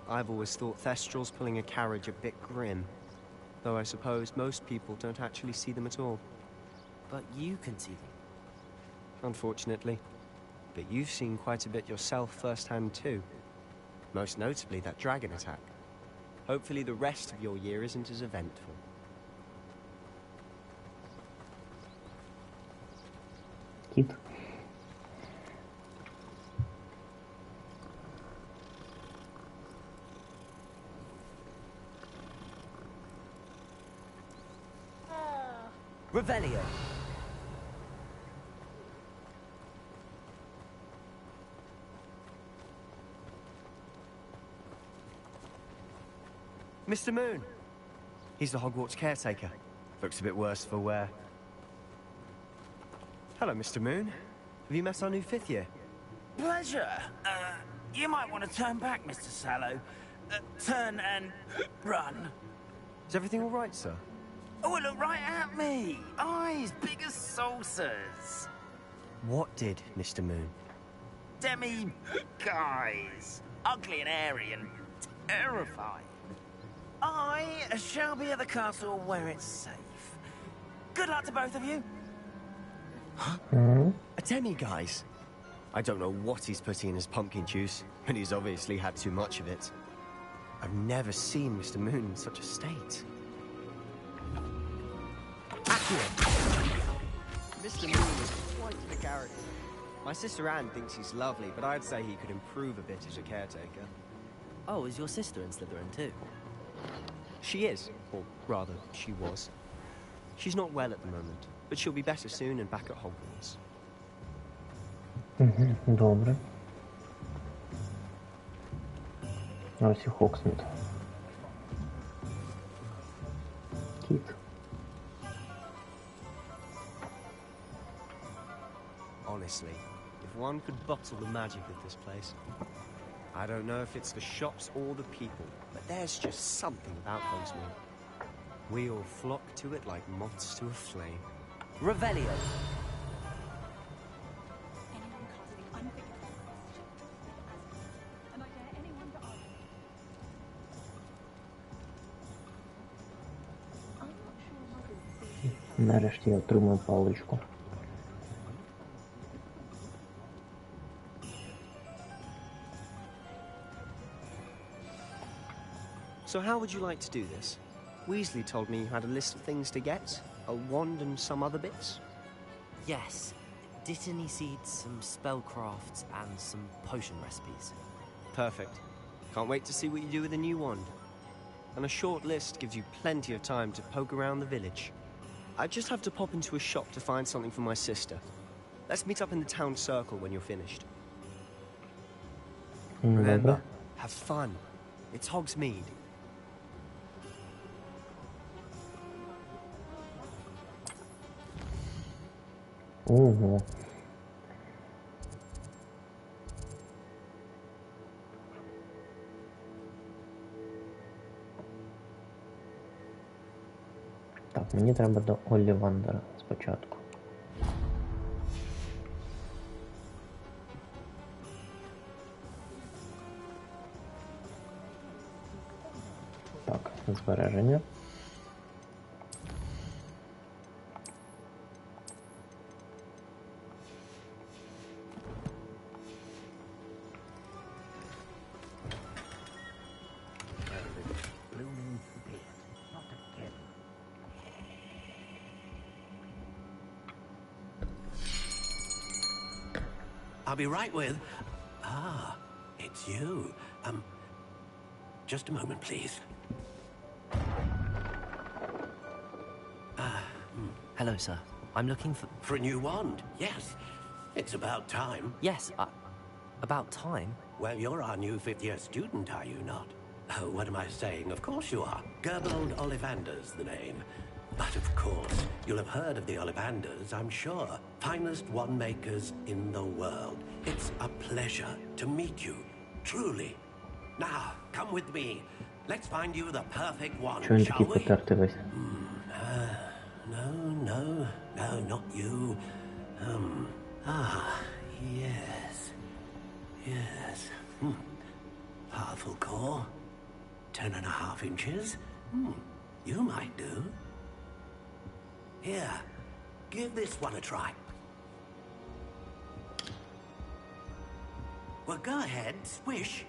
E: I've always thought Thestrals pulling a carriage a bit grim. Though I suppose most people don't actually see them at all.
L: But you can see them.
E: Unfortunately. But you've seen quite a bit yourself firsthand too. Most notably that dragon attack. Hopefully the rest of your year isn't as eventful.
A: Кіт.
L: Revelio.
E: Mr. Moon. He's the Hogwarts caretaker. Looks a bit worse for wear. Hello, Mr. Moon. Have you met our new 5th year?
D: Pleasure. You might want to turn back, Mr. Sallow. Turn and run.
E: Is everything all right, sir?
D: Oh, look right at me. Eyes big as saucers.
E: What did, Mr. Moon?
D: Guys. Ugly and airy and terrifying. I shall be at the castle where it's safe. Good luck to both of you.
E: A demi-guise? I don't know what he's putting in his pumpkin juice, but he's obviously had too much of it. I've never seen Mr. Moon in such a state. Mr. Moon is quite the character. My sister Anne thinks he's lovely, but I'd say he could improve a bit as a caretaker.
L: Oh, is your sister in Slytherin too?
E: She is, or rather, she was. She's not well at the moment, but she'll be better soon and back at Hogwarts.
A: Добре. Ось і Хоксмід. Кіт.
E: Honestly, if one could bottle the magic of this place. I don't know if it's the shops or the people, but there's just something about Hogsmeade. We all flock to it like moths to a flame.
L: Revelio.
A: Нарешті я отримую паличку.
E: So how would you like to do this? Weasley told me you had a list of things to get, a wand and some other bits.
L: Yes. Dittany seeds, some spellcrafts, and some potion recipes.
E: Perfect. Can't wait to see what you do with the new wand. And a short list gives you plenty of time to poke around the village. I just have to pop into a shop to find something for my sister. Let's meet up in the town circle when you're finished. Remember, have fun. It's Hogsmeade.
A: Ого. Так, мені треба до Оллівандера спочатку. Так, збереження.
G: I'll be right with... Ah, it's you. Just a moment, please.
L: Hello, sir. I'm looking for...
G: For a new wand, yes. It's about time.
L: Yes, about time?
G: Well, you're our new fifth-year student, are you not? Oh, what am I saying? Of course you are. Gerbold Ollivander's the name. But of course, you'll have heard of the Ollivanders, I'm sure. Finest wand makers in the world. It's a pleasure to meet you, truly. Now, come with me. Let's find you the perfect wand,
A: Чого він
G: shall
A: такий
G: we?
A: потертий весь?
G: No, not you. Yes. Powerful core. 10.5 inches. You might do. Here, give this one a try. Well, go ahead, swish.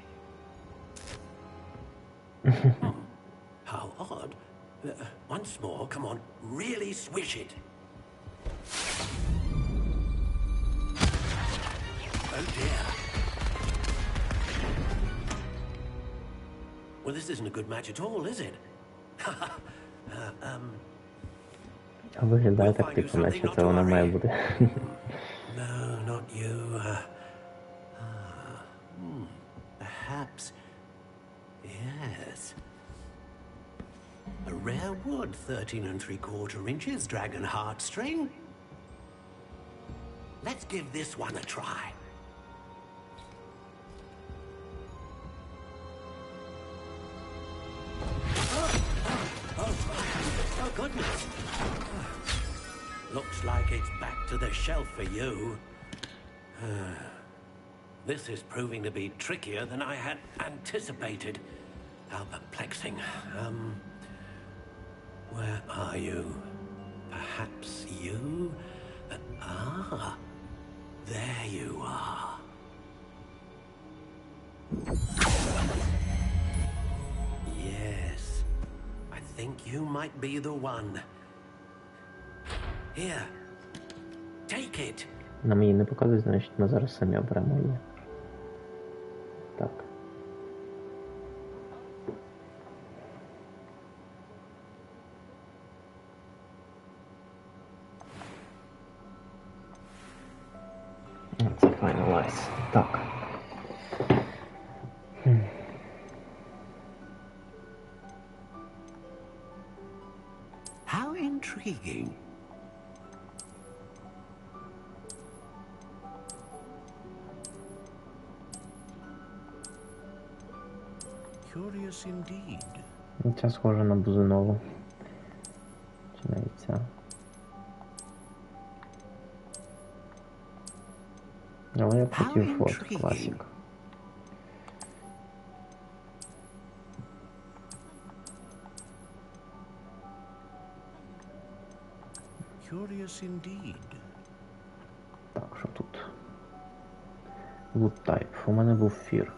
G: How odd. Once more, come on, really swish it. Oh dear. Well, this isn't a good match at all, is it?
A: А виглядає так, типу, наче це вона має бути.
G: No, not you. Perhaps. Yes. A rare wood, 13 3/4 inches, dragon heartstring. Let's give this one a try. Oh, goodness. Looks like it's back to the shelf for you. This is proving to be trickier than I had anticipated. How perplexing. Where are you? Perhaps you? There you are. Yes. I think you might be the one. Here. Take it.
A: Нам її не показують, значить ми зараз самі оберемо її. Так. Це finalize. Так.
G: How intriguing. Curious indeed.
A: Ця схожа на бузинову. Чи навіть ця. Але я б хотів от класик.
G: Curious indeed.
A: Так, що тут? Wood type. У мене був Fear.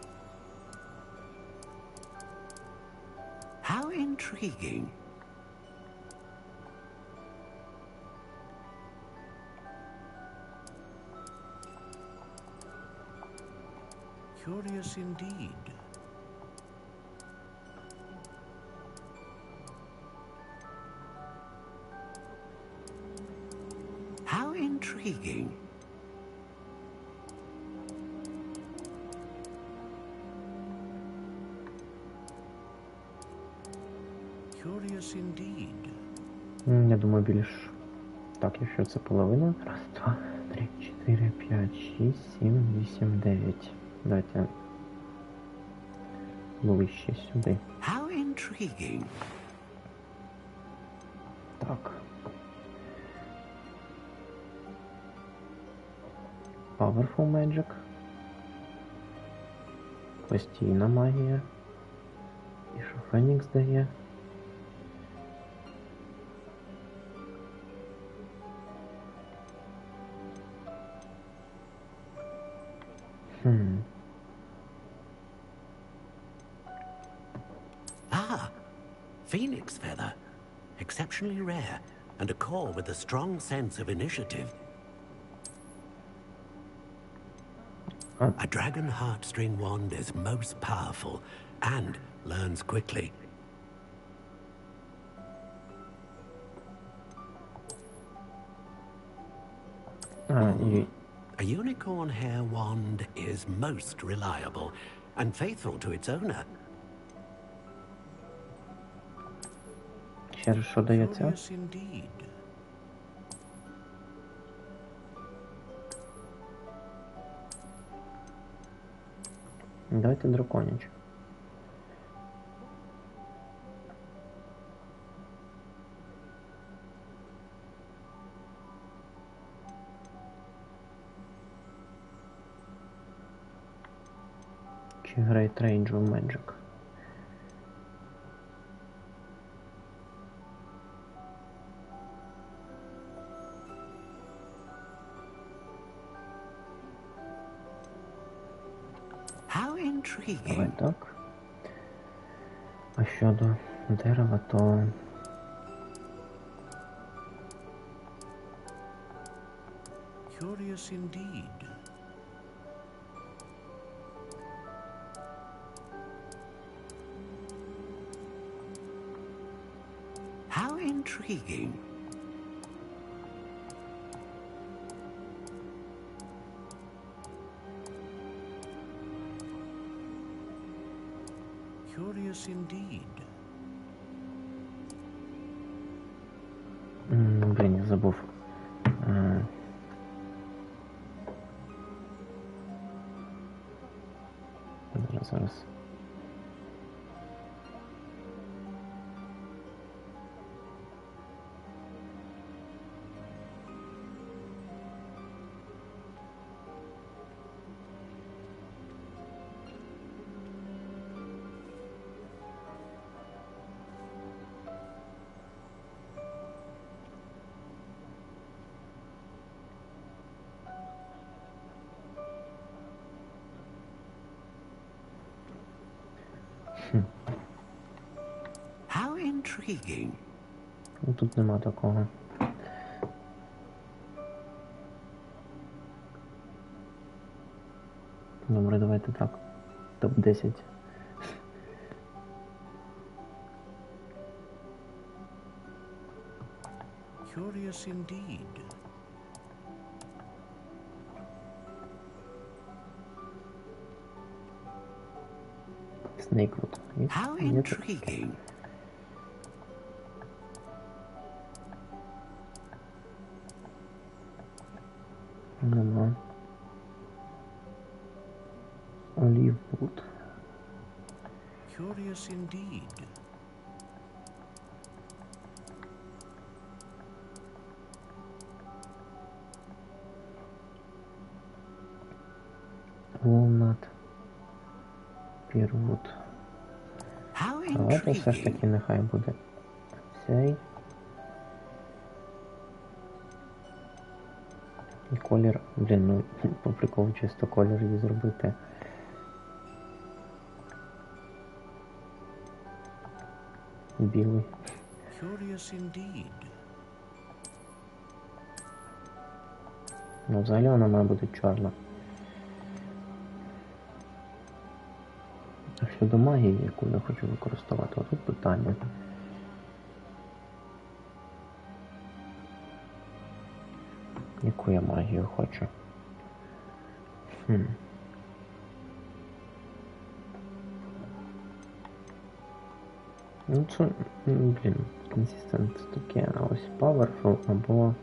G: How intriguing. Curious indeed. How intriguing. Curious indeed.
A: Я думаю, більш... Так, якщо це половина. Раз, два, три, 4, 5, 6, 7, 8, 9. Давайте ближче сюди.
G: How intriguing.
A: Так. Powerful Magic. Постійна магія. І що Фенікс дає.
G: Ah, phoenix feather. Exceptionally rare, and a core with a strong sense of initiative. A dragon heartstring wand is most powerful and learns quickly. A unicorn hair wand is most reliable and faithful to its owner.
A: Ще раз, що дається?
G: Curious indeed.
A: Давайте драконячу. Чи Great Range of Magic. Давай так. А щодо дерева, то...
G: Curious indeed. How intriguing. Curious indeed.
A: Блін, я забув. Зараз.
G: How intriguing.
A: Ну, тут нема такого. Добре, давайте так. Топ-10.
G: Curious indeed.
A: Snakewood.
G: How intriguing.
A: Нема. Olivewood.
G: Curious indeed.
A: Walnut. Pearwood. Давайте все ж таки нехай буде цей. І колір, блін, ну по приколу чисто колір її зробити. Білий.
G: Curious indeed.
A: Ну, взагалі вона має бути чорна. А щодо магії, яку я хочу використовувати, отут питання. Яку я магію хочу? Ну це, блін, consistent таке, а ось powerful або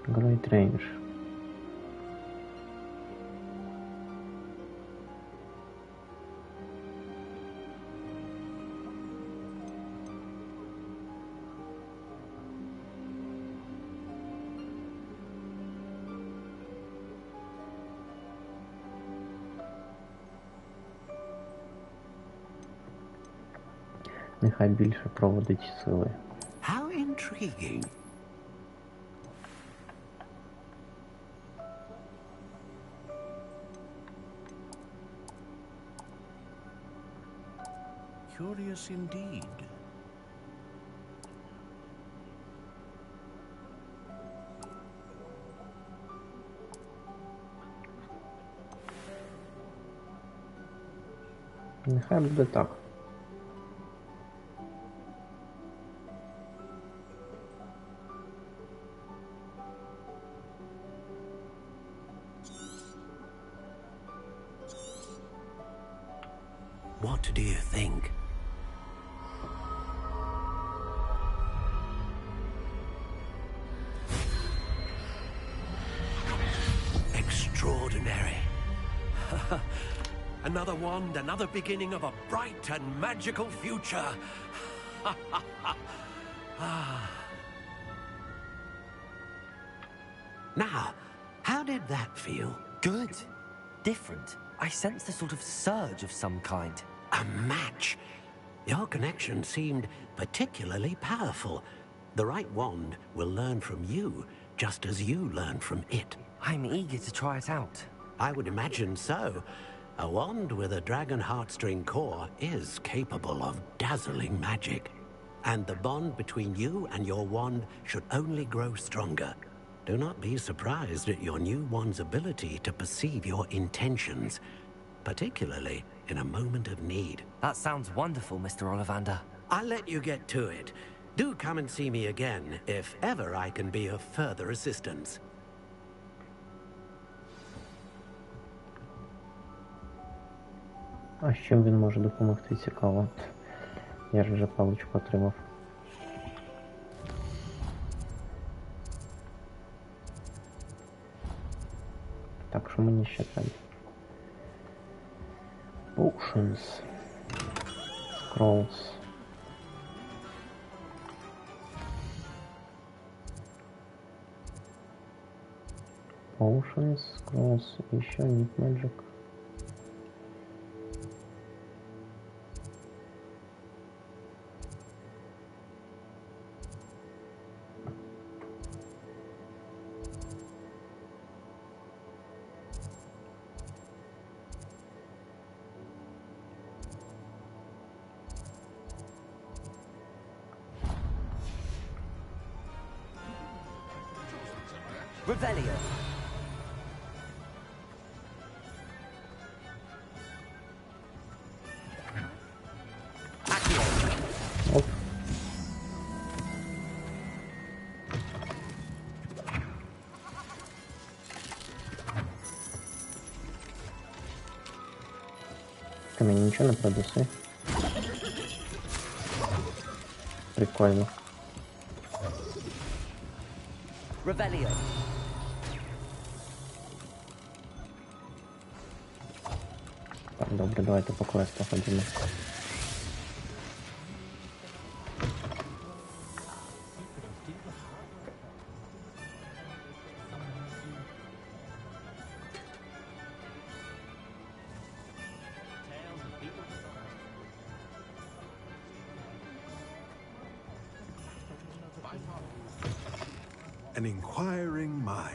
A: great range. Нехай більше проводить сили.
G: How intriguing. Curious indeed.
A: Нехай буде так.
G: What do you think? Extraordinary. Another wand, another beginning of a bright and magical future. Now, how did that feel?
L: Good. Different. I sensed a sort of surge of some kind.
G: A match. Your connection seemed particularly powerful. The right wand will learn from you, just as you learn from it.
L: I'm eager to try it out.
G: I would imagine so. A wand with a dragon heartstring core is capable of dazzling magic. And the bond between you and your wand should only grow stronger. Do not be surprised at your new wand's ability to perceive your intentions, particularly in a moment of need.
L: That sounds wonderful, Mr. Ollivander.
G: I'll let you get to it. Do come and see me again if ever I can be of further assistance.
A: А з чим він може допомогти, цікаво. Я ж вже паличку отримав. Так, що мені ще треба? Potions. Scrolls. Potions, Scrolls, еще Need Magic.
L: Revelio.
A: Ты мне ничего не продуси. Прикольно.
L: Revelio.
A: Так, добре, давайте по квесту ходимо.
C: An inquiring mind.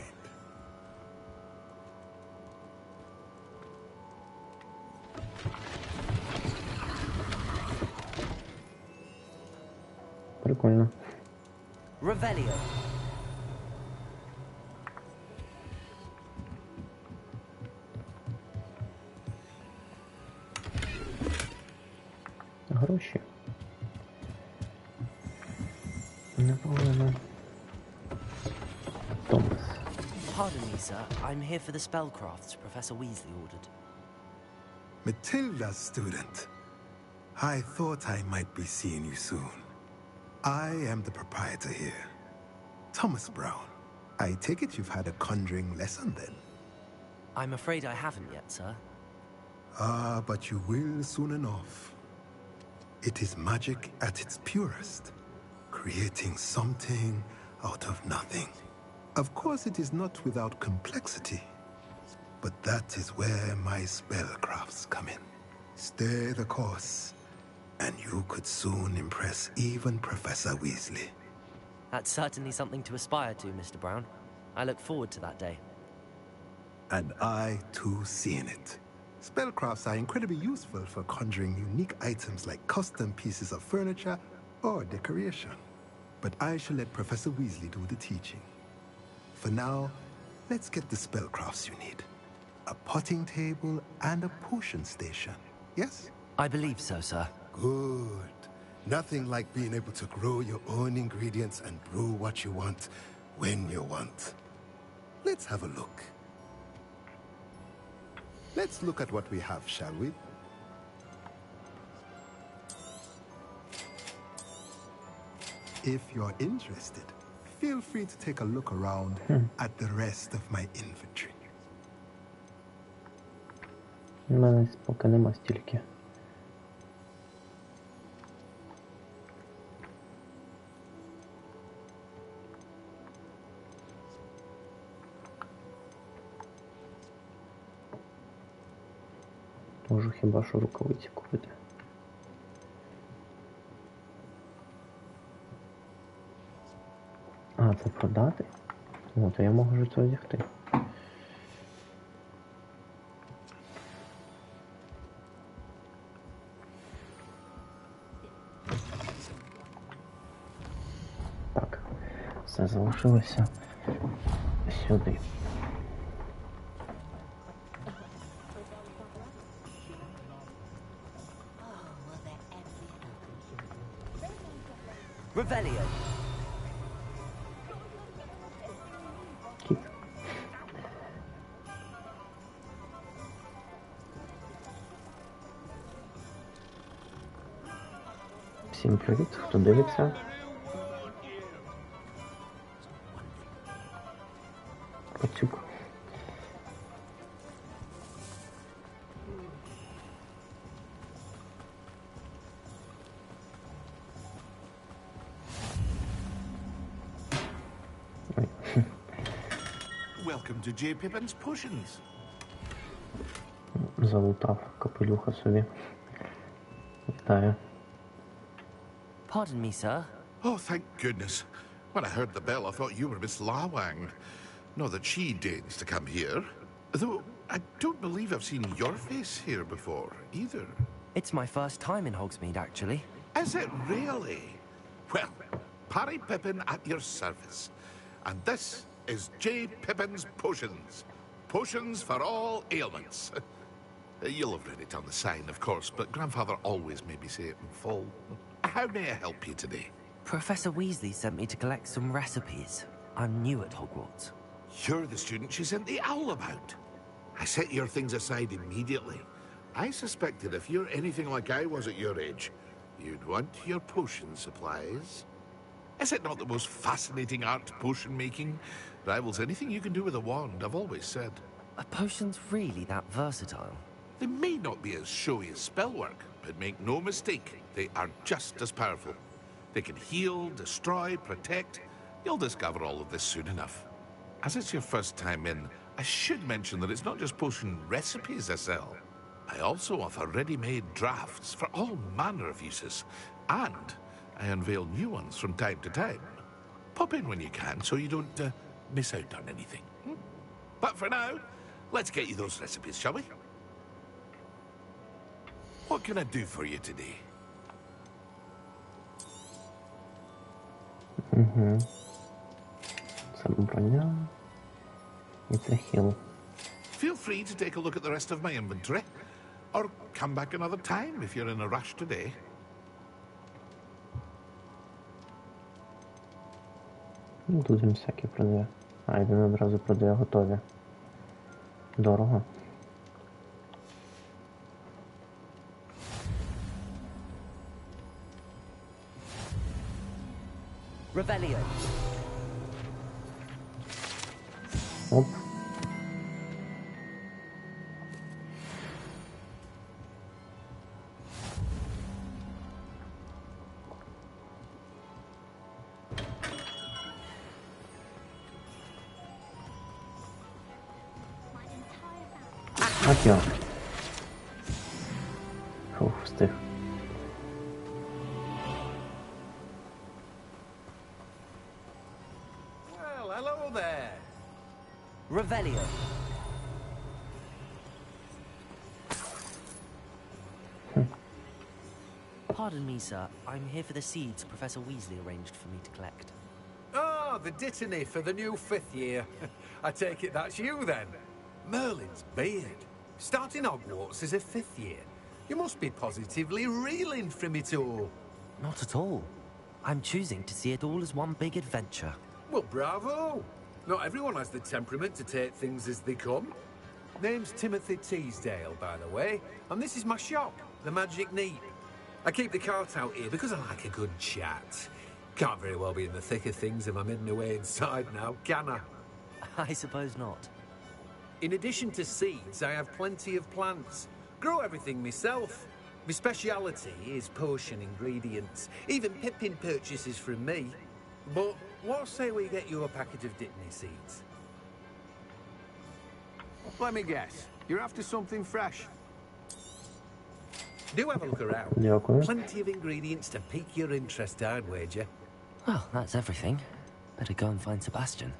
A: Прикольно.
L: Revelio.
A: Гроші. Непогано.
L: Pardon me, sir. I'm here for the spellcrafts Professor Weasley ordered.
C: Matilda's student. I thought I might be seeing you soon. I am the proprietor here, Thomas Brown. I take it you've had a conjuring lesson then?
L: I'm afraid I haven't yet, sir.
C: Ah, but you will soon enough. It is magic at its purest, creating something out of nothing. Of course, it is not without complexity, but that is where my spellcrafts come in. Stay the course, And you could soon impress even Professor Weasley.
L: That's certainly something to aspire to, Mr. Brown. I look forward to that day.
C: And I, too, seeing it. Spellcrafts are incredibly useful for conjuring unique items like custom pieces of furniture or decoration. But I shall let Professor Weasley do the teaching. For now, let's get the spellcrafts you need. A potting table and a potion station, yes?
L: I believe so, sir.
C: Good. Nothing like being able to grow your own ingredients and brew what you want when you want. Let's have a look. Let's look at what we have, shall we? If you're interested, feel free to take a look around at the rest of my inventory.
A: У мене поки нема стільки. Можу хіба що рукавиці купити. А, це продати? О, то я можу це одягти. Так, все залишилося сюди.
L: Revelio.
A: Кіт. Всім привіт, хто дивиться. Пацюк.
U: Welcome to J. Pippin's Potions.
A: Залутав капелюха собі. Вітаю.
L: Pardon me, sir.
U: Oh, thank goodness. When I heard the bell, I thought you were Miss Lawang. Not that she deigns to come here. Though, I don't believe I've seen your face here before, either.
L: It's my first time in Hogsmeade, actually.
U: Is it really? Well, Parry Pippin at your service. And this is J. Pippin's Potions. Potions for all ailments. You'll have read it on the sign, of course, but Grandfather always made me say it in full. How may I help you today?
L: Professor Weasley sent me to collect some recipes. I'm new at Hogwarts.
U: You're the student she sent the owl about. I set your things aside immediately. I suspected if you're anything like I was at your age, you'd want your potion supplies. Is it not the most fascinating art, potion making? Rivals anything you can do with a wand, I've always said.
L: Are potions really that versatile?
U: They may not be as showy as spellwork, but make no mistake, they are just as powerful. They can heal, destroy, protect. You'll discover all of this soon enough. As it's your first time in, I should mention that it's not just potion recipes I sell. I also offer ready-made drafts for all manner of uses, and I unveil new ones from time to time. Pop in when you can so you don't miss out on anything. But for now, let's get you those recipes, shall we? What can I do for you today?
A: Це броня. І це хіл.
U: Feel free to take a look at the rest of my inventory, or come back another time if you're in a rush today.
A: Ну, тут він всякі продає. А, він одразу продає готові. Дорого.
L: Revelio.
A: Оп. От я. Фух, встиг.
B: there!
L: Revelio. Pardon me, sir. I'm here for the seeds Professor Weasley arranged for me to collect.
B: Ah, the dittany for the new 5th year. I take it that's you, then. Merlin's beard. Starting Hogwarts as a 5th year. You must be positively reeling from it all.
L: Not at all. I'm choosing to see it all as one big adventure.
B: Well, bravo! Not everyone has the temperament to take things as they come. Name's Timothy Teasdale, by the way, and this is my shop, the Magic Neep. I keep the cart out here because I like a good chat. Can't very well be in the thick of things if I'm hidden away inside now, can I?
L: I suppose not.
B: In addition to seeds, I have plenty of plants. Grow everything myself. My speciality is potion ingredients. Even Pippin purchases from me. But what say we get you a packet of Dittany seeds? Let me guess. You're after something fresh. Do have a look around.
A: Дякую.
B: Plenty of ingredients to pique your interest, I'd wager.
L: Well, that's everything. Better go and find Sebastian.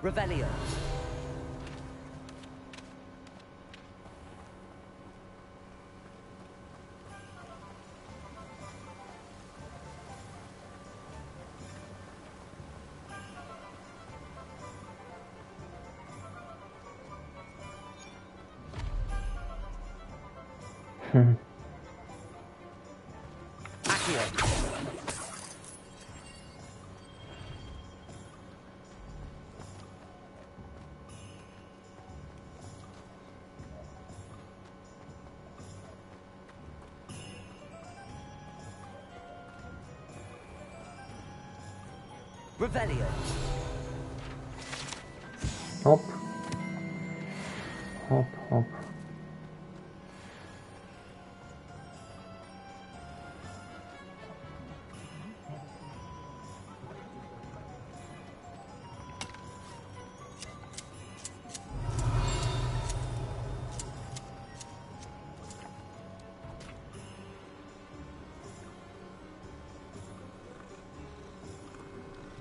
L: Revelio. Revelio.
A: Оп. Оп, оп.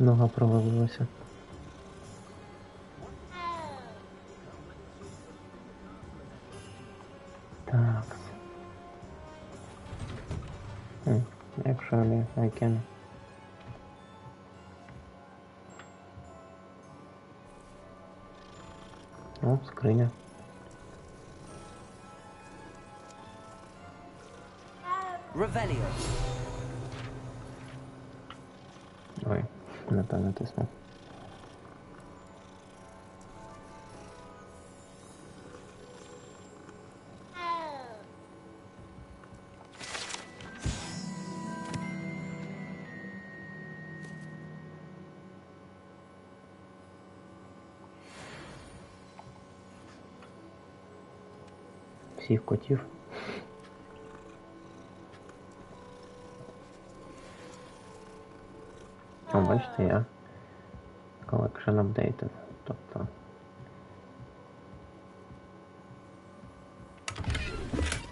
A: Нога провалилася. Так. Actually, I can. О, скриня.
L: Revelio.
A: Ой, не то натиснув. Всіх котів. О, бачите, я collection updated, тобто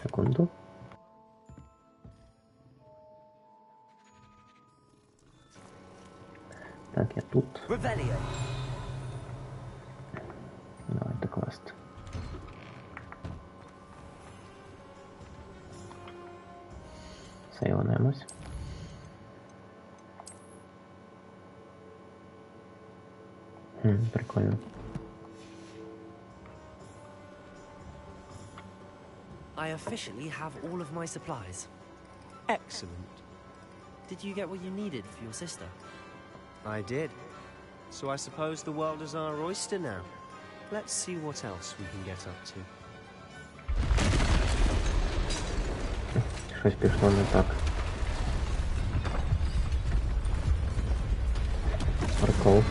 A: секунду. Так, я тут. Давайте квест. Сейвнемось. Прикольно.
L: I officially have all of my supplies.
J: Excellent.
L: Did you get what you needed for your sister?
J: I did. So I suppose the world is our oyster now. Let's see what else we can get up to.
A: Щось пішло не так. Прикол.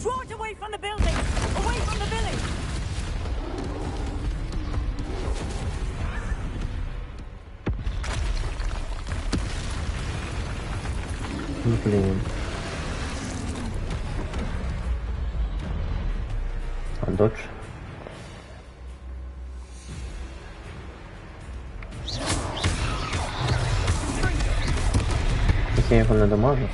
N: Draw it away from the building! Away from the village!
A: Блін. А додж? Я його не дамажу.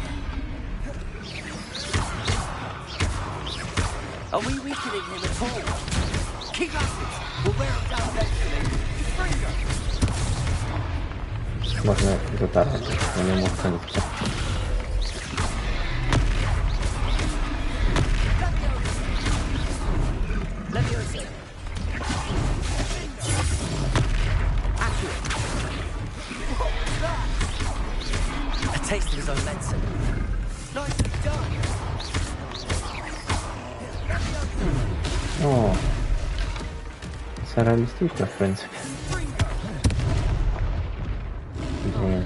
A: Можна затаргати, я не можу прийти. О, це реалістично, в принципі. Блін.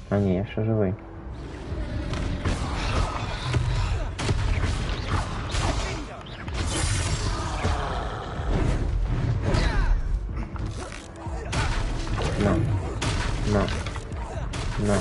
A: А ні, я ще живий. На.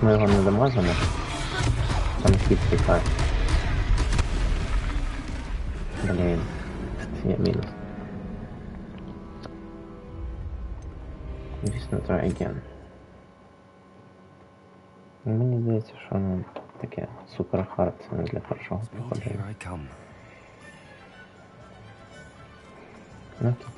A: Ми його не дамажимо. Там хід тікає. Блін. Є мінус. Звісно, try again. Мені здається, що ну, таке супер хард це не для першого проходження. Ну тут.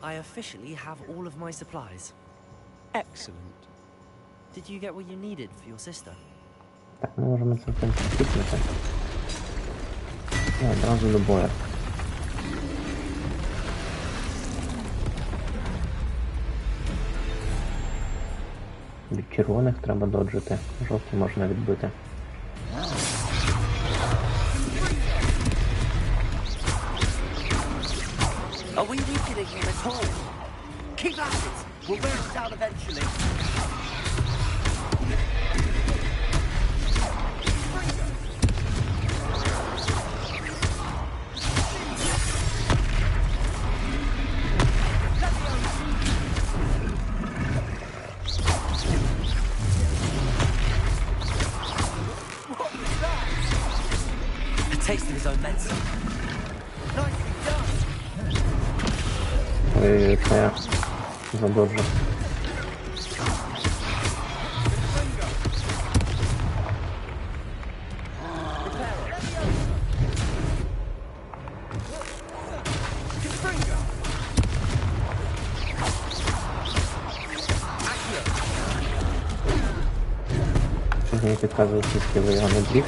L: I officially have all of my supplies. Excellent. Did you get what you needed for your sister?
A: Так, ми можемо це в принципі купити. Одразу до бою. Від червоних треба доджити, жовті можна відбити.
D: Are we weakening him at all? Keep at it! We'll wear it down eventually.
L: A taste of his own medicine.
D: Nicely done!
A: Ой, це я задоджу. Мені підказує, скільки ви його не дріг.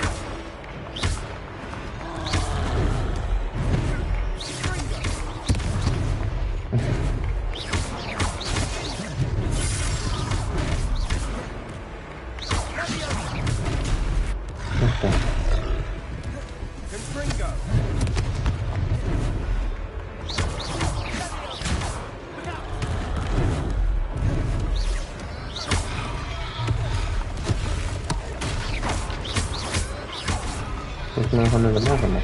A: Тут ми його не заможемо.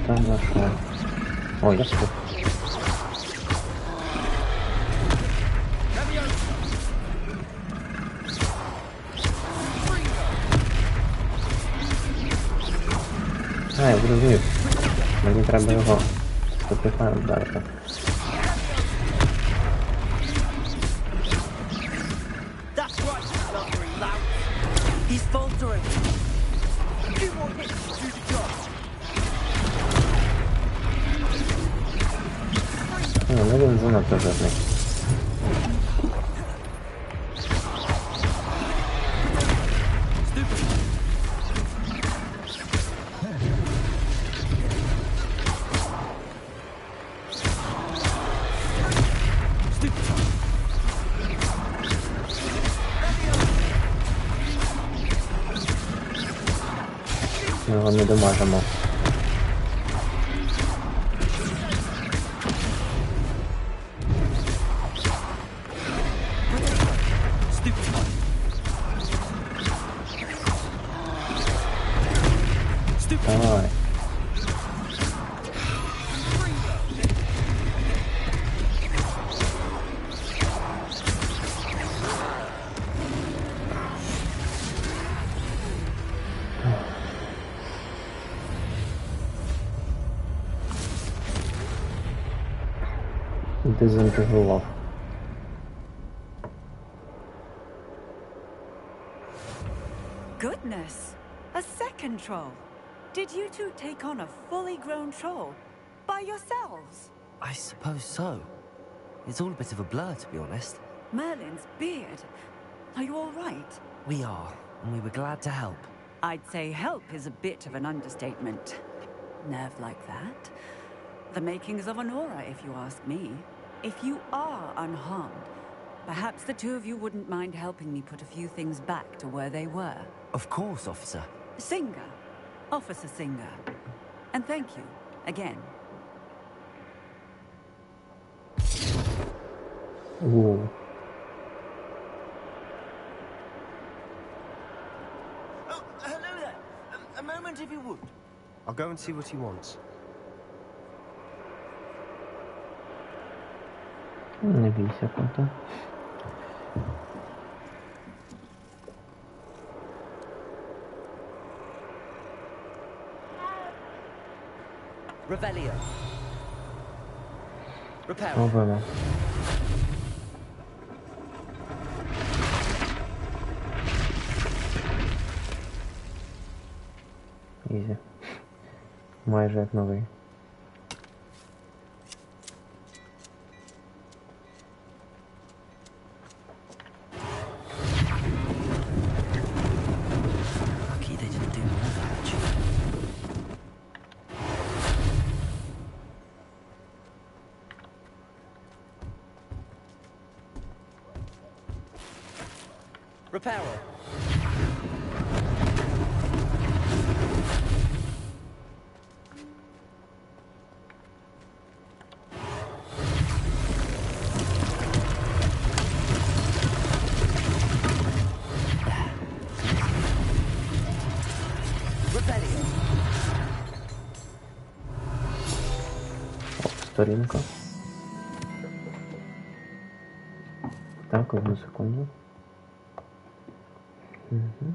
A: Там зашло. Ой, я спал. Я зрозумів. Мені треба його стопифаєм вдарити. занадто жирний. Ми його не домажемо. Давай. Дезінтегрував.
H: Goodness! A second troll. Did you two take on a fully grown troll by yourselves?
L: I suppose so. It's all a bit of a blur, to be honest.
H: Merlin's beard. Are you all right?
L: We are, and we were glad to help.
H: I'd say help is a bit of an understatement. Nerve like that. The makings of an aura, if you ask me. If you are unharmed, perhaps the two of you wouldn't mind helping me put a few things back to where they were.
L: Of course, officer.
H: Singer. Officer Singer. And thank you, again.
A: Ooh.
J: Oh, hello there. A moment if you would.
E: I'll go and see what he wants.
A: Не бійся, кота.
L: Revelio. Repair.
A: Пробуємо. Ізі. Майже як новий.
L: Repairer.
A: Сторінка. Так, одну секунду. Угу.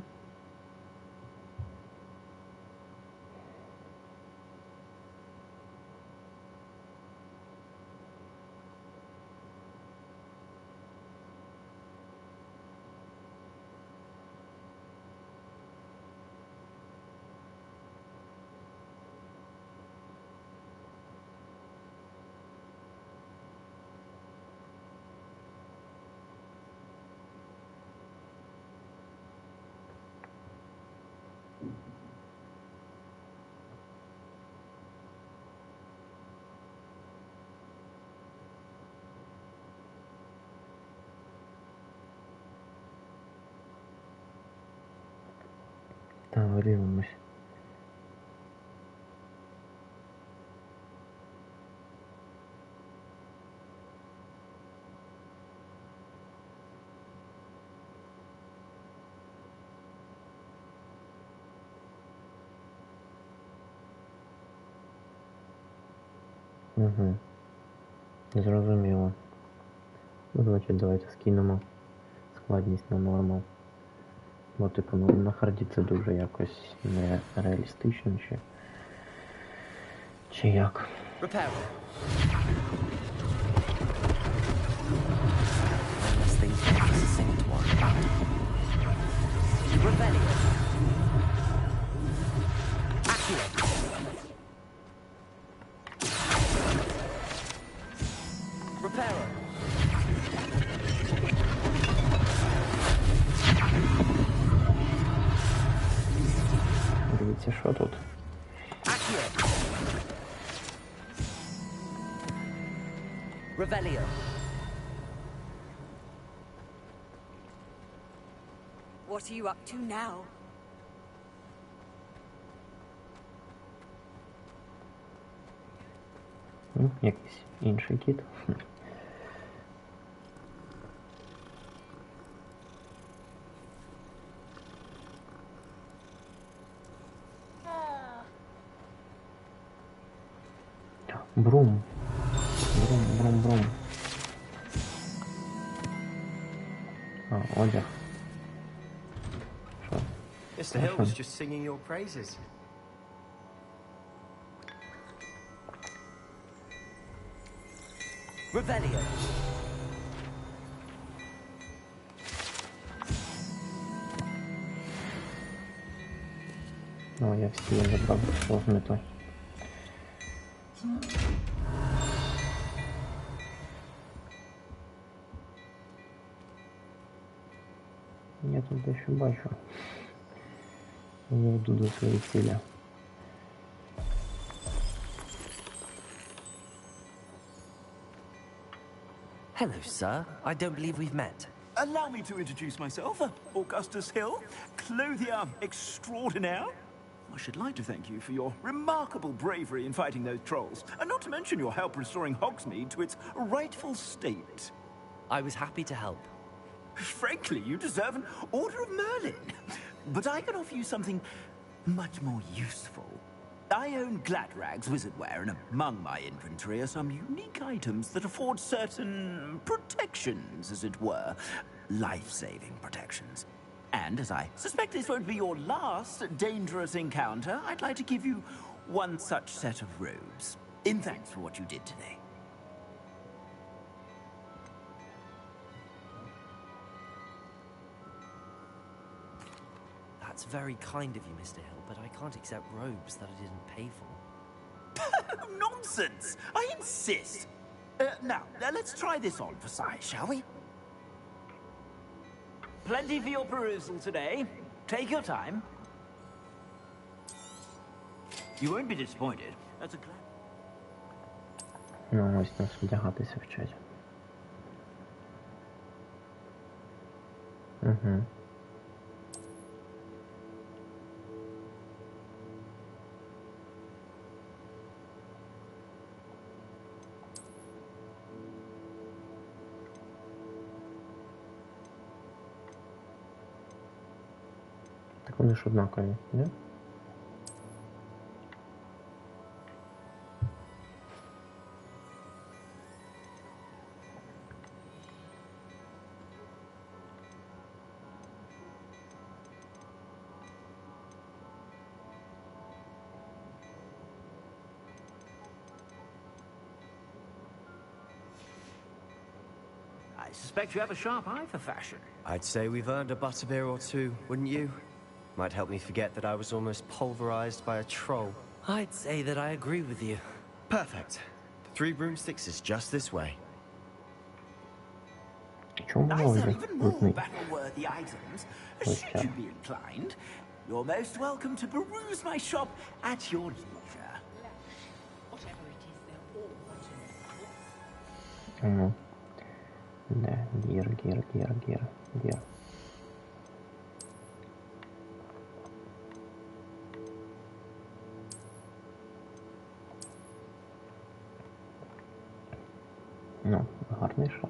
A: Так, дивимось. Угу. Зрозуміло. Ну, значить, давайте скинемо складність на норму. Бо, типу, ну, на харді це дуже якось нереалістично, чи як.
L: Repair. Accio. Revelio.
N: What are you up to now?
A: Якийсь інший кіт. Брум. Брум. А, одяг. Що?
J: Mr. Hill was just singing your praises.
L: Revelio.
A: Ну, я всі забрав, що в мету. Я тут дещо бачу. Я йду до своєї цілі.
L: Hello, sir. I don't believe we've met.
O: Allow me to introduce myself, Augustus Hill, clothier extraordinaire. I should like to thank you for your remarkable bravery in fighting those trolls, and not to mention your help restoring Hogsmeade to its rightful state.
L: I was happy to help.
O: Frankly, you deserve an Order of Merlin. But I can offer you something much more useful. I own Gladrag's wizardware, and among my inventory are some unique items that afford certain protections, as it were. Life-saving protections. And as I suspect this won't be your last dangerous encounter, I'd like to give you one such set of robes, in thanks for what you did today.
L: That's very kind of you, Mr. Hill, but I can't accept robes that I didn't pay for.
O: Nonsense! I insist! Now, let's try this on for size, shall we? Plenty for your perusal today. Take your time. You won't be disappointed. That's a glad...
A: Ну, ось нас вдягатися вчать. Угу. Так вони ж однакові, не?
O: I suspect you have a sharp eye for fashion.
J: I'd say we've earned a butterbeer or two, wouldn't you? Might help me forget that I was almost pulverized by a troll.
L: I'd say that I agree with you.
J: Perfect. The 3 broomsticks is just this way.
O: I sell even more battle-worthy items. Should you be inclined, you're most welcome to peruse my shop at your leisure.
N: Whatever it is, they're all
A: Ну. Да, гір. Ну, гарний шар.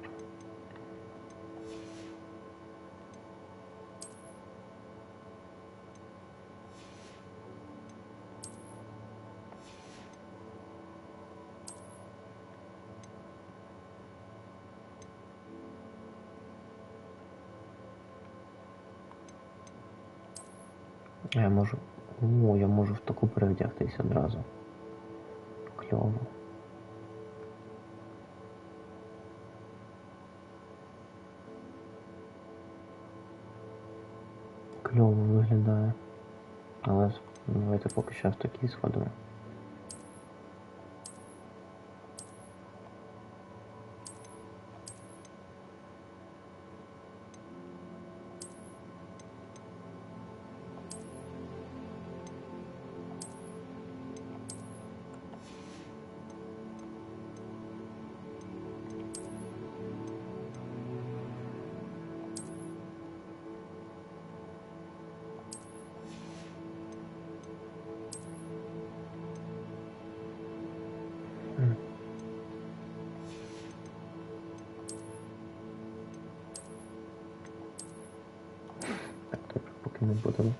A: Я можу... О, я можу в таку перевдягтись одразу. Кльово. Кльово виглядає. Але давайте поки що в такій сходимо. не будемо.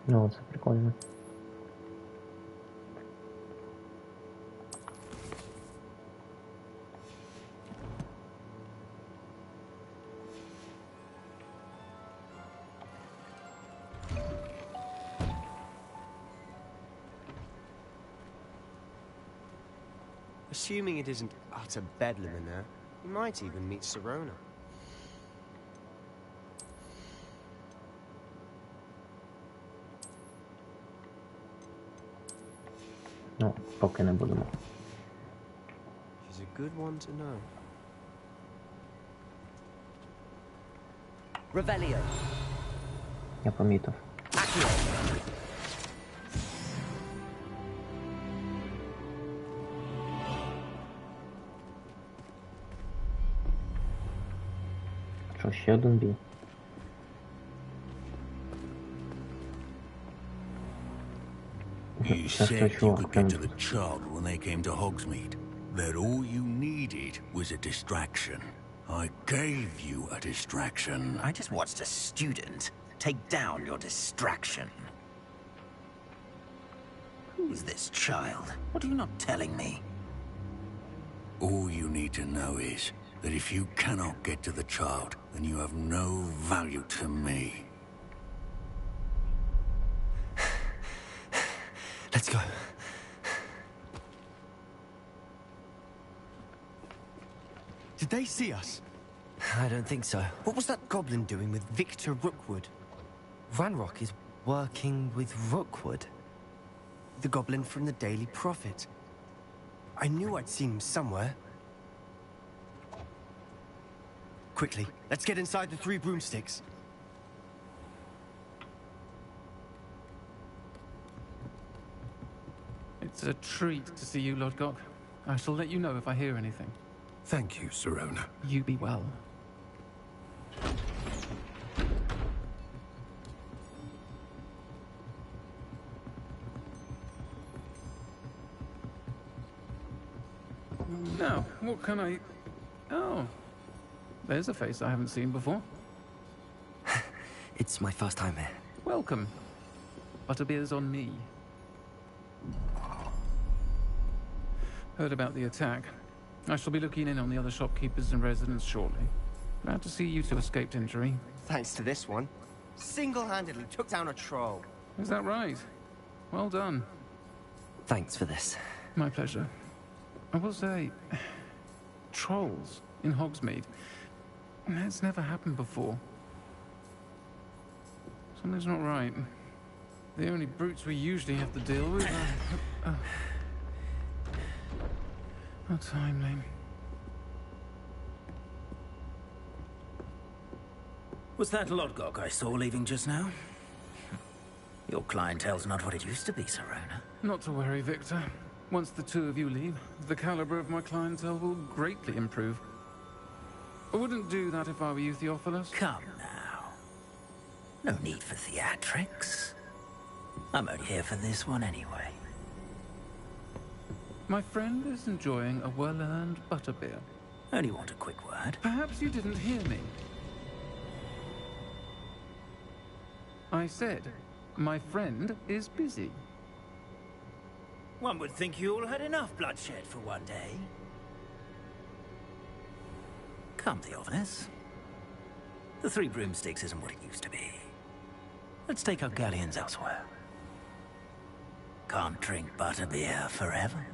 A: Ну, це прикольно.
J: Assuming it isn't utter bedlam in there, you might even meet Sirona.
A: Ну, поки не будемо.
J: She's a good one to know.
L: Revelio.
A: Я помітив. Що, ще один бій?
G: You said you could get to the child when they came to Hogsmeade. That all you needed was a distraction. I gave you a distraction.
D: I just watched a student take down your distraction. Who's this child? What are you not telling me?
G: All you need to know is that if you cannot get to the child, then you have no value to me.
L: Let's go.
J: Did they see us?
L: I don't think so.
J: What was that goblin doing with Victor Rookwood?
L: Ranrock is working with Rookwood.
J: The goblin from the Daily Prophet. I knew I'd seen him somewhere. Quickly, let's get inside the 3 broomsticks.
Q: It's a treat to see you, Lodgok. I shall let you know if I hear anything.
C: Thank you, Sirona.
Q: You be well. Now, what can I... Oh. There's a face I haven't seen before.
L: It's my first time here.
Q: Welcome. Butterbeer's on me. Heard about the attack. I shall be looking in on the other shopkeepers and residents shortly. Glad to see you two escaped injury.
J: Thanks to this one. Single-handedly took down a troll.
Q: Is that right? Well done.
L: Thanks for this.
Q: My pleasure. I will say, trolls in Hogsmeade. That's never happened before. Something's not right. The only brutes we usually have to deal with are... How timely.
D: Was that Lodgok I saw leaving just now? Your clientele's not what it used to be, Sirona.
Q: Not to worry, Victor. Once the two of you leave, the caliber of my clientele will greatly improve. I wouldn't do that if I were you, Theophilus.
D: Come now. No need for theatrics. I'm only here for this one anyway.
Q: My friend is enjoying a well-earned butterbeer.
D: Only want a quick word.
Q: Perhaps you didn't hear me. I said, my friend is busy.
D: One would think you all had enough bloodshed for one day. Come, Theophilus. The 3 broomsticks isn't what it used to be. Let's take our galleons elsewhere. Can't drink butterbeer forever.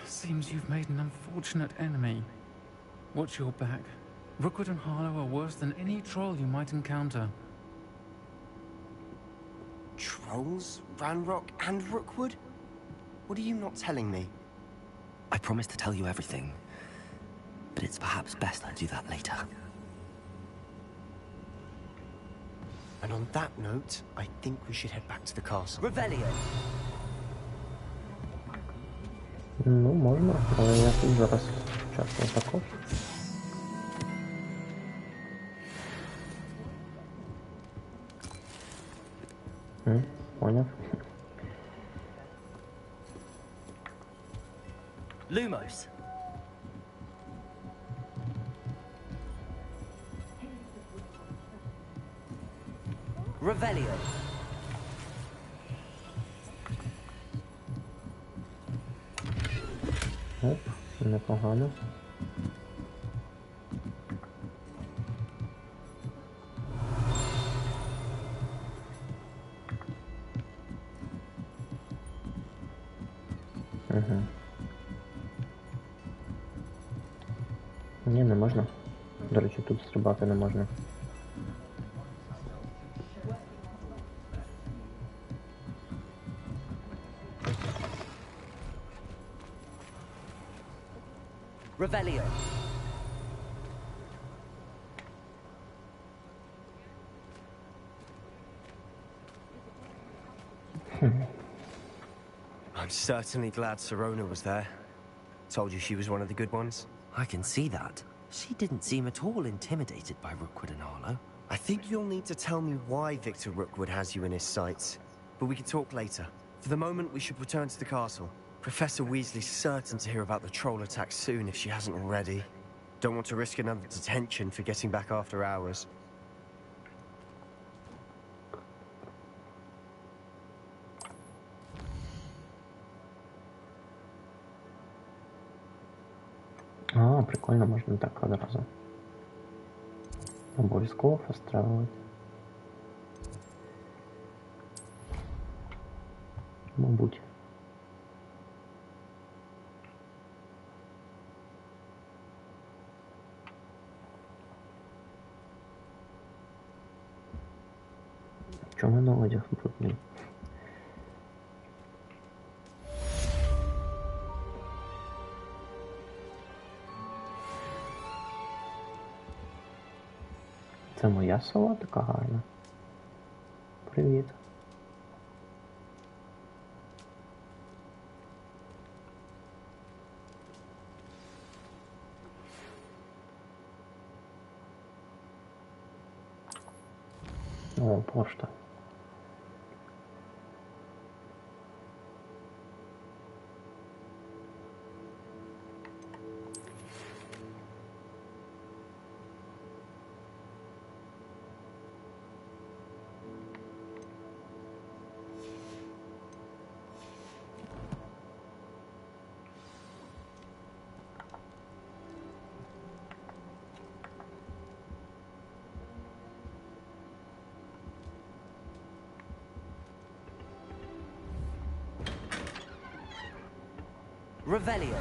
Q: Seems you've made an unfortunate enemy. Watch your back. Rookwood and Harlow are worse than any troll you might encounter.
J: Trolls? Ranrock and Rookwood? What are you not telling me?
L: I promised to tell you everything, but it's perhaps best I do that later.
J: And on that note, I think we should head back to the castle.
L: Revelio!
A: Ну, можна, але я тут зараз часто також. Поняв.
L: Lumos. Revelio.
A: Оп, непогано. Угу. Ні, не можна. До речі, тут стрибати не можна.
L: Revelio.
J: I'm certainly glad Sirona was there. Told you she was one of the good ones.
L: I can see that. She didn't seem at all intimidated by Rookwood and Arlo.
J: I think you'll need to tell me why Victor Rookwood has you in his sights. But we can talk later. For the moment, we should return to the castle. Professor Weasley's certain to hear about the troll attack soon if she hasn't already. Don't want to risk another detention for getting back after hours.
A: А, прикольно, можна так одразу. Обов'язково фастравувати. Мабуть. Чому на одяг брудний? Це моя сова така гарна. Привіт. О, пошта.
L: Revelio.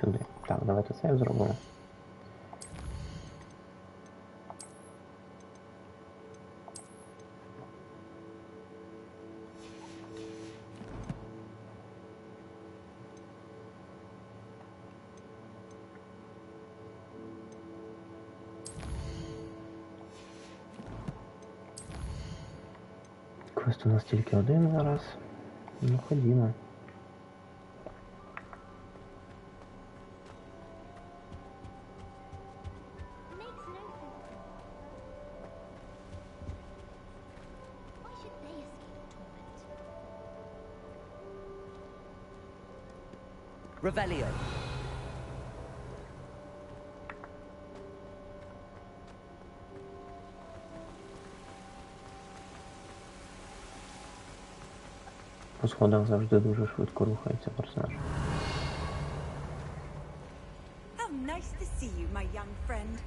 A: Сюди. Так, давайте сейв зробимо. Квест у нас тільки один зараз. Ну, ходімо.
L: Revelio.
A: По сходах завжди дуже швидко рухається персонаж.
N: How nice to see you, my young friend.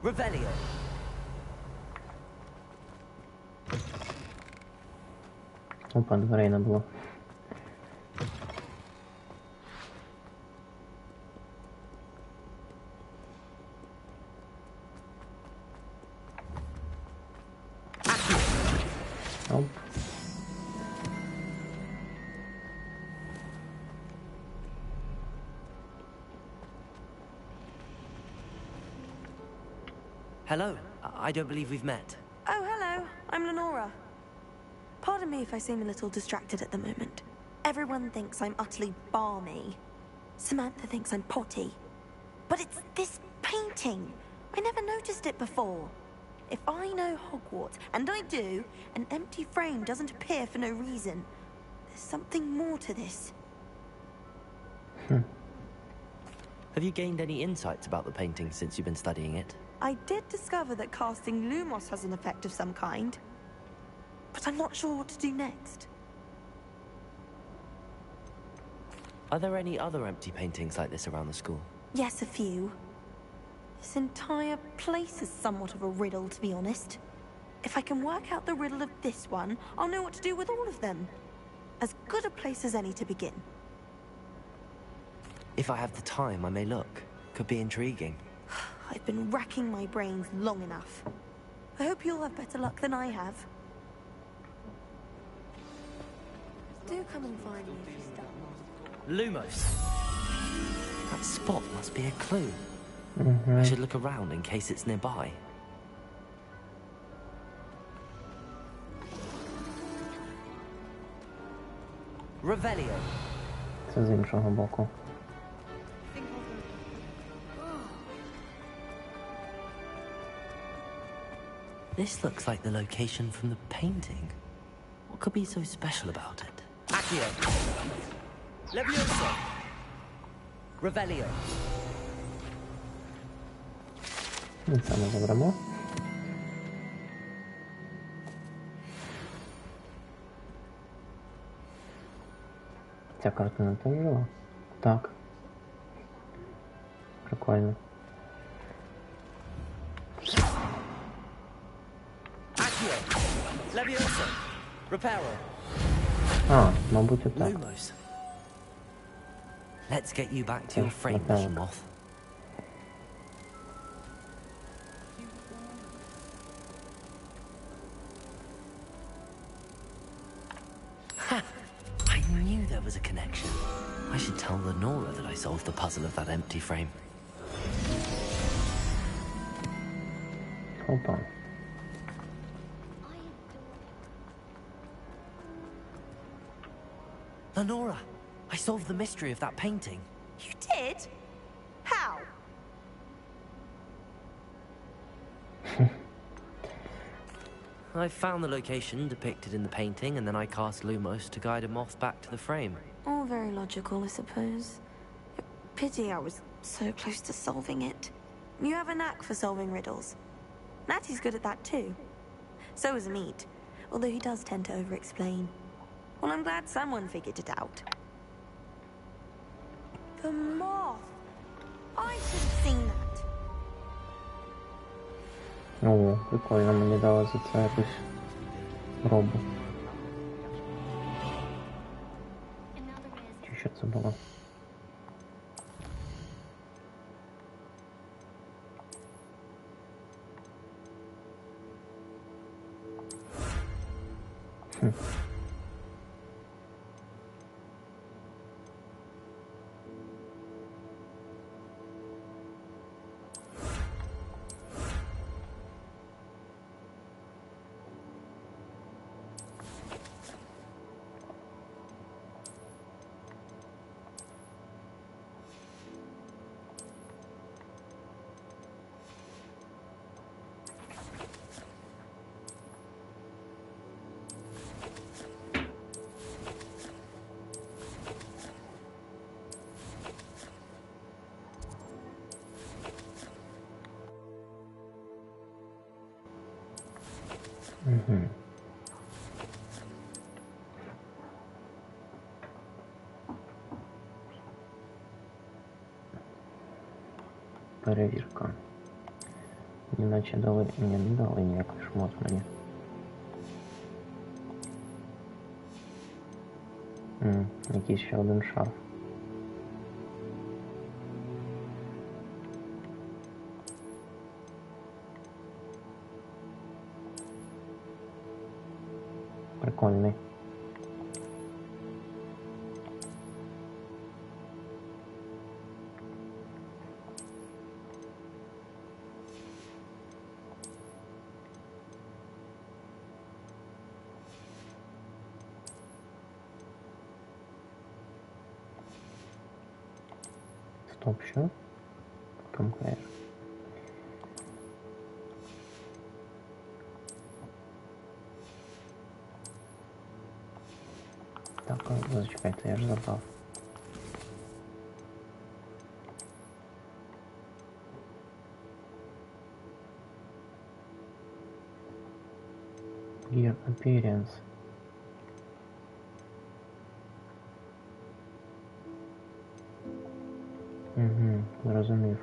L: Revelio.
A: Опа, дверей не було. Оп.
L: Hello. I don't believe we've met.
R: Oh, hello. I'm Lenora. Pardon me if I seem a little distracted at the moment. Everyone thinks I'm utterly balmy. Samantha thinks I'm potty. But it's this painting. I never noticed it before. If I know Hogwarts, and I do, an empty frame doesn't appear for no reason. There's something more to this.
L: Have you gained any insights about the painting since you've been studying it?
R: I did discover that casting Lumos has an effect of some kind. But I'm not sure what to do next.
L: Are there any other empty paintings like this around the school?
R: Yes, a few. This entire place is somewhat of a riddle, to be honest. If I can work out the riddle of this one, I'll know what to do with all of them. As good a place as any to begin.
L: If I have the time, I may look. Could be intriguing.
R: I've been racking my brains long enough. I hope you'll have better luck than I have. Do come and find me if you're stuck.
L: Lumos. That spot must be a clue.
A: Mm-hmm.
L: I should look around in case it's nearby. Revelio.
A: Це з іншого боку.
L: This looks like the location from the painting. What could be so special about it? Accio. Levioso. Revelio.
A: І це ми заберемо. Ця картина теж жила? Так. Прикольно.
L: Accio. Levioso. Reparo.
A: А, мабуть, отак.
L: Lumos. Let's get you back to your frame, little moth. Ha! I knew there was a connection. I should tell Lenora that I solved the puzzle of that empty frame.
A: Hold on.
L: Lenora, I solved the mystery of that painting.
R: You did? How?
L: I found the location depicted in the painting, and then I cast Lumos to guide a moth back to the frame.
R: All very logical, I suppose. Pity I was so close to solving it. You have a knack for solving riddles. Natty's good at that too. So is Meat, although he does tend to over-explain. Well, I'm glad someone figured it out. The moth! I should have seen that.
A: О, прикольно, мені дали за це якусь робу. Чи що це було? Угу. Перевірка. Іначе дали, не дали ніякий шмот мені. Якийсь ще один шар. Прикольний. Стоп, що? Compare. Так, зачекайте, я ж забрав. Gear appearance. Зрозумів.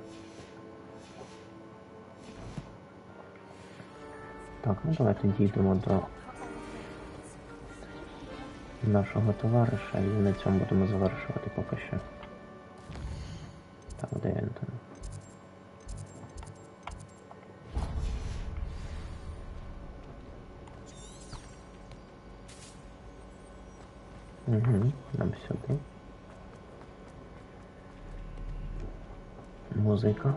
A: Так, ну давайте дійдемо до нашого товариша і на цьому будемо завершувати поки що. Так, де він там? Нам сюди. Музика.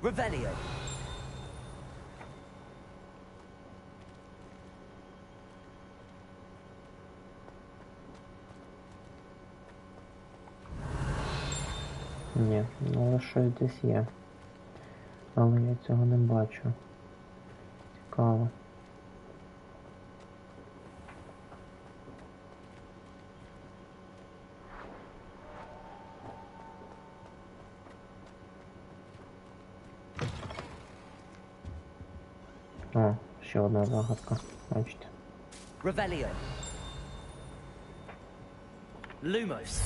L: Revelio.
A: Ні, але щось десь є. Але я цього не бачу. Цікаво. О, ще одна загадка. Бачите.
L: Revelio. Lumos.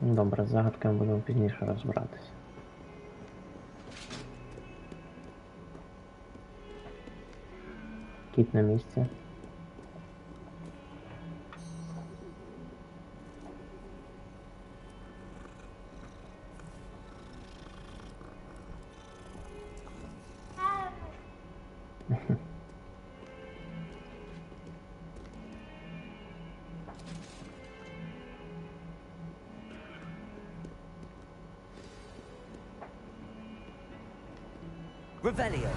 A: Добре, з загадками будемо пізніше розбиратися. Кіт на місці.
L: Revelio.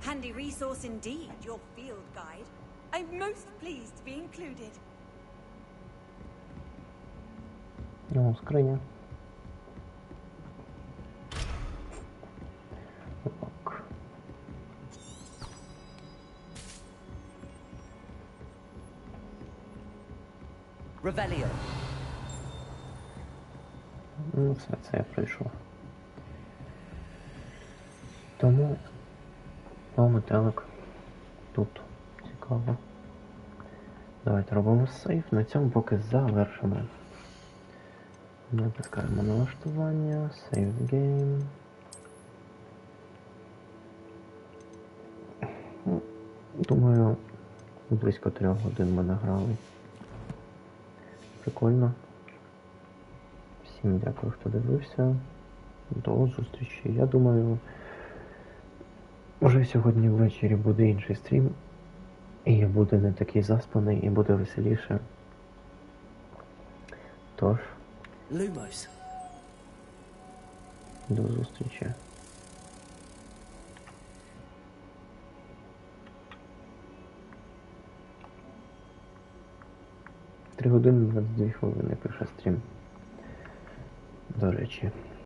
N: Handy resource indeed, your field guide. I'm most pleased to be included.
A: О, скриня. Так.
L: Revelio.
A: Ну, все, це я пройшов. Тому... О, метелик. Тут. Цікаво. Давайте робимо сейф. На цьому поки завершимо. Натискаємо налаштування. Save game. Думаю, близько 3 годин ми награли. Прикольно. Всім дякую, хто дивився. До зустрічі. Я думаю, може сьогодні ввечері буде інший стрім. І буде не такий заспаний, і буде веселіше. Тож.
L: Lumos.
A: До зустрічі. 3 години 22 хвилини пише стрім. До речі.